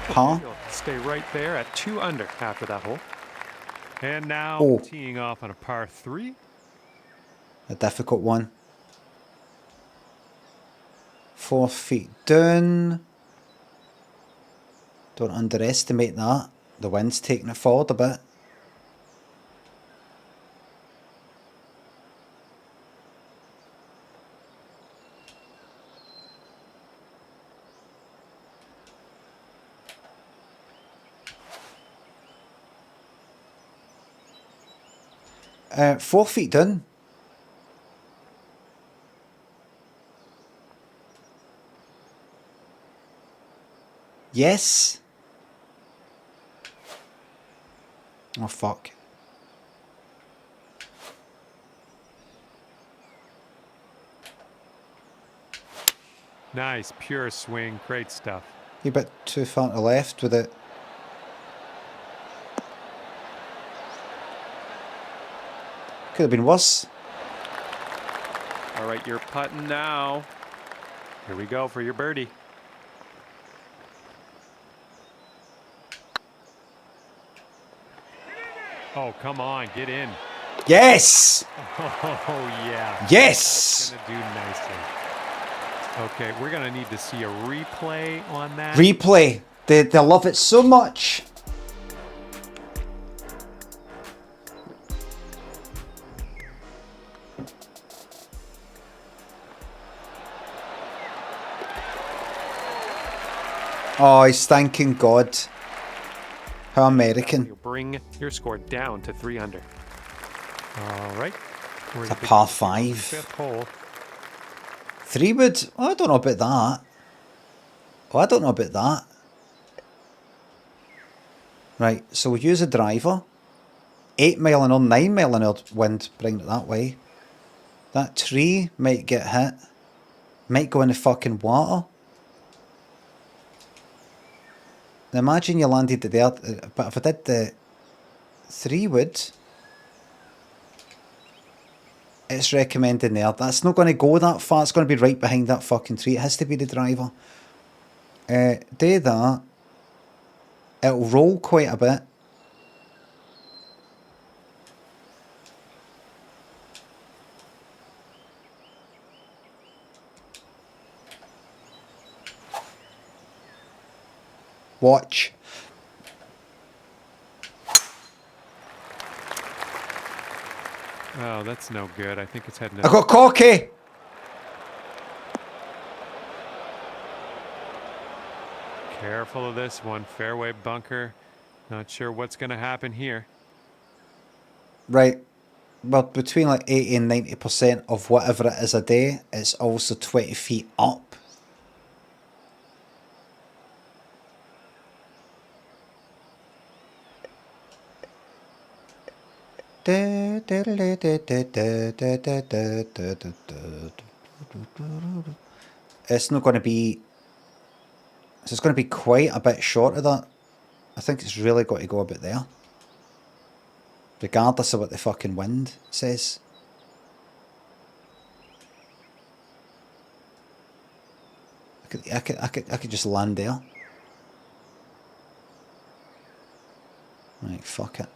Par? You'll stay right there at 2 under after that hole. And now teeing off on a par 3. A difficult one. 4 feet down. Don't underestimate that. The wind's taking it forward a bit. Uh, 4 feet down. Yes. Oh, fuck. Nice, pure swing, great stuff. A bit too far to the left with it. Could have been worse. All right, you're putting now. Here we go for your birdie. Oh, come on, get in. Yes! Oh, yeah. Yes! That's gonna do nicely. Okay, we're gonna need to see a replay on that. Replay. They love it so much. Oh, he's thanking God. How American. You'll bring your score down to 3 under. All right. It's a par 5. 5th hole. 3 wood? Oh, I don't know about that. Oh, I don't know about that. Right, so we'll use a driver. 8 mile an hour, 9 mile an hour wind, bring it that way. That tree might get hit. Might go in the fucking water. Now imagine you landed it there, but if I did the 3 wood, it's recommending there. That's not going to go that far. It's going to be right behind that fucking tree. It has to be the driver. Do that. It'll roll quite a bit. Watch. Oh, that's no good. I think it's heading. I got cocky. Careful of this one. Fairway bunker. Not sure what's going to happen here. Right. Well, between like 80 and 90% of whatever it is a day, it's also 20 feet up. It's not going to be... So it's going to be quite a bit short of that. I think it's really got to go a bit there. Regardless of what the fucking wind says. I could just land there. Right, fuck it.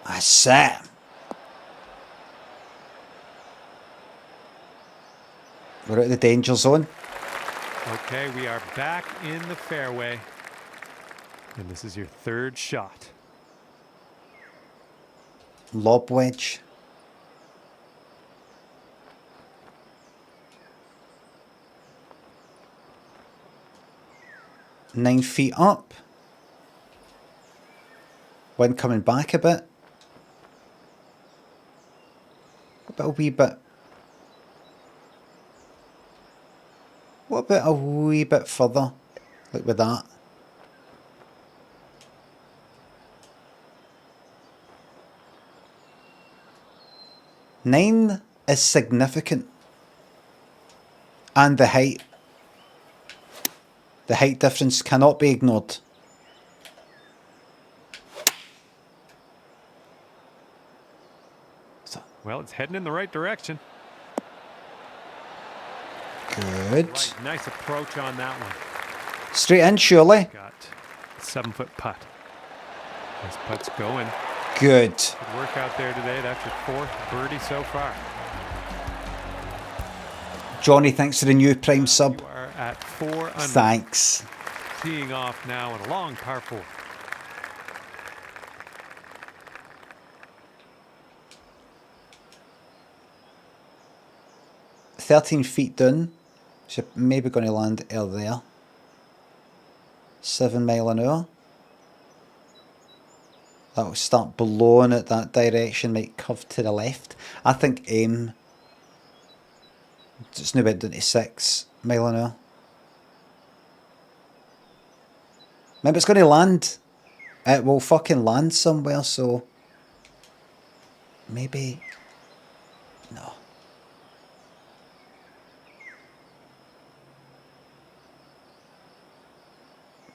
That's it. We're out of the danger zone. Okay, we are back in the fairway. And this is your 3rd shot. Lob wedge. Nine feet up. Wind coming back a bit. What about a wee bit? What about a wee bit further? Like with that. 9 is significant. And the height. The height difference cannot be ignored. Well, it's heading in the right direction. Good. Right, nice approach on that one. Straight in, surely. Got a 7-foot putt. This putt's going. Good. Good work out there today. That's your 4th birdie so far. Johnny, thanks for the new Prime sub. You are at 4 under. Thanks. Teeing off now in a long par 4. feet down. So maybe going to land out there. 7 mile an hour. That'll start blowing it that direction, might curve to the left. I think aim. It's now about down to 6 mile an hour. Maybe it's going to land. It will fucking land somewhere, so maybe no.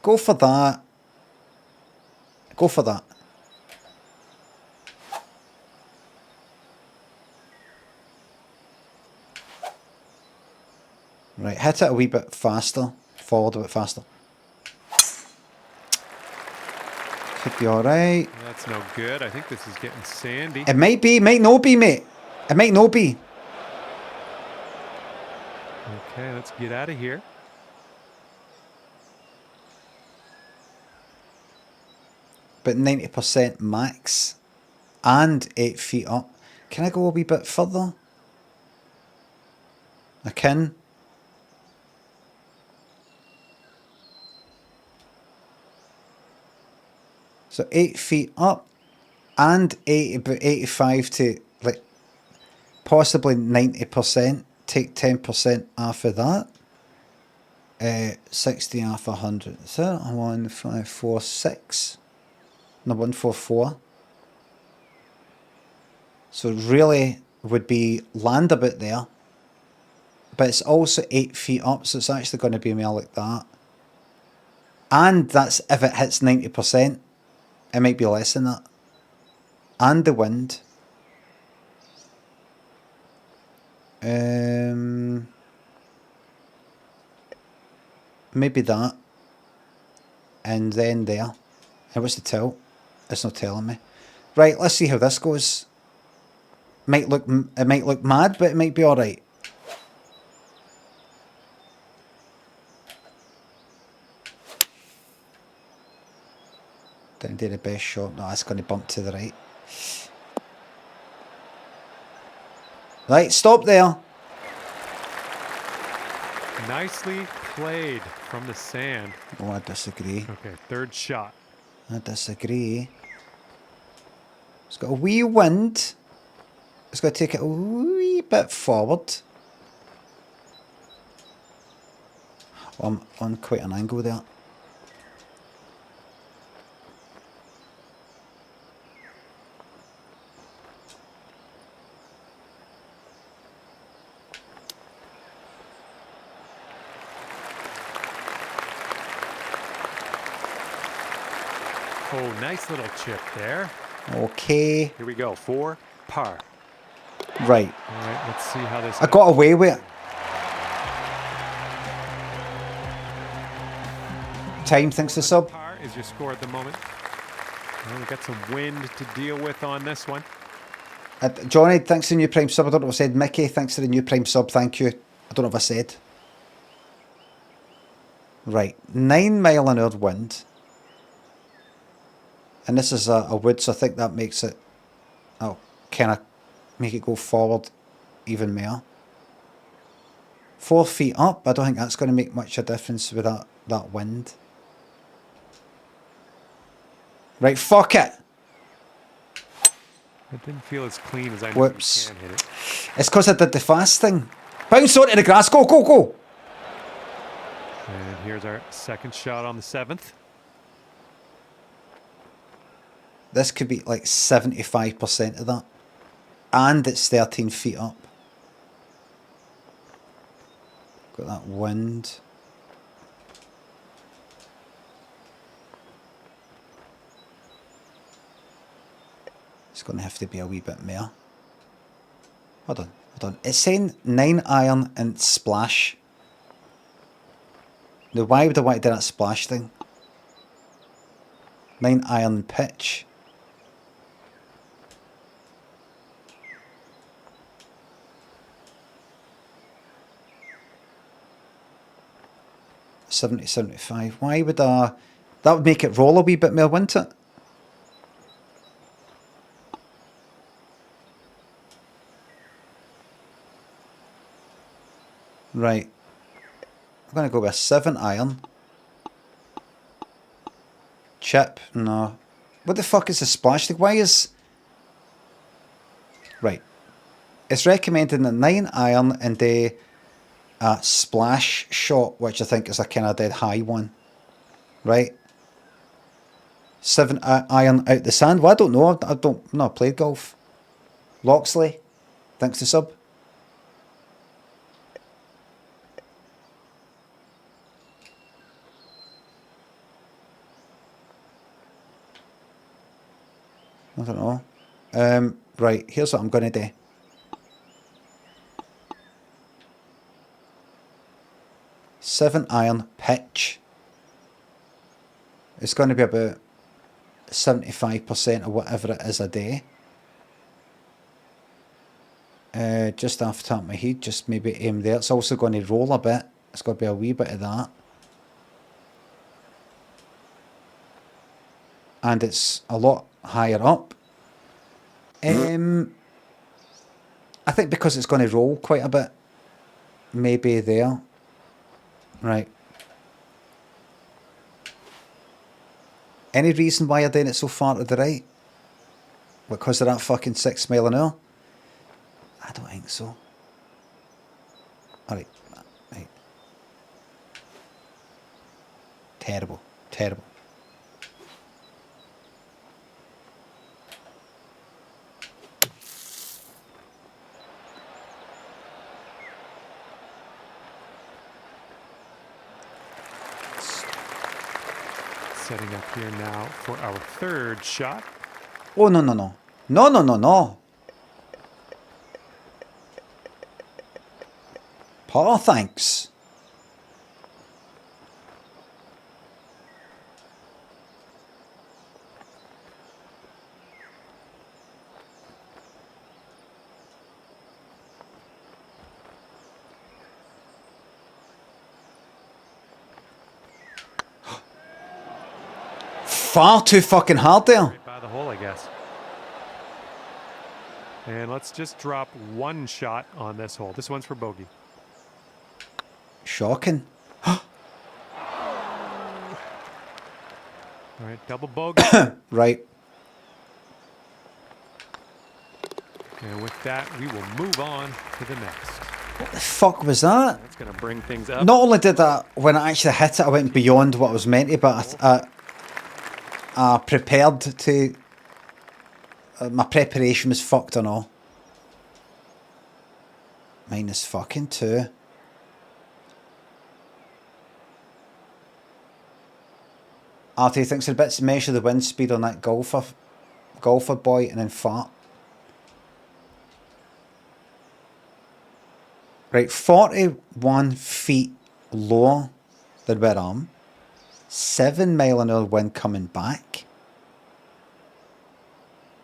Go for that. Go for that. Right, hit it a wee bit faster. Forward a bit faster. Could be alright. That's no good. I think this is getting sandy. It might be, might not be, mate. It might not be. Okay, let's get out of here. But 90% max. And 8 feet up. Can I go a wee bit further? I can. So 8 feet up and 80, about 85 to like possibly 90%. Take 10% off of that. 60 off 100. Is that 1546? No, 144. So it really would be land about there. But it's also 8 feet up, so it's actually going to be more like that. And that's if it hits 90%. It might be less than that. And the wind. Maybe that. And then there. And what's the tilt? It's not telling me. Right, let's see how this goes. It might look mad, but it might be alright. Didn't do the best shot. No, that's going to bump to the right. Right, stop there. Nicely played from the sand. Oh, I disagree. Okay, 3rd shot. I disagree. It's got a wee wind. It's got to take it a wee bit forward. Oh, I'm on quite an angle there. Oh, nice little chip there. Okay. Here we go. 4 par. Right. All right, let's see how this I got away with it. Time, thanks for sub. Par is your score at the moment. Well, we've got some wind to deal with on this one. Johnny, thanks for the new Prime sub. I don't know if I said. Mickey, thanks for the new Prime sub. Thank you. I don't know if I said. Right. 9 mile an hour wind. And this is a wood, so I think that makes it, I'll kind of make it go forward even more. 4 feet up, I don't think that's going to make much of a difference with that wind. Right, fuck it. It didn't feel as clean as I know. Whoops. You can hit it. It's because I did the fast thing. Bounce onto the grass, go, go, go. And here's our 2nd shot on the 7th. This could be like 75% of that. And it's 13 feet up. Got that wind. It's going to have to be a wee bit more. Hold on, hold on. It's saying 9 iron and splash. Now, why would I want to do that splash thing? 9 iron pitch. $70.75. Why would I? That would make it roll a wee bit more, wouldn't it? Right. I'm going to go with a 7 iron. Chip. No. What the fuck is the splash thing? Why is... Right. It's recommending a 9 iron and a splash shot, which I think is a kind of dead high one. Right. 7 iron out the sand. Well, I don't know. I've not played golf. Loxley. Thanks to sub. I don't know. Right, here's what I'm going to do. Seven iron pitch. It's going to be about 75% or whatever it is a day. Just off the top of my head, just maybe aim there. It's also going to roll a bit. It's going to be a wee bit of that. And it's a lot higher up. I think because it's going to roll quite a bit. Maybe there. Right. Any reason why you're doing it so far to the right? Because of that fucking 6 mile an hour? I don't think so. Alright. Right. Terrible. Terrible. Setting up here now for our third shot. Oh, no, no, no. No, no, no, no. Paul, thanks. Far too fucking hard there. Right by the hole, I guess. And let's just drop one shot on this hole. This one's for bogey. Shocking. All right, double bogey. Right. And with that, we will move on to the next. What the fuck was that? That's going to bring things up. Not only did that, when I actually hit it, I went beyond what I was meant to, but I prepared to... my preparation was fucked and all. Minus fucking 2. Artie thinks it's a bit to measure the wind speed on that golfer boy and then fart. Right, 41 feet lower than where I am. 7 mile an hour wind coming back.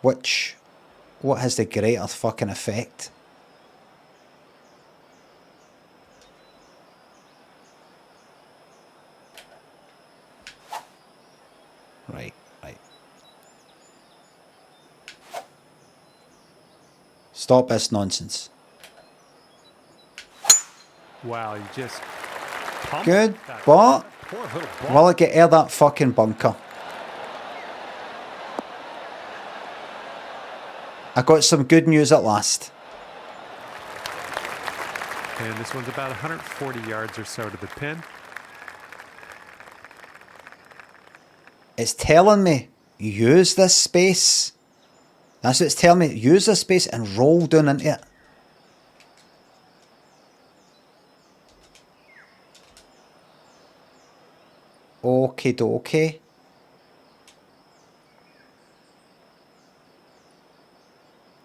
What has the greater fucking effect? Right, right. Stop this nonsense. Wow, you just pumped Good, that but poor little ball. will I get out of that fucking bunker? I got some good news at last. And this one's about 140 yards or so to the pin. It's telling me, use this space. That's what it's telling me. Use the space and roll down into it. Okie dokie.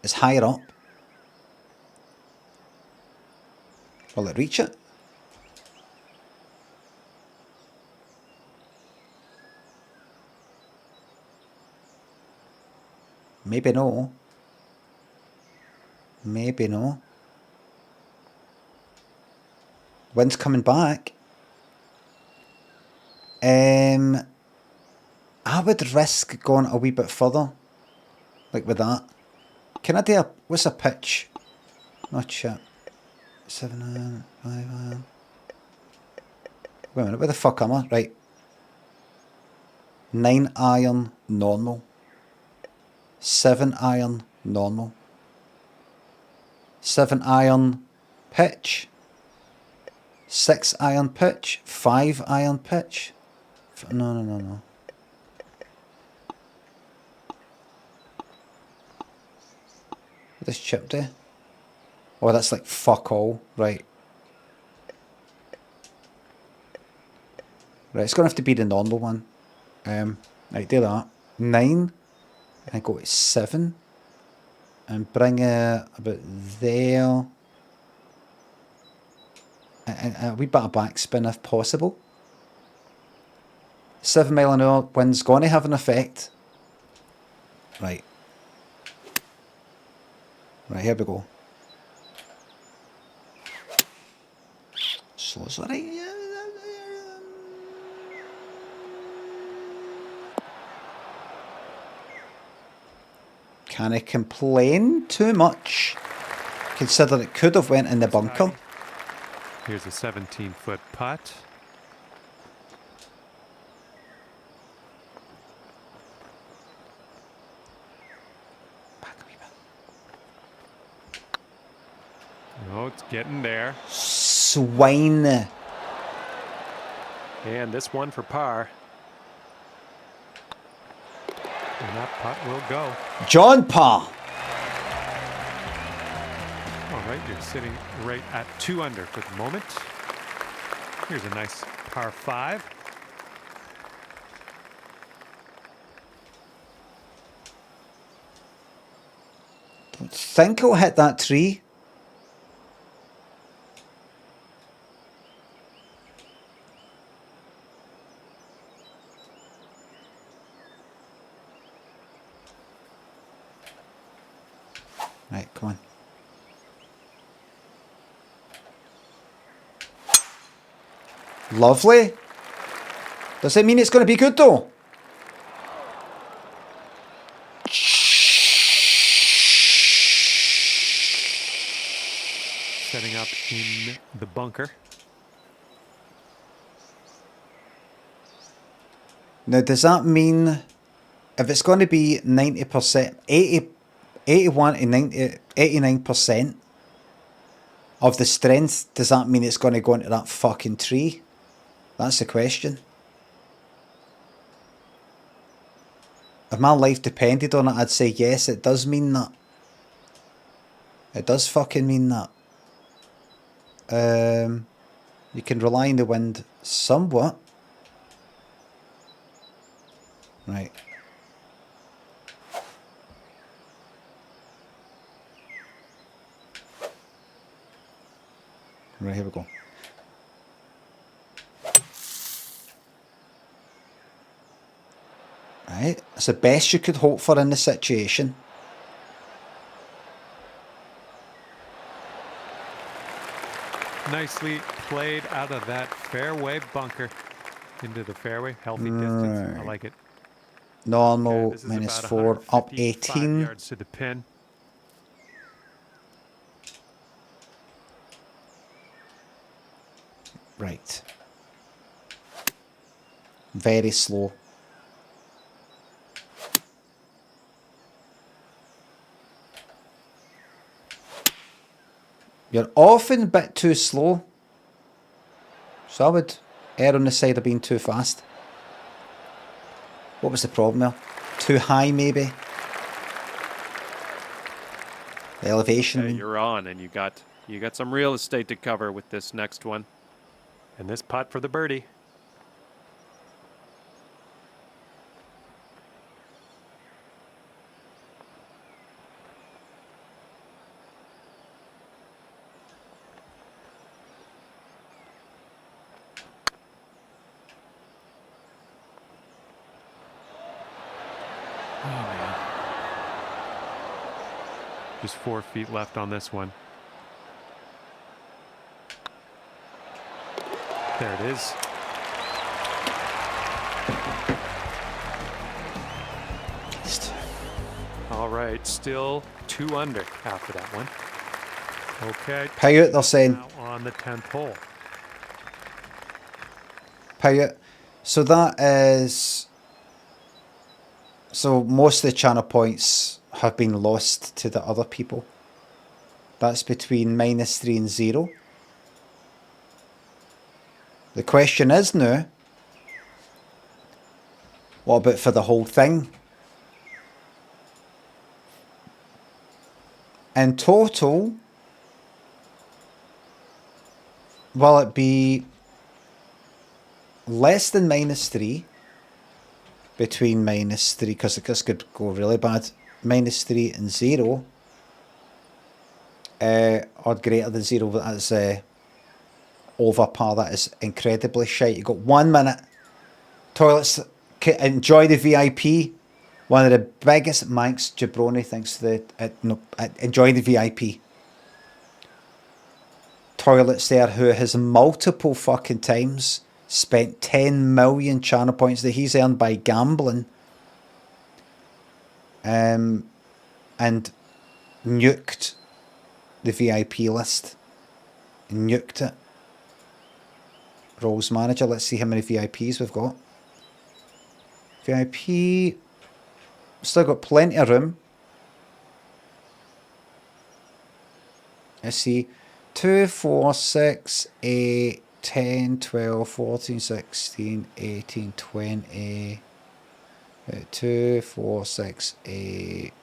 It's higher up. Will it reach it? Maybe no. Maybe no. Wind's coming back. I would risk going a wee bit further. Like with that. Can I do a... What's a pitch? Not shit. 7 iron, 5 iron. Wait a minute, where the fuck am I? Right. 9 iron, normal. 7 iron, normal. 7 iron, pitch. 6 iron pitch. 5 iron pitch. No. What does chip do? Oh, that's like fuck all. Right. Right, it's going to have to be the normal one. Right, do that. 9. And go to 7. And bring it about there. And a wee bit of backspin if possible. 7 mile an hour wind's going to have an effect. Right. Right, here we go. So it's alright. Can I complain too much? Consider it could have went in the bunker. Here's a 17-foot putt. Oh, it's getting there. Swine. And this one for par. And that putt will go. John Parr. All right, you're sitting right at 2 under for the moment. Here's a nice par 5. Don't think I'll hit that tree. Right, come on. Lovely. Does it mean it's going to be good though? Setting up in the bunker. Now, does that mean if it's going to be 90%, 81 to 90, 89% of the strength, does that mean it's going to go into that fucking tree? That's the question. If my life depended on it, I'd say yes, it does mean that. It does fucking mean that. You can rely on the wind somewhat. Right. Right, here we go. Right, that's the best you could hope for in the situation. Nicely played out of that fairway bunker into the fairway. Healthy distance. I like it. Normal, okay, minus 4, up 18. Yards to the pin. Right. Very slow. You're often a bit too slow. So I would err on the side of being too fast. What was the problem there? Too high, maybe? The elevation. Okay, you're on, and you got some real estate to cover with this next one. And this putt for the birdie. Oh, man. Just 4 feet left on this one. There it is. All right, still 2 under after that one. Okay. Payot, they're saying. Now on the 10th hole. Payot. So that is... So most of the channel points have been lost to the other people. That's between -3 and 0. The question is now, what about for the whole thing? In total, will it be less than -3? Between -3, because this could go really bad. -3 and 0. Or greater than 0, but that's over par. That is incredibly shite. You've got 1 minute. Toilets, enjoy the VIP. One of the biggest Manx jabroni thinks that enjoy the VIP. Toilets there, who has multiple fucking times spent 10 million channel points that he's earned by gambling, and nuked the VIP list. Nuked it. Roles manager, let's see how many VIPs we've got. VIP, still got plenty of room. Let's see, 2, 4, 6, 8, 10, 12, 14, 16, 18, 20, 2, 4, 6, 8,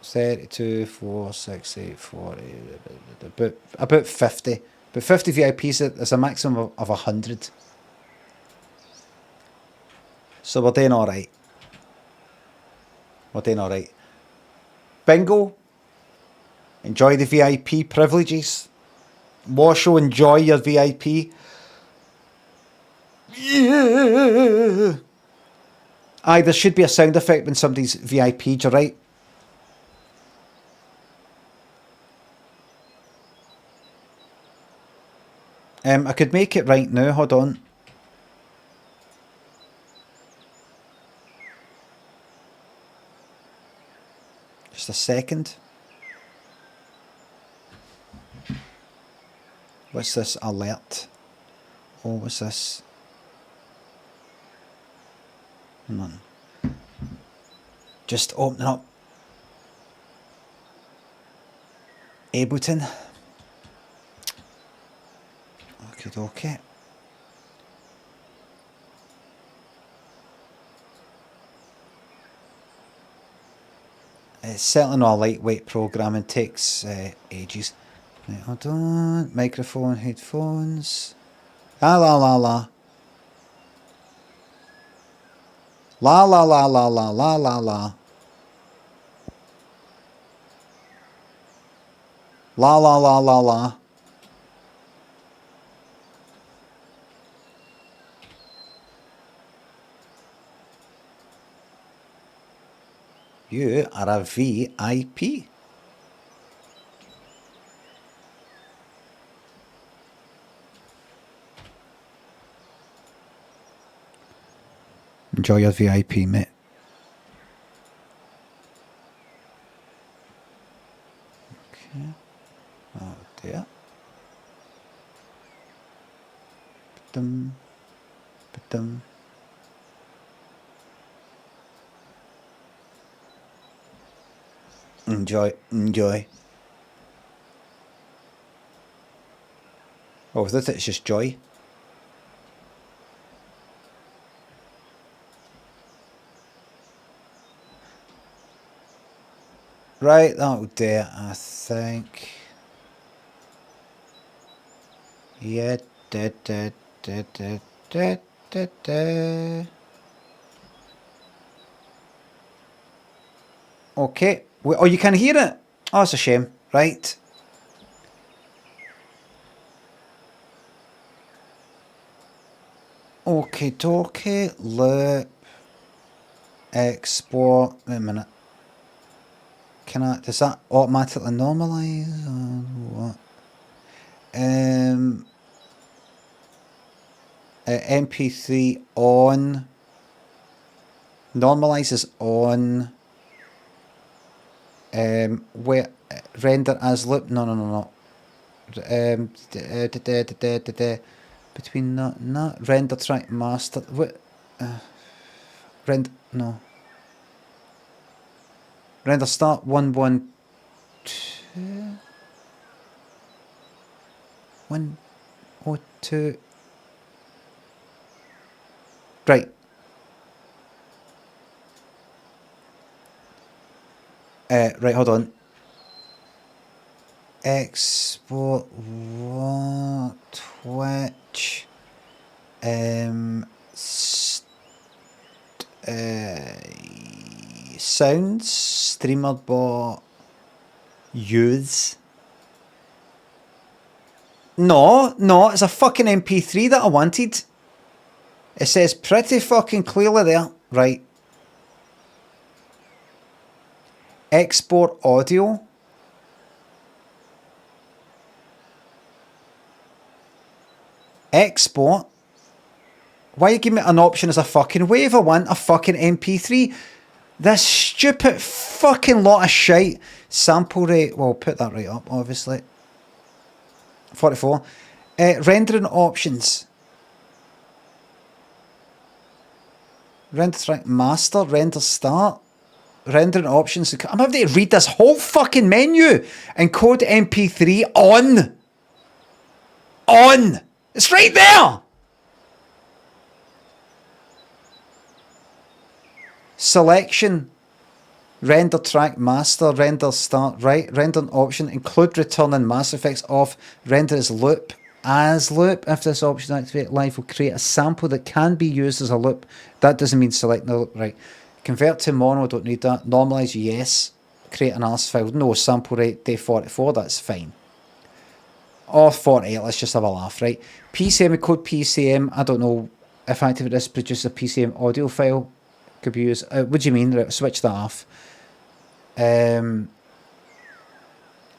32, 4, 6, 8, 40, about 50. But 50 VIPs, there's a maximum of 100. So we're doing alright. We're doing alright. Bingo. Enjoy the VIP privileges. Washo, enjoy your VIP. Yeah. Aye, there should be a sound effect when somebody's VIP'd, you're right. I could make it right now, hold on. Just a second. What's this alert? Oh, what's this? None. Just opening up Ableton. Okay. It's certainly not a lightweight program and takes ages. Right, hold on. Microphone, headphones. La la la la. La la la la la la la la. La la la la la. You are a VIP. Enjoy your VIP, mate. Okay. Oh dear. Ba-dum. Ba-dum. Enjoy. Oh, with it, it's just joy. Right, that'll do it, I think. Yeah, da, da, da, da, da, da, da. Okay. Oh, you can hear it? Oh, it's a shame. Right. Okay, dokie. Loop. Export. Wait a minute. Does that automatically normalize or what? MP3 on. Normalizes on. Where render as loop? No. Between not render track master. What? Render no. Render start 112. 102. Right. Right, hold on. Export what? Twitch. Sounds. Streamer bot. Use. No, it's a fucking MP3 that I wanted. It says pretty fucking clearly there. Right. Export audio. Export. Why you give me an option as a fucking wave? I want a fucking MP3. This stupid fucking lot of shite. Sample rate. Well, put that right up, obviously. 44. Rendering options. Render track master. Render start. Rendering options. I'm having to read this whole fucking menu. Encode MP3 on. On. It's right there. Selection. Render track master. Render start right. Rendering option. Include return and Mass Effects off. Render as loop. As loop. If this option is activated live, will create a sample that can be used as a loop. That doesn't mean select the loop. Right. Convert to mono. Don't need that. Normalize. Yes. Create an ARS file. No. Sample rate. Day 44. That's fine. Or 48. Let's just have a laugh. Right. PCM code PCM. I don't know if activate this produces a PCM audio file. Could be used. What do you mean? Right, switch that off. Encode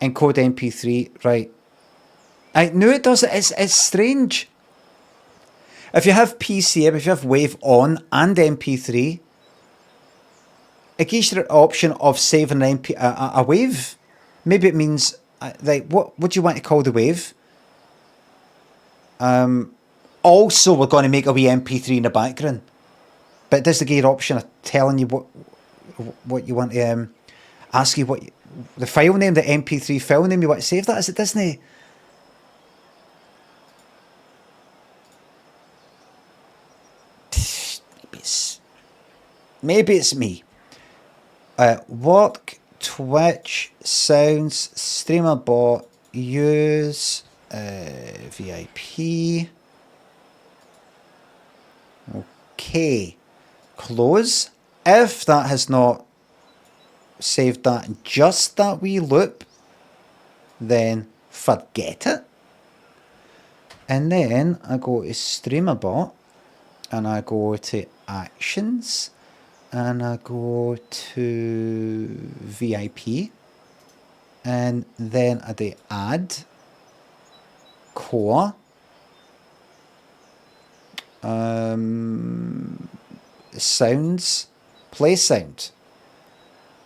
MP3. Right. I knew it does it. It's strange. If you have PCM, if you have Wave on and MP3, it gives you the option of saving an a wave. Maybe it means like what do you want to call the wave? Also, we're going to make a wee MP3 in the background. But it does the gear option of telling you what you want to ask you what the file name, the MP3 file name you want to save that. Is it Disney? Maybe it's me. Work, Twitch, sounds, streamer bot, use, VIP. Okay. Close. If that has not saved that in just that wee loop, then forget it. And then I go to streamer bot and I go to actions and I go to VIP and then I do add core sounds, play sound,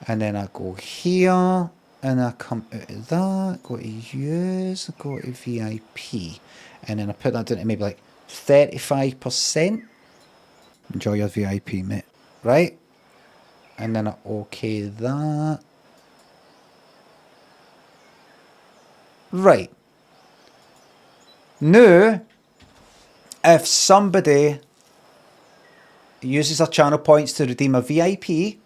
and then I go here and I come out of that, go to use, go to VIP, and then I put that down to maybe like 35%. Enjoy your VIP, mate. Right? And then I OK that. Right. Now, if somebody uses their channel points to redeem a VIP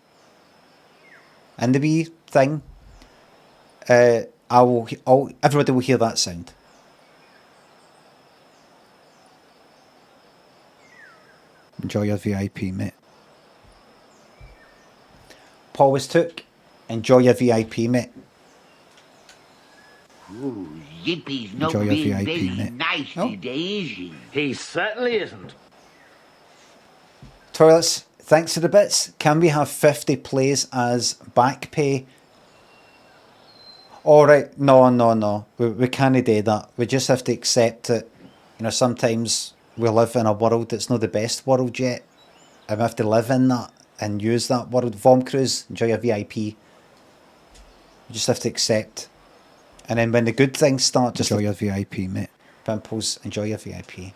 and the wee thing everybody will hear that sound. Enjoy your VIP, mate. Paul was took. Enjoy your VIP, mate. Ooh, Yippy's not Enjoy your being VIP, very mate. nice Oh. today, is he? He certainly isn't. Toilets, thanks for the bits. Can we have 50 plays as back pay? Alright, no. We can't do that. We just have to accept it. You know, sometimes we live in a world that's not the best world yet. And we have to live in that and use that world. Vom Cruise, enjoy your VIP. You just have to accept. And then when the good things start, just enjoy your VIP, mate. Pimples, enjoy your VIP.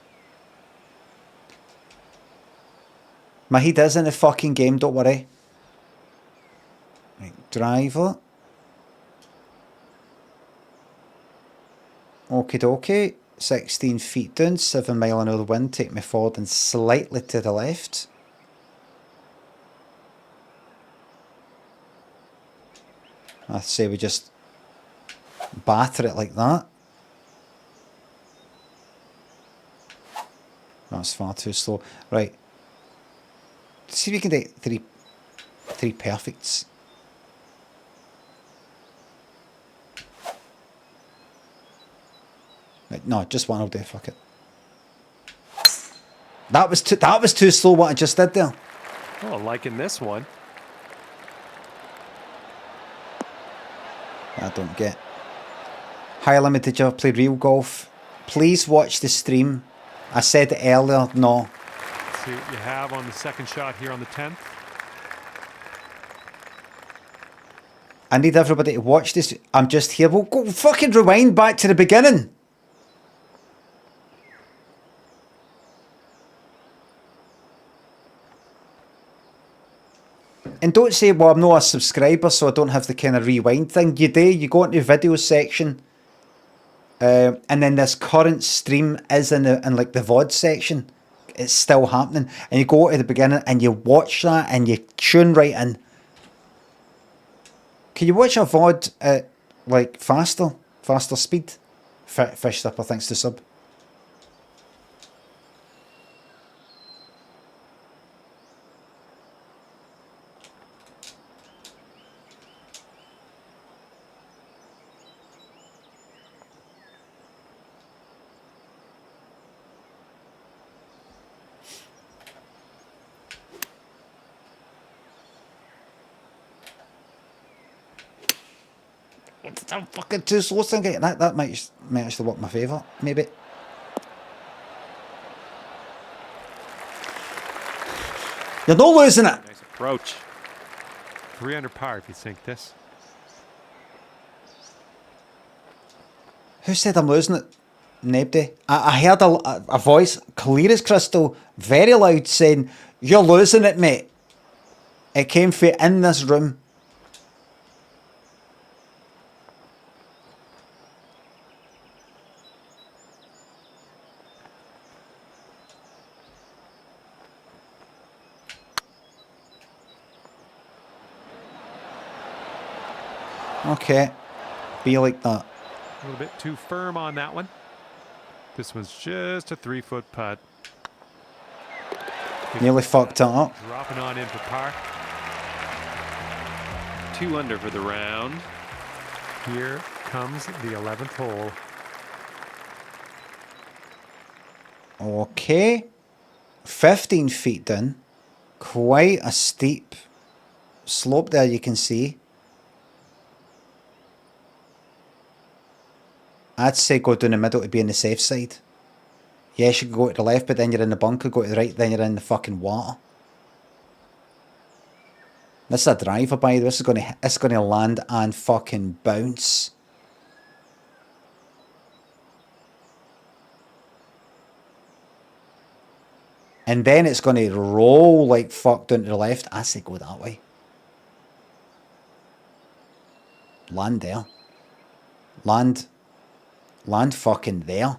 Mahid is in the fucking game, don't worry. Right, driver. Okie dokie. 16 feet down, 7 mile an hour wind. Take me forward and slightly to the left. I say we just batter it like that. That's far too slow. Right. See if we can get three perfects. Right, no, just one will do. Fuck it. That was too slow. What I just did there. Oh, liking this one. I don't get. Hi, Limmy, did you ever play real golf? Please watch the stream. I said it earlier. No. Let's see what you have on the second shot here on the 10th. I need everybody to watch this. I'm just here. We'll go fucking rewind back to the beginning. And don't say, well, I'm not a subscriber, so I don't have the kind of rewind thing. You do. You go into the video section, and then this current stream is in like the VOD section. It's still happening, and you go to the beginning and you watch that and you tune right in. Can you watch a VOD at like faster speed? Fish Slipper, thanks to sub. I'm fucking too slow thinking. That might actually work my favour, maybe. You're not losing it. Nice approach. 3 under par if you sink this. Who said I'm losing it? Nobody. I heard a voice, clear as crystal, very loud, saying, "You're losing it, mate." It came from in this room. Okay, be like that. A little bit too firm on that one. This one's just a 3-foot putt. Nearly fucked it up. Dropping on in for par. 2 under for the round. Here comes the 11th hole. Okay. 15 feet down. Quite a steep slope there, you can see. I'd say go down the middle to be on the safe side. Yes, you could go to the left, but then you're in the bunker. Go to the right, then you're in the fucking water. This is a driver, by the way. It's gonna land and fucking bounce. And then it's gonna roll like fuck down to the left. I say go that way. Land there. Land fucking there.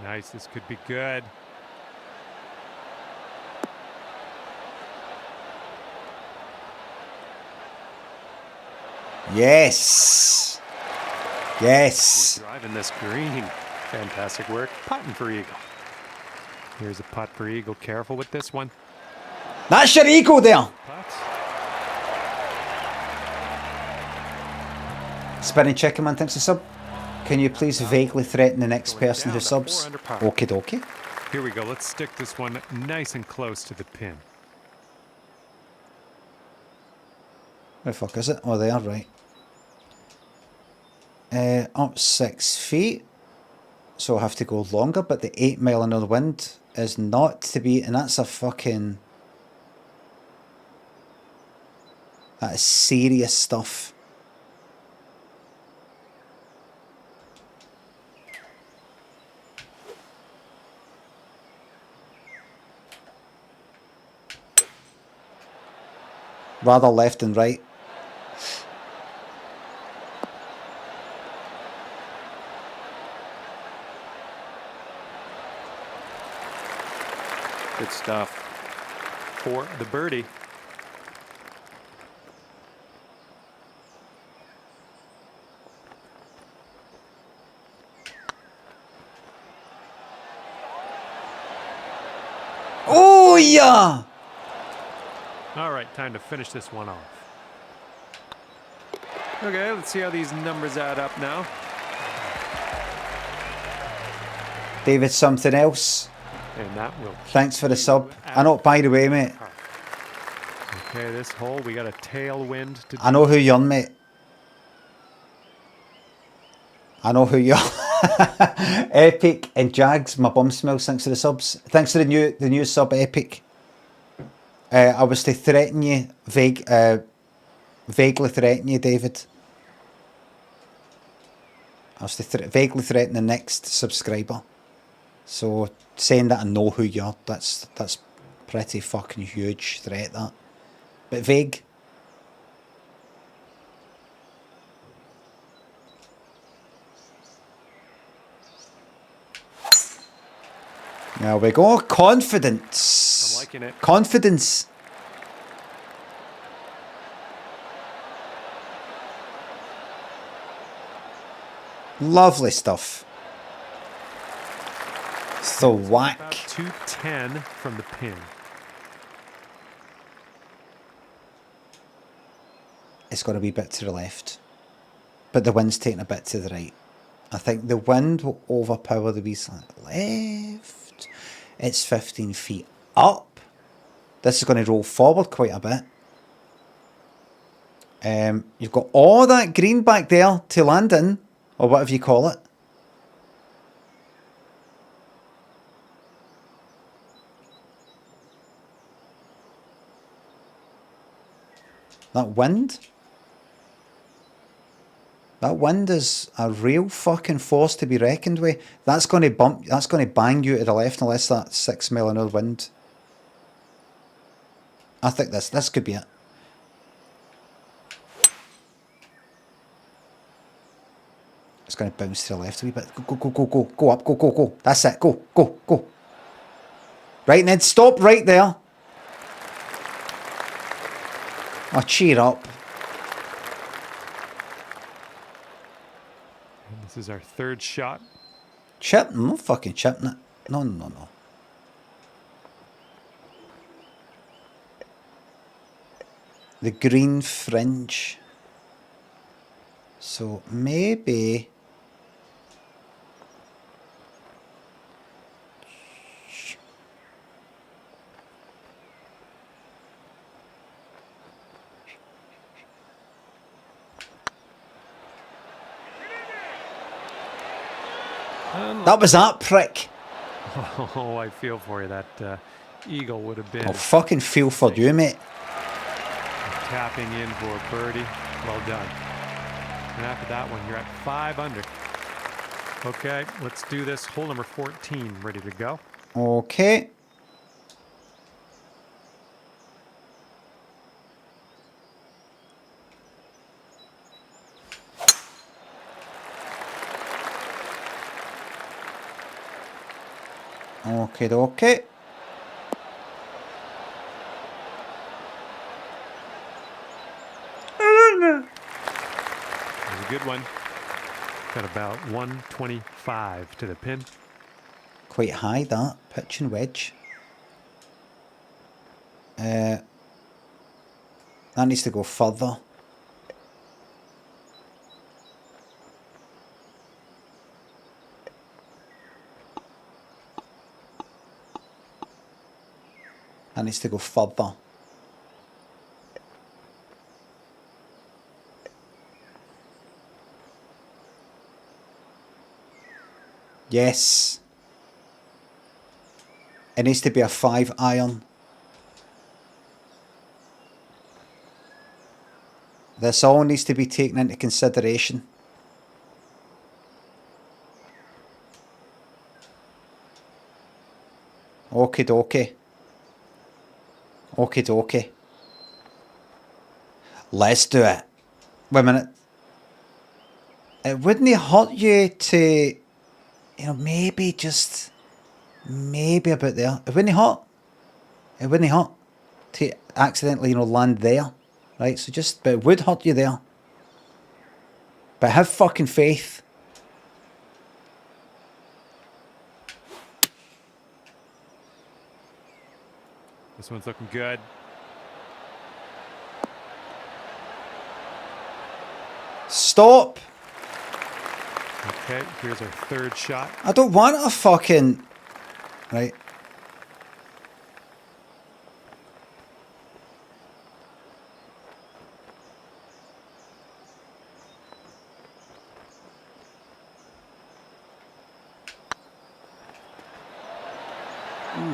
Nice, this could be good. Yes. Yes. Driving this green. Fantastic work. Putting for eagle. Here's a putt for eagle. Careful with this one. That's your eagle there. Putt. Spinning Chicken Man thinks a sub. Can you please vaguely threaten the next person who subs? Okie dokie. Here we go. Let's stick this one nice and close to the pin. Where the fuck is it? Oh, there, right. Up 6 feet. So I have to go longer, but the 8 mile an hour wind is not to be, and that's a fucking... That is serious stuff. Rather left than right. Good stuff. For the birdie. Oh, yeah! All right, time to finish this one off. Okay, let's see how these numbers add up now. David, something else. And that will. Thanks for the sub. I know, by the way, mate. Okay, this hole, we got a tailwind to do. I know who you're, mate. I know who you are. Epic and Jags, my bum smells. Thanks for the subs. Thanks for the new sub, Epic. I was to threaten you, vaguely threaten you, David. I was to vaguely threaten the next subscriber. So saying that I know who you are, that's pretty fucking huge threat, that. But vague. There we go. Confidence. I'm liking it. Confidence. Lovely stuff. So whack. About 210 from the pin. It's got to be a bit to the left. But the wind's taking a bit to the right. I think the wind will overpower the wee slant left. It's 15 feet up. This is going to roll forward quite a bit. You've got all that green back there to land in, or whatever you call it. That wind? That wind is a real fucking force to be reckoned with. That's going to bang you to the left unless that 6 mile an hour wind. I think this could be it. It's going to bounce to the left a wee bit. Go up, go. That's it, go. Right, Ned, stop right there. Oh, cheer up. And this is our third shot. Chip? I'm not fucking chipping it. No. The green fringe. So maybe... That was that prick. Oh, I feel for you. That eagle would have been. I'll fucking feel for you, mate. Tapping in for a birdie. Well done. And after that one, you're at 5 under. Okay, let's do this. Hole number 14, ready to go. Okay. Okay, okay. That was a good one. Got about 125 to the pin. Quite high, that. Pitch and wedge. That needs to go further. That needs to go further. Yes. It needs to be a 5 iron. This all needs to be taken into consideration. Okie dokie. Okie dokie. Let's do it. Wait a minute. It wouldn't hurt you to, you know, maybe just, maybe about there. It wouldn't hurt. It wouldn't hurt to accidentally, you know, land there. Right, so just, but it would hurt you there. But have fucking faith. This one's looking good. Stop. Okay, here's our third shot. I don't want a fucking... Right.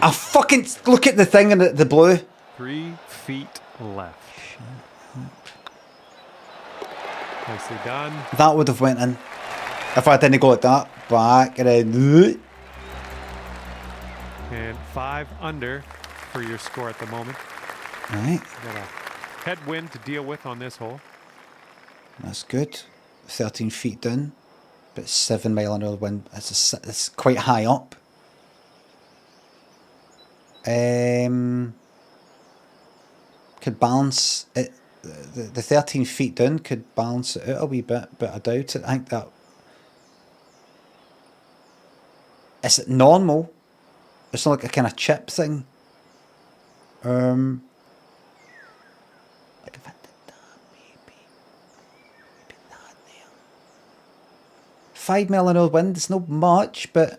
I fucking... Look at the thing in the blue. 3 feet left. Nicely done. That would have went in. If I didn't go like that. Back and then... And 5 under for your score at the moment. Right. Got a headwind to deal with on this hole. That's good. 13 feet down. But 7 mile an hour wind. It's quite high up. Could balance it. The 13 feet down could balance it out a wee bit, but I doubt it. I think that... Is it normal? It's not like a kind of chip thing. Like if I did that, maybe that there. 5 mile an hour wind, it's not much, but...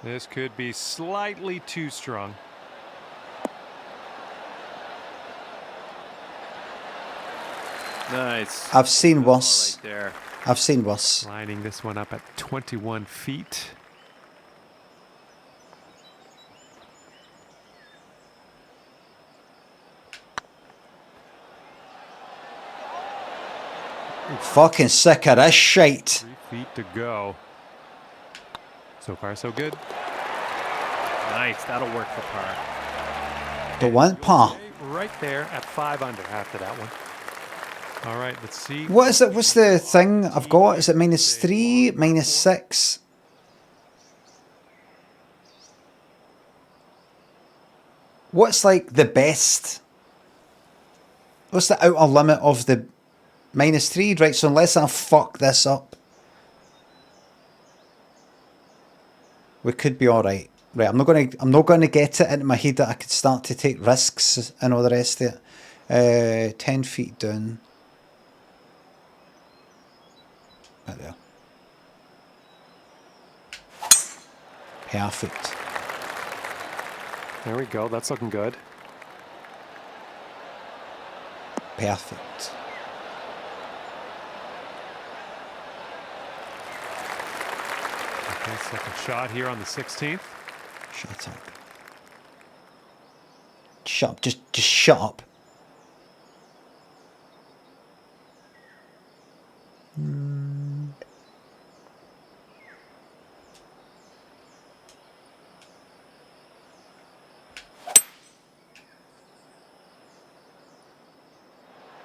This could be slightly too strong. Nice. I've seen worse. Right there. I've seen worse. Lining this one up at 21 feet. Fucking sick of this shite. 3 feet to go. So far, so good. Nice. That'll work for par. Don't want par. Right there at 5 under after that one. All right, let's see. What is it? What's the thing I've got? Is it -3, -6? What's like the best? What's the outer limit of the -3? Right, so unless I fuck this up, we could be all right. Right, I'm not gonna get it into my head that I could start to take risks and all the rest of it. 10 feet down. Right there. Perfect. There we go. That's looking good. Perfect. Okay, second shot here on the 16th. Shut up. Shut up. Just shut up.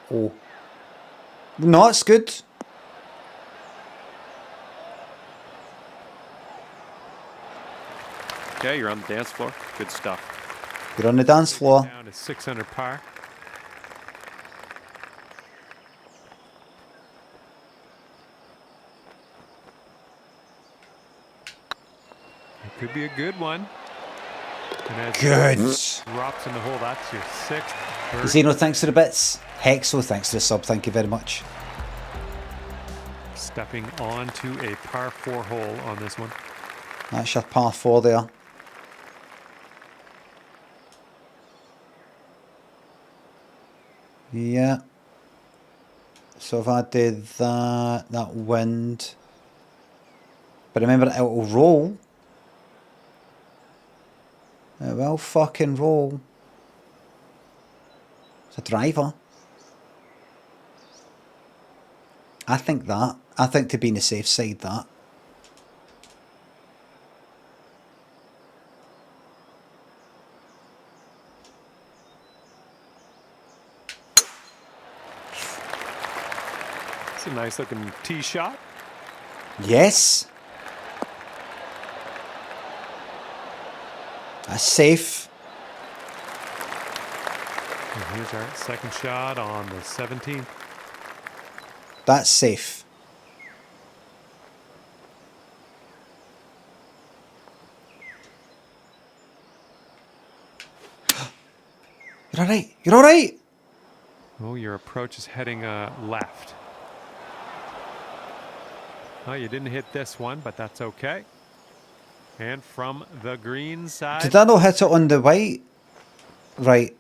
Oh. No, it's good. Okay, you're on the dance floor. Good stuff. You're on the dance floor. Down to 6 under par. It could be a good one. And as Good. drops in the hole, that's your 6th. birdie. Zeno, thanks for the bits. Hexo, thanks for the sub. Thank you very much. Stepping onto a par 4 hole on this one. That's your par 4 there. Yeah. So if I did that wind. But remember, it will roll. It will fucking roll. It's a driver. I think to be on the safe side, that. It's a nice looking tee shot. Yes. That's safe. And here's our second shot on the 17th. That's safe. You're alright. You're alright. Oh, your approach is heading left. Oh, you didn't hit this one, but that's okay. And from the green side. Did I not hit it on the white? Right.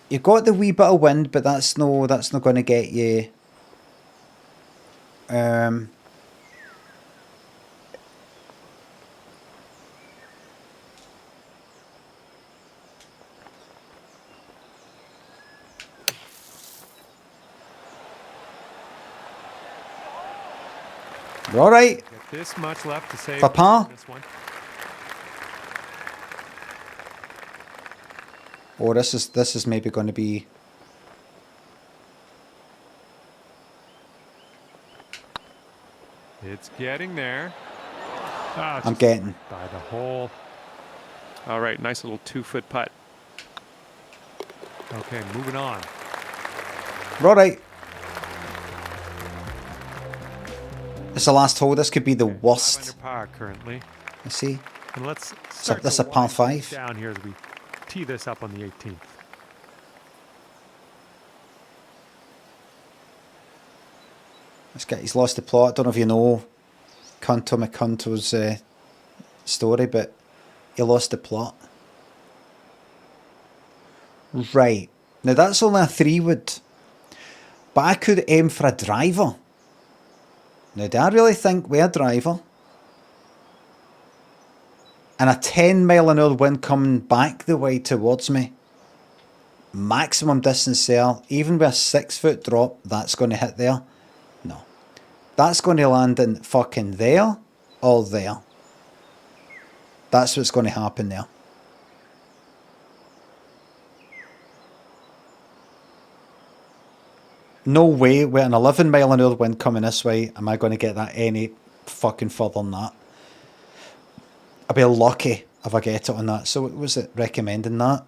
You got the wee bit of wind, but that's not going to get you. You're all right. Got this much left to save Papa? this one. Oh, this is maybe going to be. It's getting there. Ah, I'm just getting. by the hole. All right, nice little 2-foot putt. Okay, moving on. You're all right. It's the last hole. This could be the Okay, 5 worst. under par currently. I see. And let's start That's to a par wind things 5. down here as we tee this up on the 18th. This guy, he's lost the plot. I don't know if you know Cunto McCunto's story, but he lost the plot. Right. Now that's only a 3-wood. But I could aim for a driver. Now, do I really think with a driver and a 10-mile-an-hour wind coming back the way towards me, maximum distance there, even with a 6-foot drop, that's going to hit there? No. That's going to land in fucking there or there. That's what's going to happen there. No way, with an 11-mile-an-hour wind coming this way, am I going to get that any fucking further than that. I'll be lucky if I get it on that. So was it recommending that?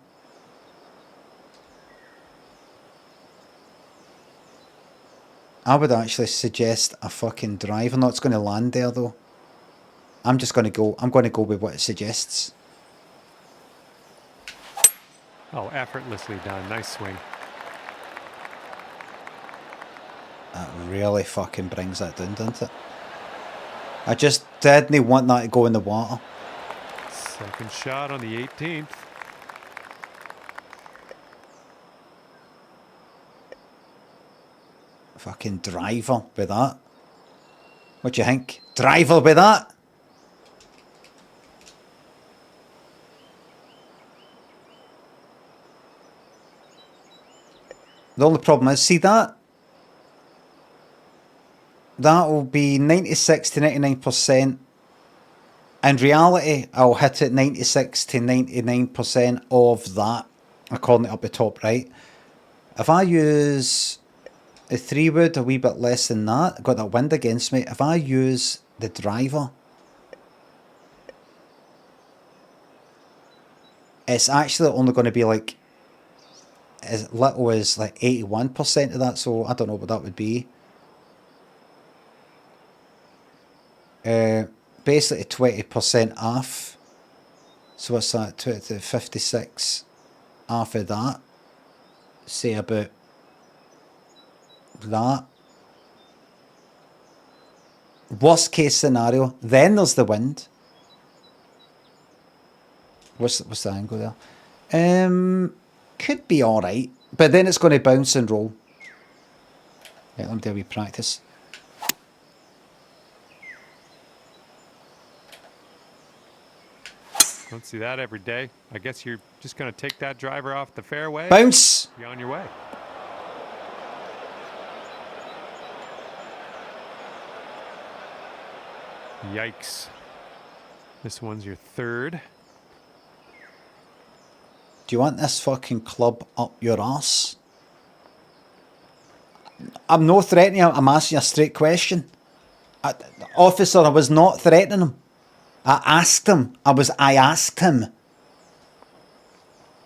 I would actually suggest a fucking driver. Not it's going to land there though. I'm going to go with what it suggests. Oh, effortlessly done. Nice swing. That really fucking brings that down, doesn't it? I just didn't want that to go in the water. Second shot on the 18th. Fucking driver with that. What do you think? Driver with that? The only problem is, see that? That will be 96 to 99%. In reality, I'll hit it 96 to 99% of that, according to up the top right. If I use a 3-wood, a wee bit less than that, I've got that wind against me. If I use the driver. It's actually only going to be like as little as like 81% of that, so I don't know what that would be. Basically 20% off. So what's that? 20 to 56 off of that. Say about that. Worst case scenario, then there's the wind. What's the angle there? Could be alright, but then it's going to bounce and roll. Yeah, let me do a wee practice. Don't see that every day. I guess you're just going to take that driver off the fairway. Bounce! Be on your way. Yikes. This one's your third. Do you want this fucking club up your arse? I'm not threatening you, I'm asking you a straight question. Officer, I was not threatening him. I asked him. I asked him.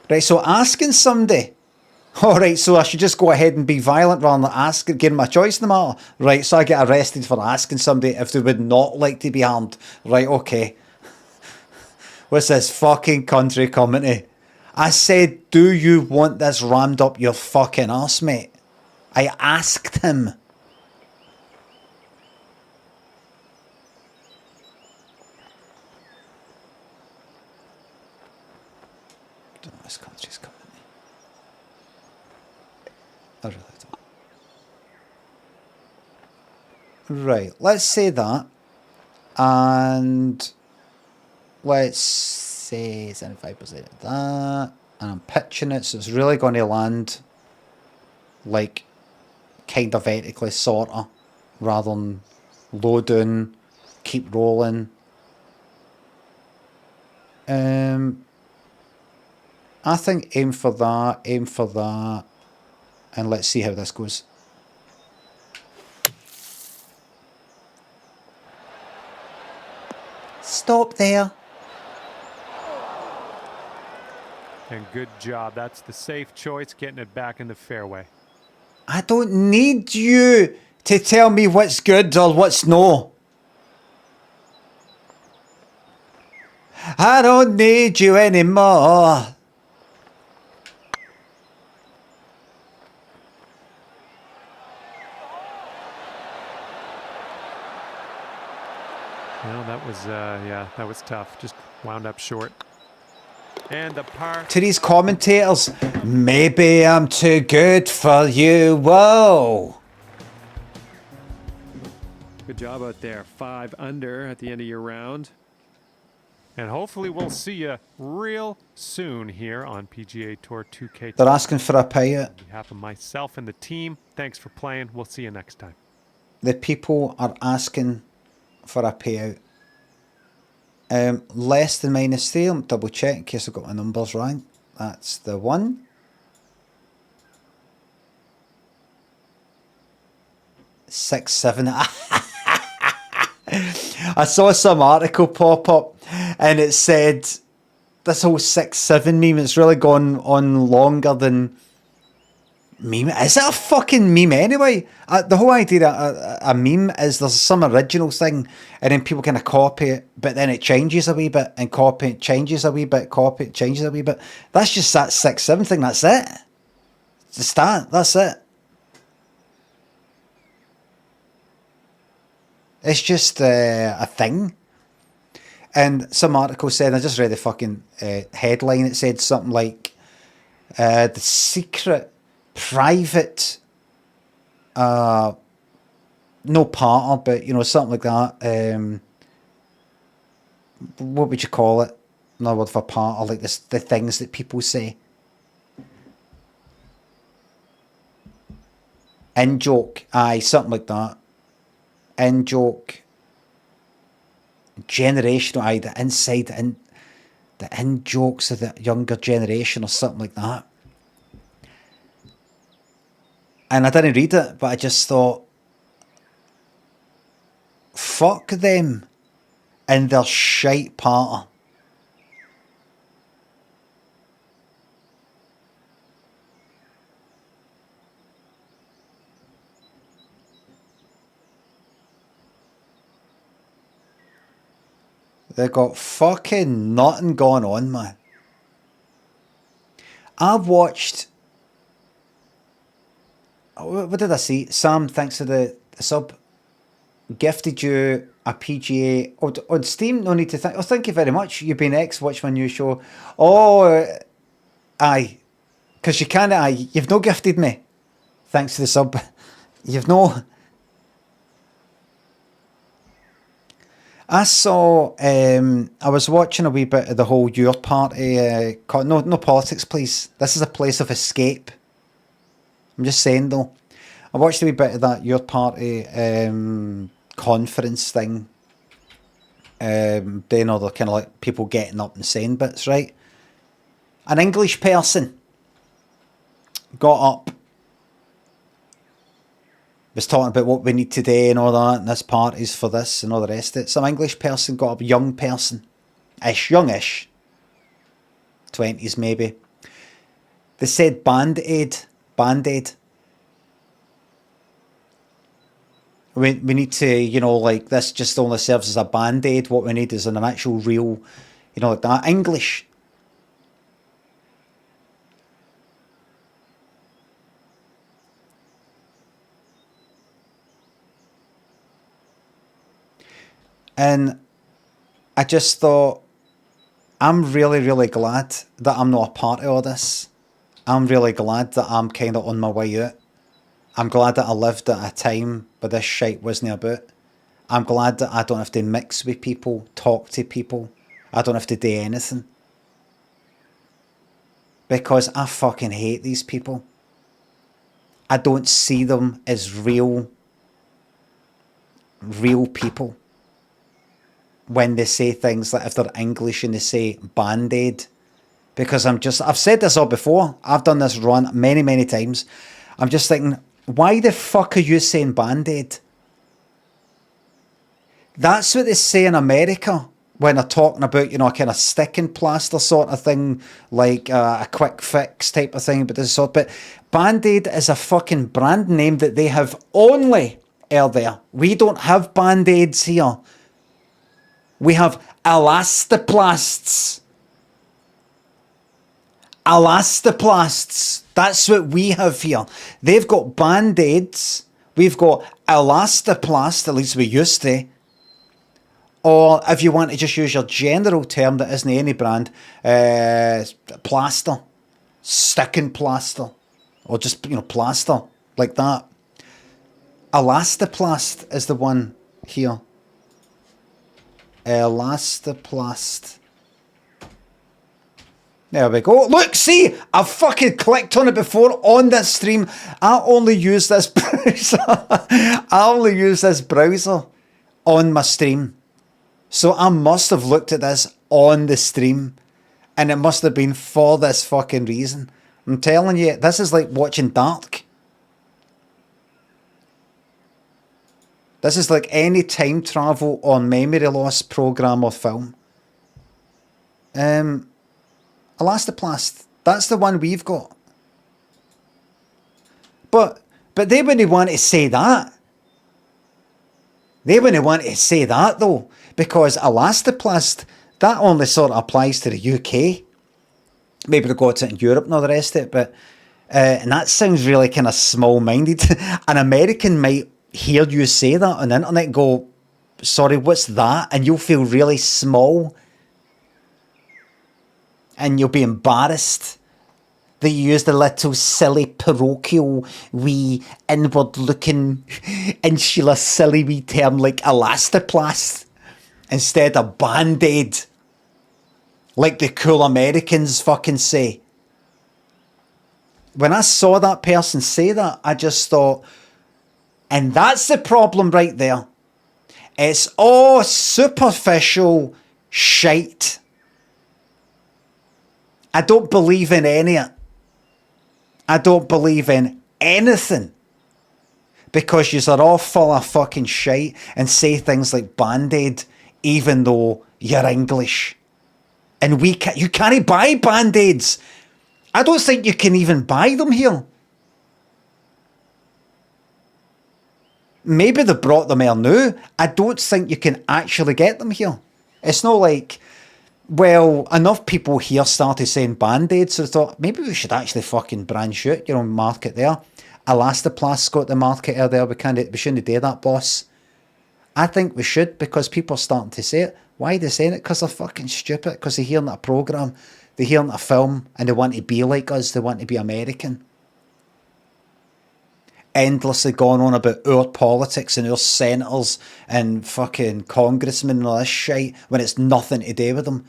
Right, so asking somebody. Alright, so I should just go ahead and be violent rather than asking, giving my choice in the matter. Right, so I get arrested for asking somebody if they would not like to be harmed. Right, okay. What's this fucking country coming to? I said, do you want this rammed up your fucking arse, mate? I asked him. I don't know this country's coming to. I really don't. Right, let's say that. And let's say 75% of that. And I'm pitching it, so it's really going to land like kind of vertically, sort of, rather than low down, keep rolling. I think aim for that, and let's see how this goes. Stop there. And good job. That's the safe choice, getting it back in the fairway. I don't need you to tell me what's good or what's no. I don't need you anymore. Well, that was, yeah, that was tough. Just wound up short. And the par. To these commentators, maybe I'm too good for you. Whoa. Good job out there. 5 under at the end of your round. And hopefully we'll see you real soon here on PGA Tour 2K. They're asking for a payout. On behalf of myself and the team, thanks for playing. We'll see you next time. The people are asking for a payout. Less than -3. I'll double check in case I got my numbers right. That's the one. Six, 7. I saw some article pop up and it said this whole 6-7 meme, it's really gone on longer than meme. Is it a fucking meme anyway? The whole idea that a meme is there's some original thing and then people kind of copy it, but then it changes a wee bit and copy it, changes a wee bit, copy it, changes a wee bit. That's just that 6-7 thing, that's it. It's the start, that's it. It's just a thing. And some article said, I just read the fucking headline, it said something like, the secret private, no partner, but, you know, something like that. What would you call it? No word for partner, like this, the things that people say. In joke, aye, something like that. In joke, generational, aye, the inside, the in jokes of the younger generation or something like that. And I didn't read it, but I just thought, fuck them and their shite party. They got fucking nothing going on, man. I've watched... What did I see? Sam, thanks for the sub. Gifted you a PGA on Steam. No need to thank. Oh, thank you very much. You've been watch my new show. Oh, aye, because you can't. Aye, you've no gifted me. Thanks for the sub. You've no. I saw. I was watching a wee bit of the whole Your Party. No politics, please. This is a place of escape. I'm just saying though. I watched a wee bit of that Your Party conference thing. Doing all the kind of like people getting up and saying bits, right? An English person got up, was talking about what we need today and all that, and this party's for this and all the rest of it. Some English person got up, young person, youngish, 20s maybe. They said Band-Aid. We need to, you know, like, this just only serves as a Band-Aid. What we need is an actual real, you know, like that. English. And I just thought, I'm really, really glad that I'm not a part of all this. I'm really glad that I'm kind of on my way out. I'm glad that I lived at a time where this shite wasn't about. I'm glad that I don't have to mix with people, talk to people. I don't have to do anything. Because I fucking hate these people. I don't see them as real people. When they say things like, if they're English and they say Band-Aid. Because I've said this all before. I've done this run many, many times. I'm just thinking, why the fuck are you saying Band-Aid? That's what they say in America when they're talking about, you know, a kind of sticking plaster sort of thing, like a quick fix type of thing. But Band-Aid is a fucking brand name that they have only out there. We don't have Band-Aids here. We have elastoplasts. Elastoplasts. That's what we have here. They've got Band-Aids. We've got elastoplast, at least we used to. Or if you want to just use your general term that isn't any brand, plaster. Sticking plaster. Or just, you know, plaster. Like that. Elastoplast is the one here. Elastoplast. There we go. Look, see, I've fucking clicked on it before on this stream. I only use this browser. On my stream. So I must have looked at this on the stream. And it must have been for this fucking reason. I'm telling you, this is like watching Dark. This is like any time travel or memory loss program or film. Elastoplast. That's the one we've got. But they wouldn't want to say that. They wouldn't want to say that though. Because elastoplast, that only sort of applies to the UK. Maybe they got it in Europe and all the rest of it. But and that sounds really kind of small-minded. An American might hear you say that on the internet and go, sorry, what's that? And you'll feel really small. And you'll be embarrassed that you used a little silly parochial wee inward looking insular silly wee term like elastoplast instead of Band-Aid like the cool Americans fucking say. When I saw that person say that, I just thought, and that's the problem right there. It's all superficial shite. I don't believe in any of it. I don't believe in anything. because yous are all full of fucking shite and say things like Band-Aid even though you're English. And you can't buy Band-Aids. I don't think you can even buy them here. Maybe they brought them here now. I don't think you can actually get them here. It's not like, well, enough people here started saying Band-Aid, so I thought, maybe we should actually fucking branch out, market there. Elastoplast's got the market out there. We shouldn't do that, boss. I think we should, because people are starting to say it. Why are they saying it? Because they're fucking stupid. Because they're hearing a programme, they're hearing a film, and they want to be like us. They want to be American. Endlessly going on about our politics and our senators and fucking congressmen and all this shit when it's nothing to do with them.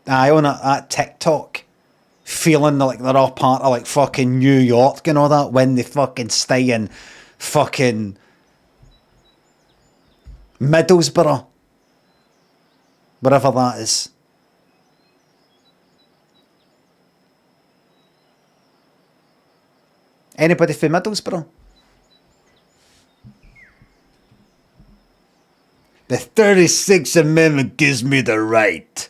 I own at TikTok, feeling like they're all part of like fucking New York and all that when they fucking stay in fucking Middlesbrough, wherever that is. Anybody from Middlesbrough? The 36th Amendment gives me the right.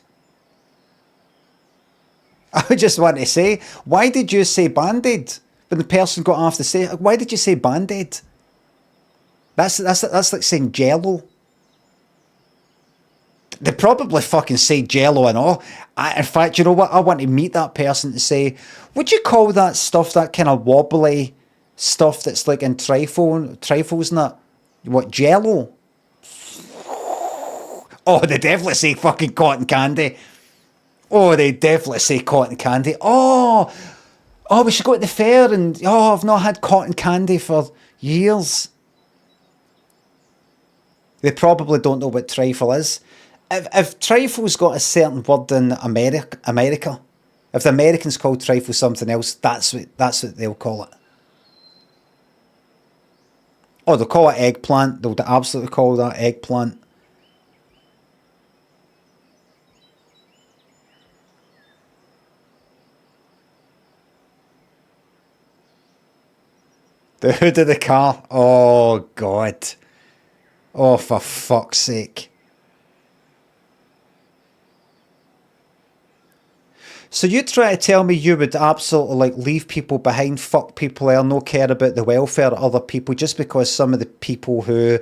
I just want to say, why did you say Band-Aid? When the person got off to say, why did you say Band-Aid? That's like saying Jello. They probably fucking say Jello and all. In fact, you know what? I want to meet that person to say, would you call that stuff, that kind of wobbly stuff that's like in trifles and that, what, Jello? Oh, they definitely say fucking cotton candy. Oh, they definitely say cotton candy. Oh, we should go to the fair and, I've not had cotton candy for years. They probably don't know what trifle is. If trifle's got a certain word in America, if the Americans call trifle something else, that's what they'll call it. Oh, they'll call it eggplant. They'll absolutely call that eggplant. The hood of the car. Oh, God. Oh, for fuck's sake. So you try to tell me you would absolutely like leave people behind, fuck people there, no care about the welfare of other people just because some of the people who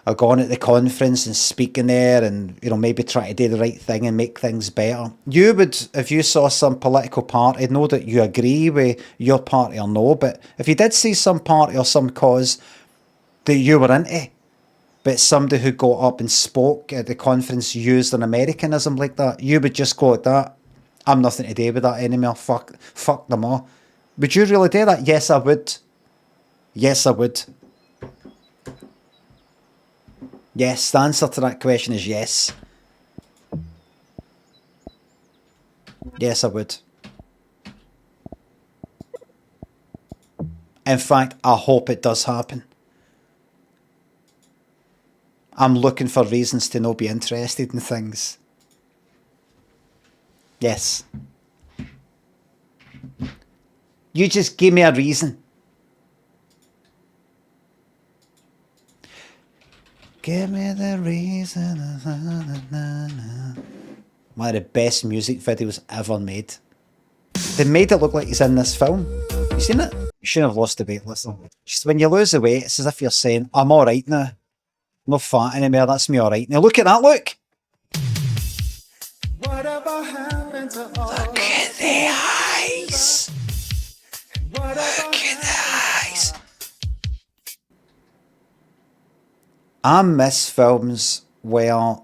are going at the conference and speaking there and, maybe try to do the right thing and make things better. You would, if you saw some political party, know that you agree with your party or no, but if you did see some party or some cause that you were into, but somebody who got up and spoke at the conference used an Americanism like that, you would just go like that. I'm nothing to do with that anymore. Fuck them all. Would you really do that? Yes, I would. Yes, I would. Yes, the answer to that question is yes. Yes, I would. In fact, I hope it does happen. I'm looking for reasons to not be interested in things. Yes. You just give me a reason. Give me the reason. One of the best music videos ever made. They made it look like he's in this film. You seen it? You shouldn't have lost the weight, listen. Just when you lose the weight, it's as if you're saying, I'm alright now. I'm not fat anymore, that's me alright. Now look at that, look! Whatever happened to all Look at the eyes. Look at the eyes. I miss films where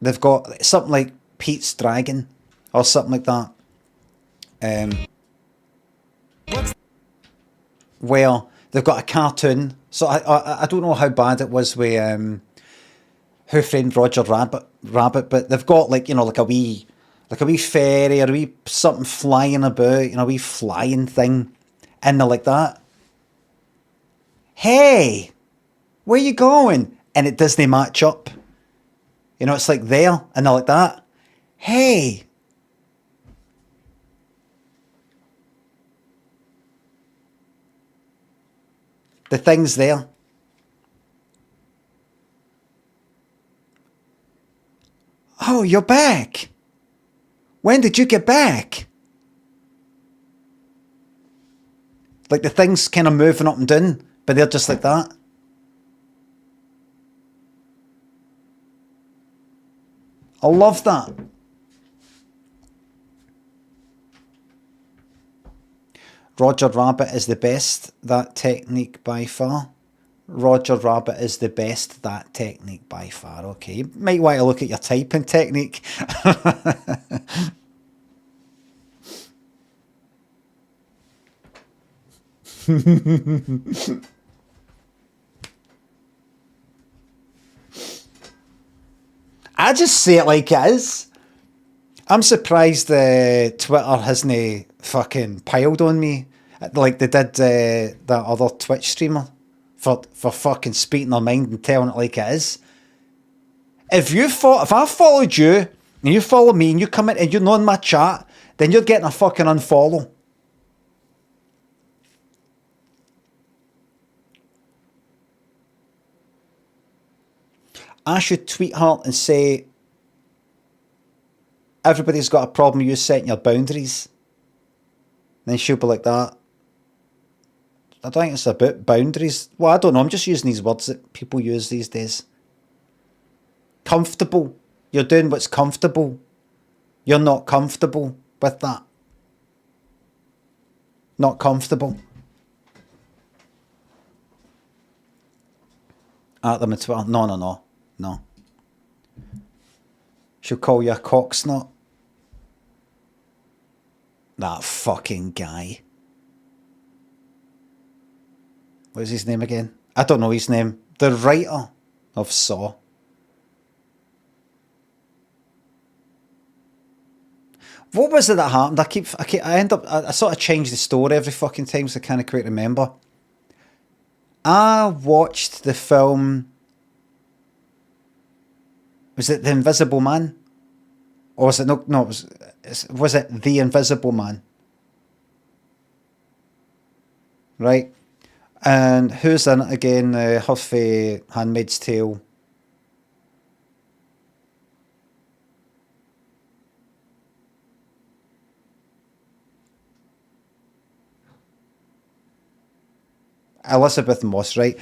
they've got something like Pete's Dragon or something like that. Where they've got a cartoon. So I don't know how bad it was with Who Framed Roger Rabbit, but they've got like a wee fairy or a wee something flying about, a wee flying thing, and they're like that. Hey, where you going? And it doesn't match up. It's like there, and they're like that. Hey. The thing's there. Oh, you're back. When did you get back? Like the thing's kind of moving up and down, but they're just like that. I love that. Roger Rabbit is the best, that technique by far. Roger Rabbit is the best, that technique by far. Okay, you might want to look at your typing technique. I just say it like it is. I'm surprised Twitter hasn't fucking piled on me like they did that other Twitch streamer for fucking speaking their mind and telling it like it is. If I followed you and you follow me and you come in and you're not in my chat, then you're getting a fucking unfollow. I should tweet her and say, everybody's got a problem, you setting your boundaries. Then she'll be like that. I don't think it's about boundaries. Well, I don't know. I'm just using these words that people use these days. Comfortable. You're doing what's comfortable. You're not comfortable with that. Not comfortable. At them on Twitter. No. She'll call you a cocksnot. That fucking guy. What's his name again? I don't know his name. The writer of Saw. What was it that happened? I sort of change the story every fucking time, so I can't quite remember. I watched the film. Was it The Invisible Man? Or was it no? Was it The Invisible Man? Right. And who's in it again? Harvey, Handmaid's Tale. Elizabeth Moss, right?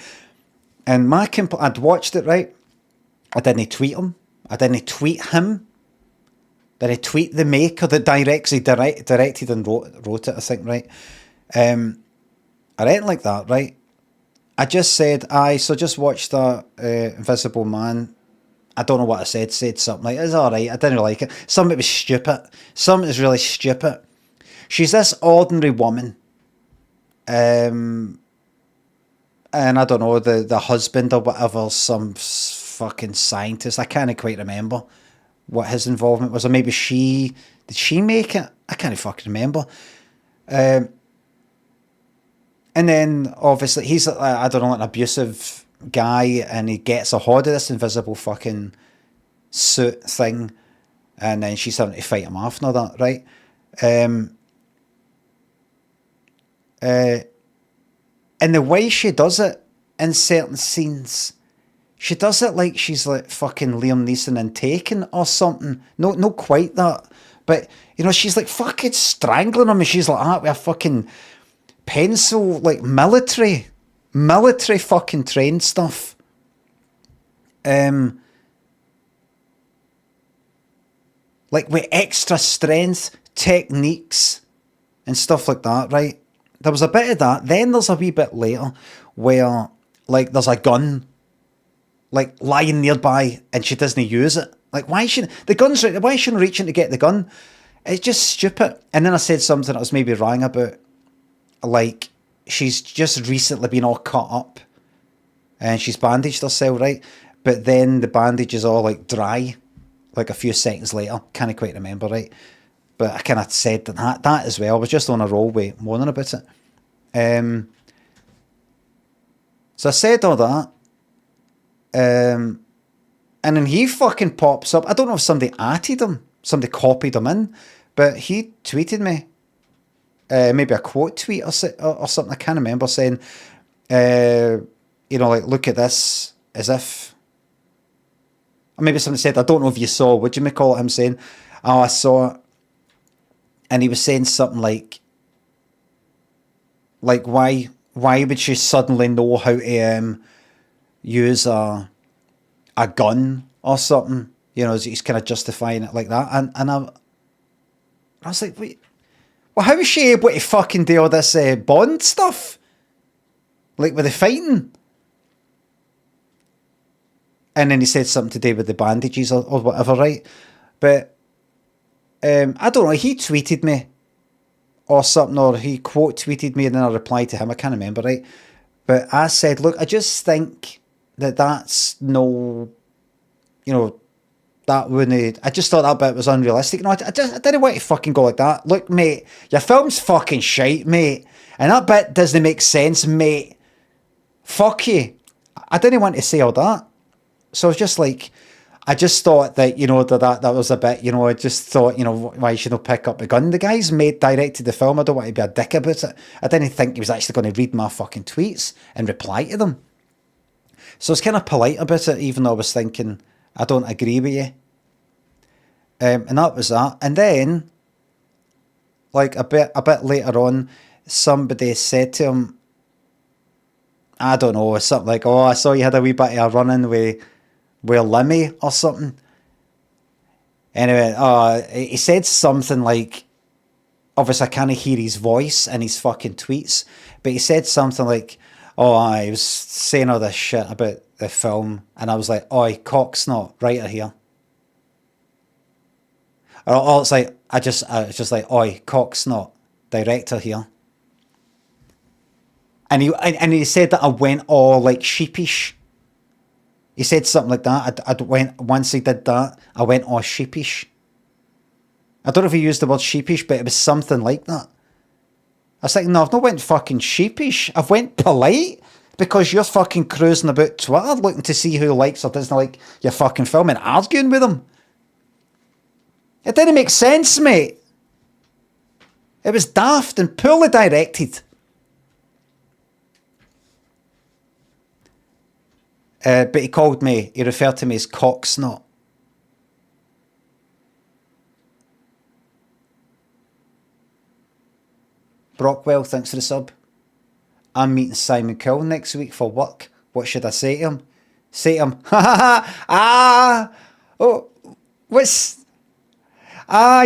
And I'd watched it, right? I didn't tweet him. I didn't tweet him. Did I tweet the maker that directed and wrote it, I think, right? I didn't like that, right? I just said, so just watched that Invisible Man. I don't know what I said. Said something like, it's alright. I didn't like it. Some of it was stupid. Some of it was really stupid. She's this ordinary woman. And I don't know, the husband or whatever, some fucking scientist. I can't quite remember what his involvement was. Or maybe did she make it? I can't fucking remember. And then obviously he's, I don't know, an abusive guy, and he gets a hold of this invisible fucking suit thing, and then she's having to fight him off and all that, right? And the way she does it in certain scenes, she does it like she's like fucking Liam Neeson in Taken or something. No, not quite that. But, you know, she's like fucking strangling him, and she's like that with a fucking pencil, like military fucking trained stuff. Like with extra strength techniques and stuff like that, right? There was a bit of that. Then there's a wee bit later where, like, there's a gun, like, lying nearby, and she doesn't use it. Like, why shouldn't she reaching to get the gun? It's just stupid. And then I said something that was maybe wrong about, like, she's just recently been all cut up, and she's bandaged herself, right? But then the bandage is all, like, dry, like, a few seconds later. Can't quite remember, right? But I kind of said that as well. I was just on a roll with moaning about it. So I said all that. And then he fucking pops up. I don't know if somebody added him. Somebody copied him in. But he tweeted me. Maybe a quote tweet or something. I can't remember, saying, you know, like, look at this, as if, or maybe someone said, I don't know if you saw, what do you call it, him saying, oh, I saw it, and he was saying something like why would she suddenly know how to use a gun or something, you know, he's kind of justifying it like that, and I was like, wait, well, how is she able to fucking do all this Bond stuff? Like with the fighting? And then he said something to do with the bandages or whatever, right? But I don't know, he tweeted me or something, or he quote tweeted me and then I replied to him, I can't remember, right? But I said, look, I just think that's no, you know, that wouldn't, I just thought that bit was unrealistic. No, I didn't want to fucking go like that. Look, mate, your film's fucking shite, mate. And that bit doesn't make sense, mate. Fuck you. I didn't want to say all that. So I was just like, I just thought that, you know, that was a bit, you know, I just thought, you know, why should I pick up the gun? The guy's directed the film. I don't want to be a dick about it. I didn't think he was actually going to read my fucking tweets and reply to them. So I was kind of polite about it, even though I was thinking, I don't agree with you. And that was that. And then, like a bit later on, somebody said to him, I don't know, something like, oh, I saw you had a wee bit of a run-in with Limmy or something. Anyway, he said something like, obviously I can't hear his voice in his fucking tweets, but he said something like, oh, he was saying all this shit about the film, and I was like, oi, cocksnot, writer here. Or it's like, I was just like, oi, cocksnot, director here. And he said that I went all like sheepish. He said something like that. I went, once he did that, I went all sheepish. I don't know if he used the word sheepish, but it was something like that. I was like, no, I've not went fucking sheepish. I've went polite, because you're fucking cruising about Twitter looking to see who likes or doesn't like your fucking film and arguing with them. It didn't make sense, mate. It was daft and poorly directed. But he referred to me as cocksnot. Brockwell, thanks for the sub. I'm meeting Simon Cowell next week for work. What should I say to him? Say to him,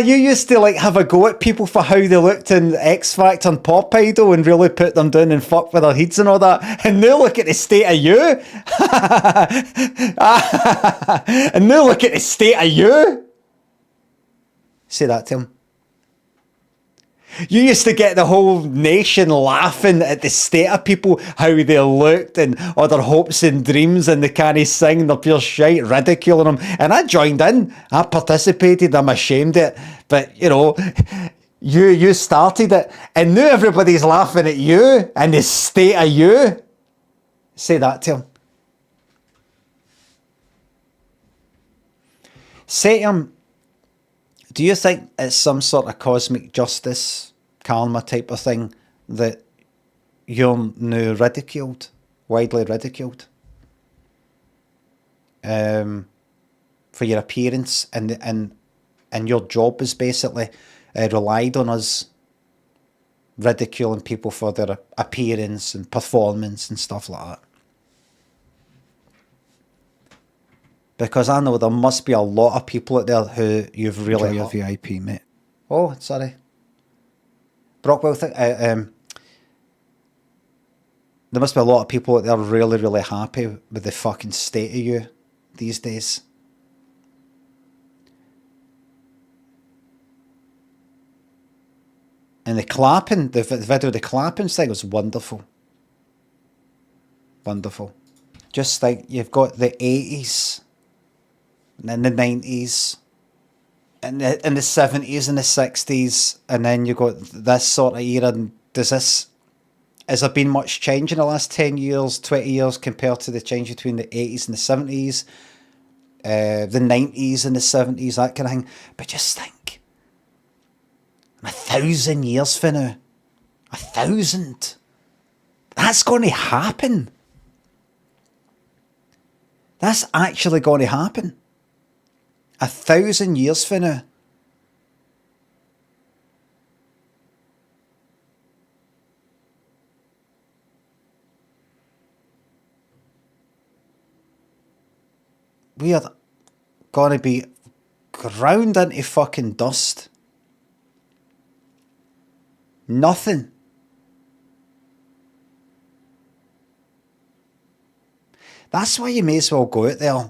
you used to like have a go at people for how they looked in X Factor and Pop Idol and really put them down and fuck with their heads and all that. And now look at the state of you. And now look at the state of you. Say that to him. You used to get the whole nation laughing at the state of people, how they looked and all their hopes and dreams, and they can't sing, they're pure shite, ridiculing them. And I joined in, I participated, I'm ashamed of it. But, you know, you started it, and now everybody's laughing at you and the state of you. Say that to him. Say to him, do you think it's some sort of cosmic justice, karma type of thing, that you're now ridiculed, widely ridiculed, for your appearance, and your job is basically relied on us ridiculing people for their appearance and performance and stuff like that? Because I know there must be a lot of people out there who you've really... Enjoy your VIP, mate. Oh, sorry. Brockwell, there must be a lot of people out there really, really happy with the fucking state of you these days. And the clapping, the video of the clapping thing was wonderful. Wonderful. Just like you've got the 80s... and then the 90s, and the 70s and the 60s, and then you got this sort of era. And has there been much change in the last 10 years, 20 years compared to the change between the 80s and the 70s, the 90s and the 70s, that kind of thing? But just think, 1,000 years from now, 1,000. That's going to happen. That's actually going to happen. 1,000 years from now. We are going to be ground into fucking dust. Nothing. That's why you may as well go out there.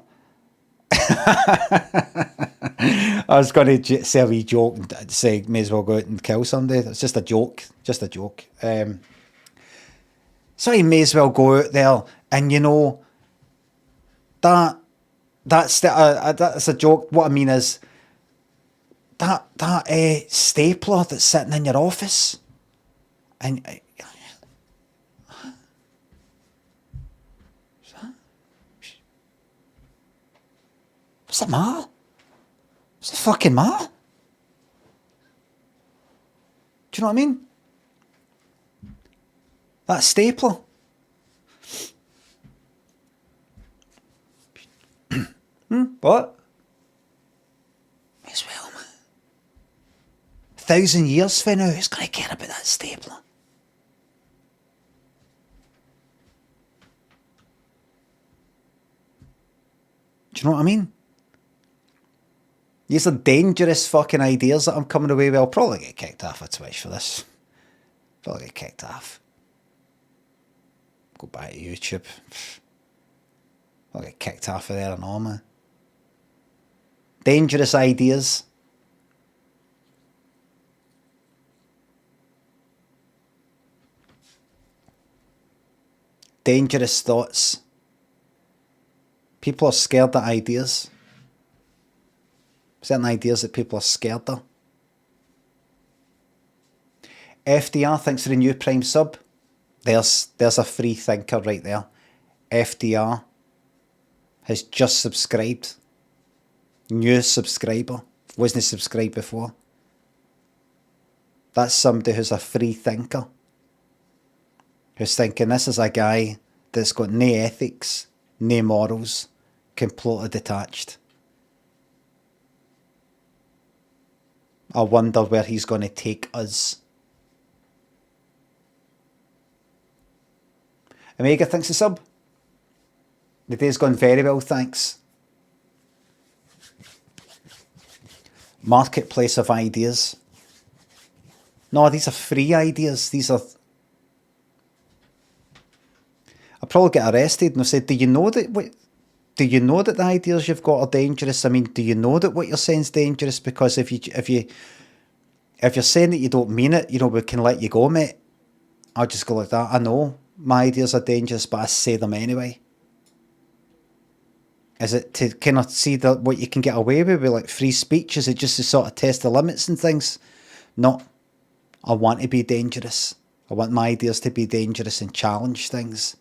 I was going to say a wee joke and say may as well go out and kill somebody. It's just a joke. Just a joke. So you may as well go out there and, you know, that's a joke. What I mean is that stapler that's sitting in your office, and what's the matter? What's the fucking matter? Do you know what I mean? That stapler. What? May as well, man. 1,000 years from now, who's going to care about that stapler? Do you know what I mean? These are dangerous fucking ideas that I'm coming away with. I'll probably get kicked off of Twitch for this. Probably get kicked off. Go back to YouTube. I'll get kicked off of there and all, man. Dangerous ideas. Dangerous thoughts. People are scared of ideas. Certain ideas that people are scared of. FDR, thanks for the new Prime sub. There's a free thinker right there. FDR has just subscribed. New subscriber. Wasn't subscribed before. That's somebody who's a free thinker. Who's thinking this is a guy that's got no ethics, no morals, completely detached. I wonder where he's going to take us. Omega, thanks for sub. The day's gone very well, thanks. Marketplace of ideas. No, these are free ideas. These are... I'll probably get arrested and I'll say, do you know that the ideas you've got are dangerous? I mean, do you know that what you're saying is dangerous? Because if you're saying that you don't mean it, you know, we can let you go, mate. I'll just go like that. I know my ideas are dangerous, but I say them anyway. Is it to kind of see what you can get away with like free speech? Is it just to sort of test the limits and things? No. I want to be dangerous. I want my ideas to be dangerous and challenge things.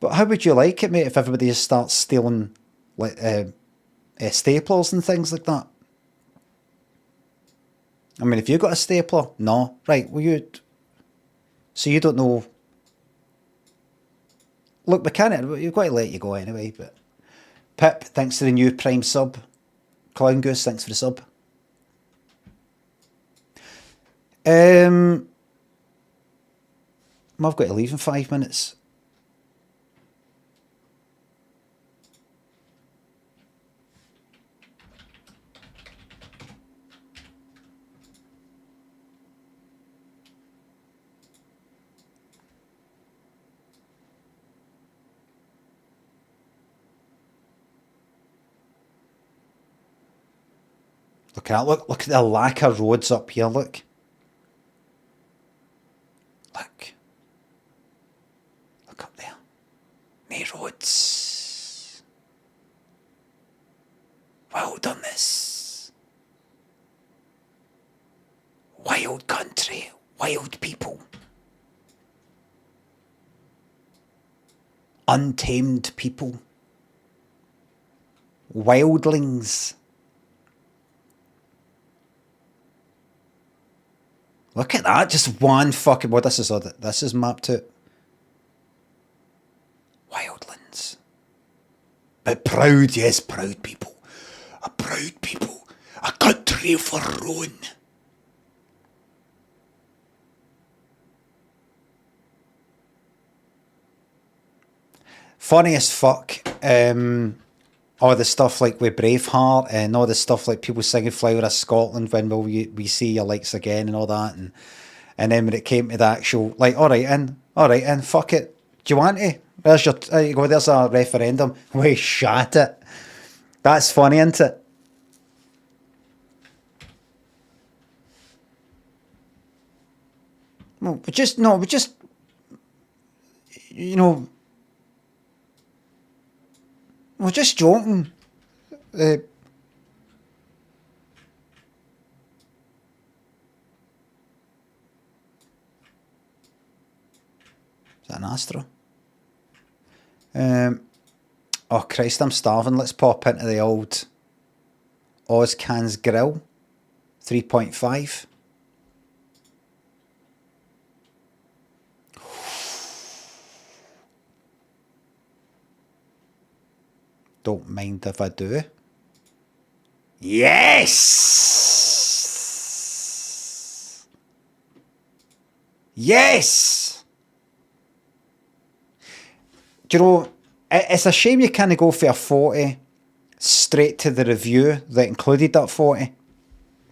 But how would you like it, mate, if everybody just starts stealing like staplers and things like that? I mean, if you got a stapler, no, right? Well, so you don't know. Look, we can't. We've got to let you go anyway. But Pip, thanks for the new Prime sub. Clown Goose, thanks for the sub. I've got to leave in 5 minutes. Look at that, look at the lack of roads up here, look. Look up there. No roads. Wilderness. Wild country, wild people. Untamed people. Wildlings. Look at that. Just one fucking... Well, this is mapped out. Wildlands. But proud, yes, proud people. A proud people. A country of our own. Funny as fuck. All the stuff like with Braveheart and all the stuff like people singing Flower of Scotland, when will we see your likes again and all that, and then when it came to the actual, like, all right, and fuck it, do you want to? There you go, there's a referendum. We shat it. That's funny, isn't it? Well, we just, you know, we're just joking. Is that an Astro? Oh Christ, I'm starving. Let's pop into the old Ozcan's Grill 3.5. Don't mind if I do. Yes! Yes! Do you know, it's a shame you can't go for a 40 straight to the review that included that 40.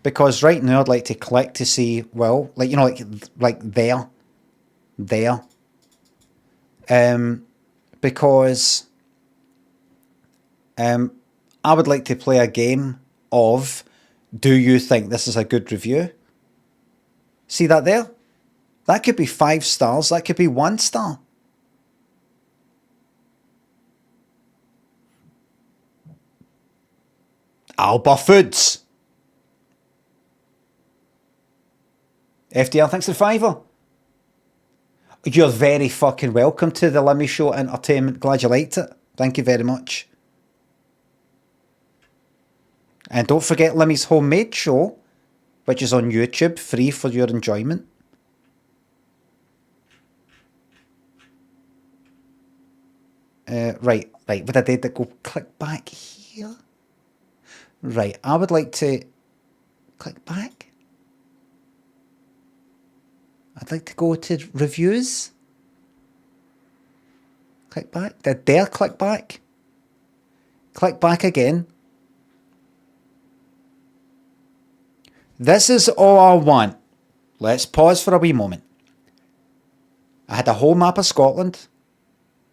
Because right now I'd like to click to see, well, like, you know, like there. Because I would like to play a game of, do you think this is a good review? See that there? That could be 5 stars. That could be 1 star. Alba Foods. FDR, thanks for the £5. You're very fucking welcome to the Limmy Show Entertainment. Glad you liked it. Thank you very much. And don't forget Limmy's homemade show, which is on YouTube, free for your enjoyment. Right. Would I did that go click back here? Right, I would like to click back. I'd like to go to reviews. Click back. Did there click back? Click back again. This is all I want. Let's pause for a wee moment. I had a whole map of Scotland.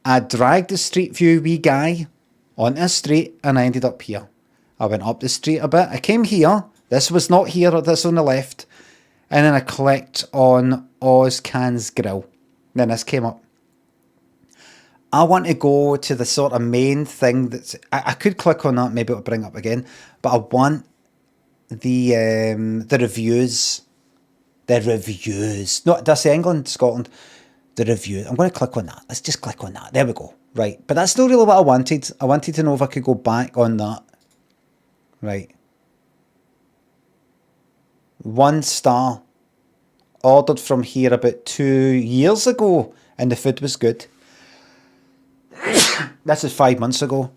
I dragged the Street View wee guy onto a street and I ended up here. I went up the street a bit. I came here. This was not here, this on the left. And then I clicked on Ozcan's Grill. Then this came up. I want to go to the sort of main thing that's... I could click on that, maybe it'll bring up again. But I want the reviews. The reviews. No, did I say England, Scotland? The review. I'm going to click on that. Let's just click on that. There we go. Right. But that's not really what I wanted. I wanted to know if I could go back on that. Right. 1 star. Ordered from here about 2 years ago. And the food was good. This is 5 months ago.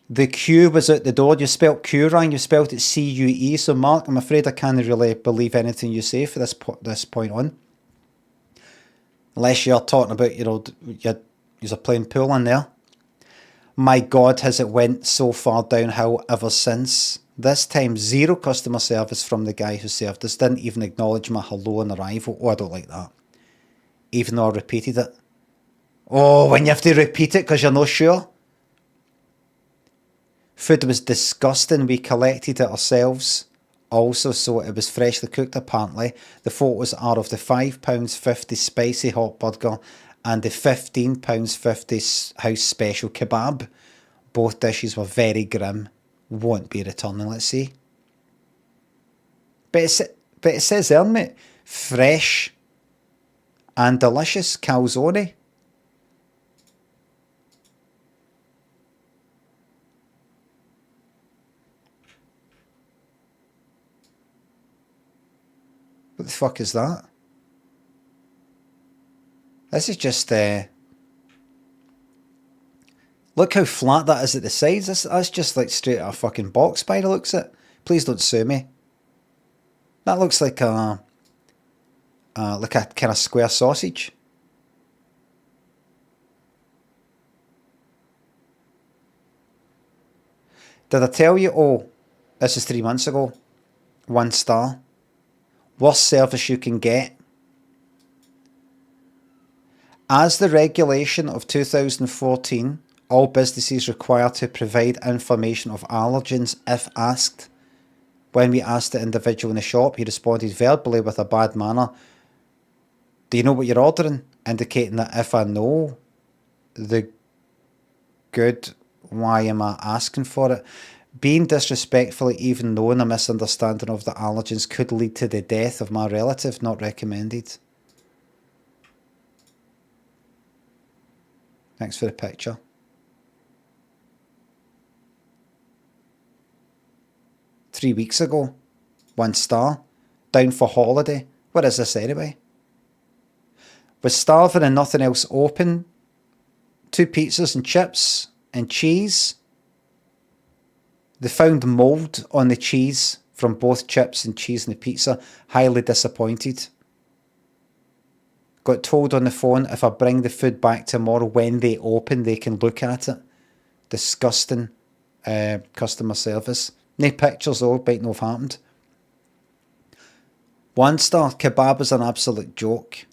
The Q was at the door. You spelt Q wrong. You spelt it C-U-E. So, Mark, I'm afraid I can't really believe anything you say for this point on. Unless you're talking about, you know, you're playing pool in there. My God, has it went so far downhill ever since. This time, 0 customer service from the guy who served us. Didn't even acknowledge my hello on arrival. Oh, I don't like that. Even though I repeated it. Oh, when you have to repeat it because you're not sure. Food was disgusting. We collected it ourselves. Also, so it was freshly cooked apparently. The photos are of the £5.50 spicy hot burger and the £15.50 house special kebab. Both dishes were very grim. Won't be returning, let's see. But it says there, mate, fresh and delicious calzone. What the fuck is that? This is just look how flat that is at the sides. That's just like straight out of a fucking box by the looks of it. Please don't sue me. That looks like a kind of square sausage. Did I tell you? Oh, this is 3 months ago. 1 star. Worst service you can get. As the regulation of 2014, all businesses require to provide information of allergens if asked. When we asked the individual in the shop, he responded verbally with a bad manner. Do you know what you're ordering? Indicating that if I know the good, why am I asking for it? Being disrespectfully, even knowing a misunderstanding of the allergens could lead to the death of my relative, not recommended. Thanks for the picture. Three weeks ago, 1 star, down for holiday. What is this anyway? Was starving and nothing else open. 2 pizzas and chips and cheese. They found mould on the cheese from both chips and cheese and the pizza. Highly disappointed. Got told on the phone if I bring the food back tomorrow when they open, they can look at it. Disgusting customer service. No pictures though, might not have happened. 1 star, kebab is an absolute joke.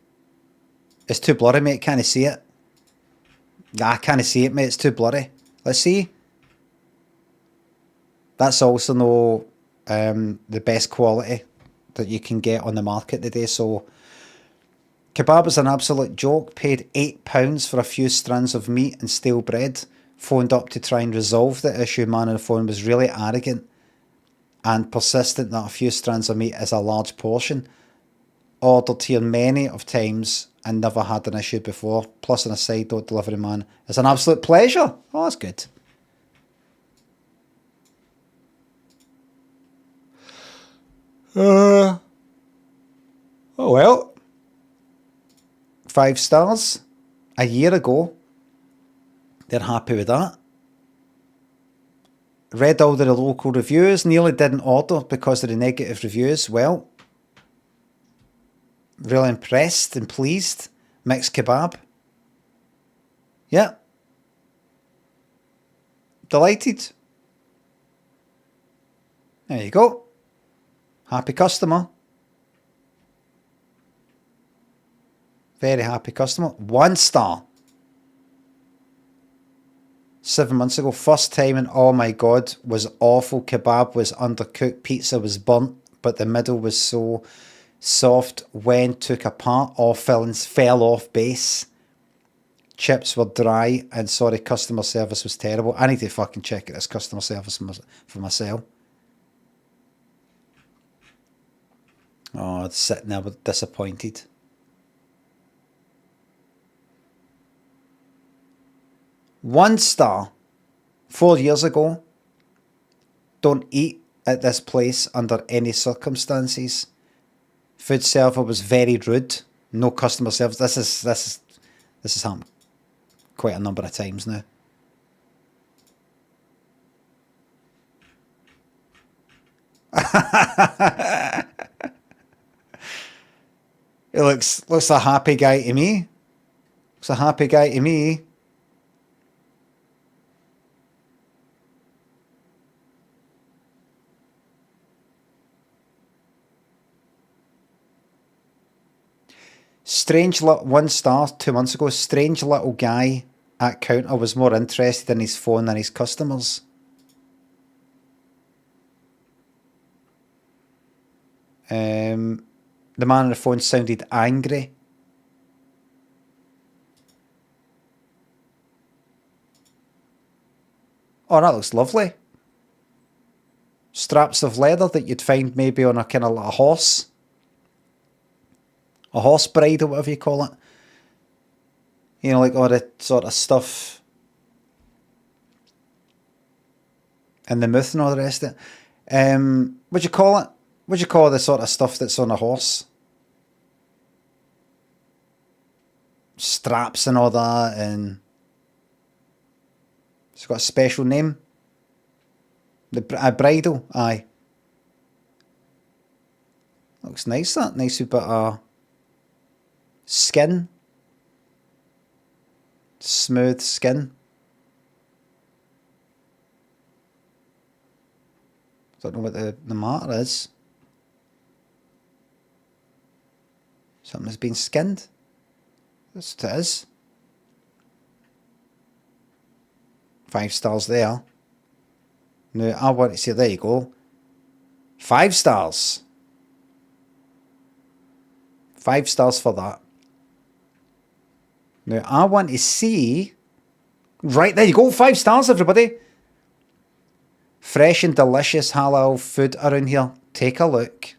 It's too blurry, mate. Can't see it. Nah, I can't see it, mate. It's too blurry. Let's see. That's also no the best quality that you can get on the market today. So, kebab is an absolute joke. Paid £8 for a few strands of meat and stale bread. Phoned up to try and resolve the issue. Man on the phone was really arrogant and persistent that a few strands of meat is a large portion. Ordered here many of times and never had an issue before. Plus on a side note, delivery man is an absolute pleasure. Oh, that's good. Oh well. 5 stars. A year ago. They're happy with that. Read all the local reviews. Nearly didn't order because of the negative reviews. Well, really impressed and pleased. Mixed kebab. Yeah. Delighted. There you go. Happy customer. Very happy customer. 1 star. 7 months ago. First time and oh my god, was awful. Kebab was undercooked. Pizza was burnt, but the middle was so soft when took apart. All fillings fell off base. Chips were dry and sorry, customer service was terrible. I need to fucking check it as customer service for myself. Oh, it's sitting there with disappointed. One star. 4 years ago. Don't eat at this place under any circumstances. Food server was very rude. No customer service. This has happened quite a number of times now. It looks a happy guy to me. Looks a happy guy to me. Strange 1 star 2 months ago. Strange little guy at counter was more interested in his phone than his customers. The man on the phone sounded angry. Oh, that looks lovely. Straps of leather that you'd find maybe on a kind of like a horse. A horse bride or whatever you call it. You know, like all the sort of stuff. And the mouth and all the rest of it. What do you call it? What do you call the sort of stuff that's on a horse? straps and all that, and it's got a special name. A bridle, aye. Looks nice, that. Nice wee bit of skin. Smooth skin. Don't know what the matter is. Something has been skinned. That's what it is. 5 stars there. Now, I want to see, there you go. 5 stars. 5 stars for that. Now, I want to see... Right, there you go. 5 stars, everybody. Fresh and delicious halal food around here. Take a look.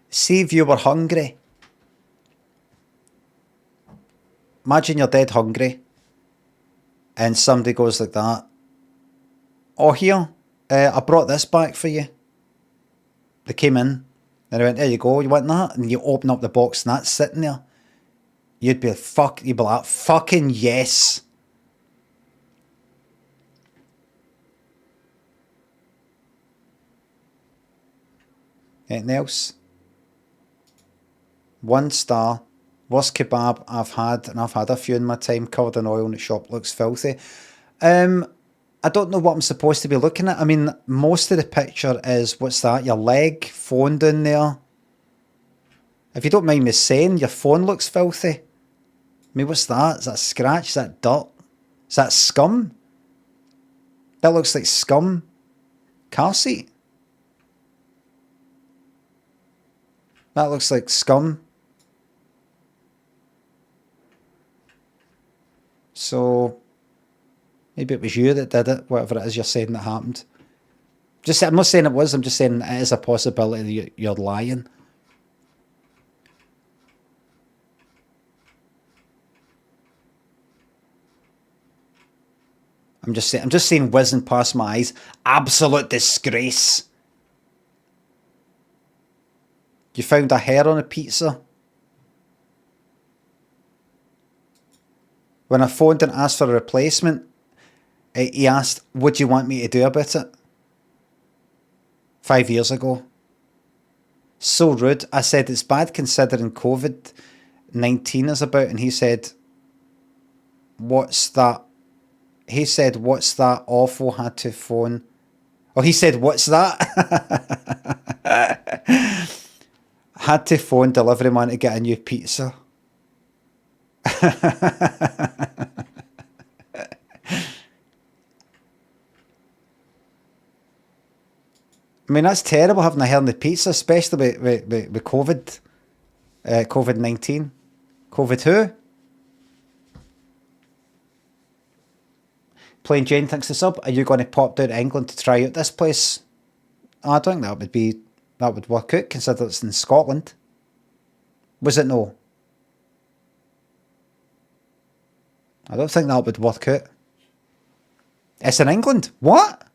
See if you were hungry. Imagine you're dead hungry. And somebody goes like that. Oh, here. I brought this back for you. They came in. And I went, there you go. You want that? And you open up the box and that's sitting there. You'd be like, fucking yes. Anything else? 1 star. Worst kebab I've had, and I've had a few in my time, covered in oil and the shop looks filthy. I don't know what I'm supposed to be looking at. I mean, most of the picture is, what's that? Your leg, phone down there. If you don't mind me saying, your phone looks filthy. I mean, what's that? Is that scratch? Is that dirt? Is that scum? That looks like scum. Car seat. That looks like scum. So, maybe it was you that did it, whatever it is you're saying that happened. I'm not saying it was, I'm just saying it is a possibility that you're lying. I'm just saying whizzing past my eyes. Absolute disgrace. You found a hair on a pizza? When I phoned and asked for a replacement, he asked, what do you want me to do about it? 5 years ago. So rude. I said, it's bad considering COVID-19 is about, and he said, what's that? He said, what's that awful? Had to phone. Oh, he said, what's that? Had to phone delivery man to get a new pizza. I mean, that's terrible having a hair on the pizza, especially with COVID. COVID-19. COVID who? Plain Jane thinks this up. Are you going to pop down to England to try out this place? I don't think that would work out, considering it's in Scotland. Was it no? I don't think that would work out. It's in England. What?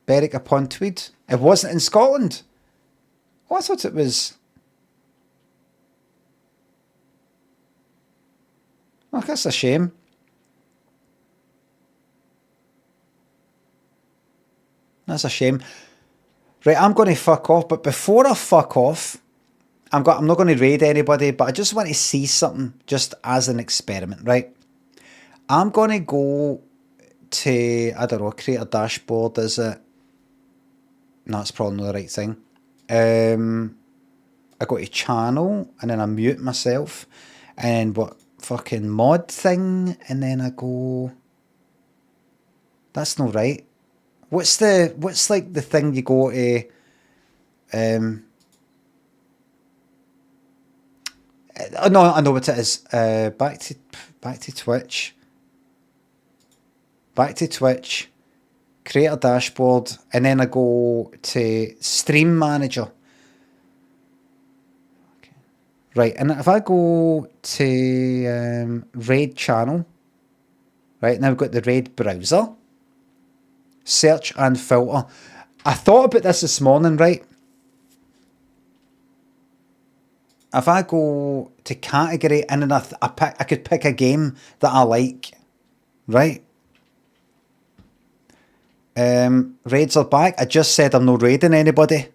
Berwick upon Tweed. It wasn't in Scotland. Oh, I thought it was. Oh, that's a shame. That's a shame. Right, I'm going to fuck off, but before I fuck off, I'm not going to raid anybody, but I just want to see something just as an experiment, right? I'm going to go to, I don't know, create a dashboard, is it? No, that's probably not the right thing. I go to channel, and then I mute myself, and what fucking mod thing, and then I go, that's not right. What's like the thing you go to, oh no, I know what it is. Back to Twitch. Back to Twitch. Create a dashboard, and then I go to Stream Manager. Okay. Right, and if I go to raid channel, Right, now we've got the Raid browser. Search and filter. I thought about this morning, right? If I go to category and then I could pick a game that I like, right? Raids are back. I just said I'm not raiding anybody.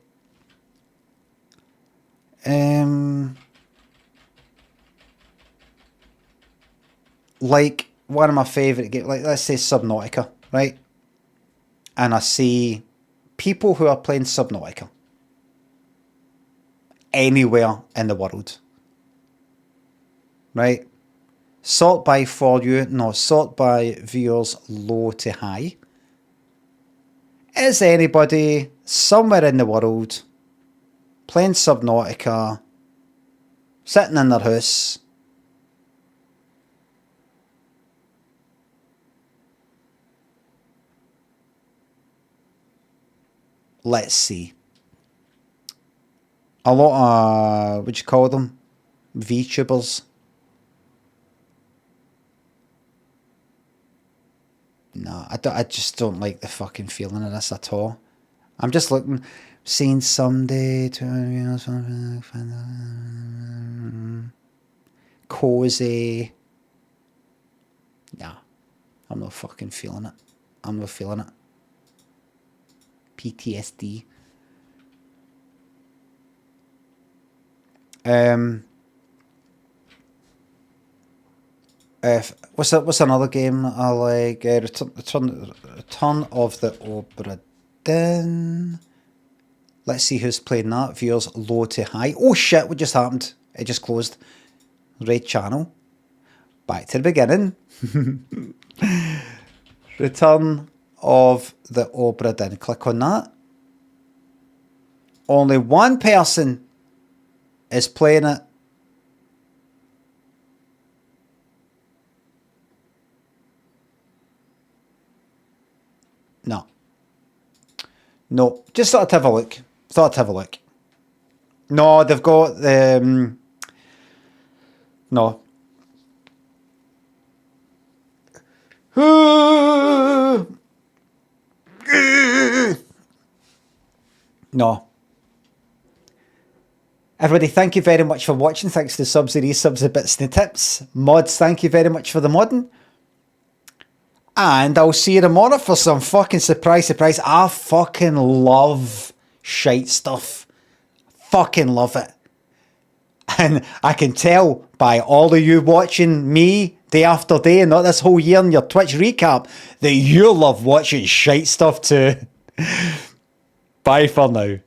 Like one of my favourite games, like let's say Subnautica, right? And I see people who are playing Subnautica anywhere in the world, right? Sort by sort by viewers low to high. Is anybody somewhere in the world playing Subnautica, sitting in their house, let's see. A lot of, what do you call them? VTubers. No, I just don't like the fucking feeling of this at all. I'm just looking, seeing someday, cozy. Nah, I'm not fucking feeling it. I'm not feeling it. PTSD. What's another game I like? Return of the Obra Dinn. Let's see who's playing that. Viewers low to high. Oh shit! What just happened? It just closed. Raid channel. Back to the beginning. Return of the Obra Dinn. Click on that. Only one person is playing it. No, just thought I'd have a look. No, they've got the... no. No. Everybody, thank you very much for watching. Thanks to the subs, the resubs, the bits, and the tips. Mods, thank you very much for the modding. And I'll see you tomorrow for some fucking surprise. I fucking love shite stuff. Fucking love it. And I can tell by all of you watching me day after day, and not this whole year in your Twitch recap, that you love watching shite stuff too. Bye for now.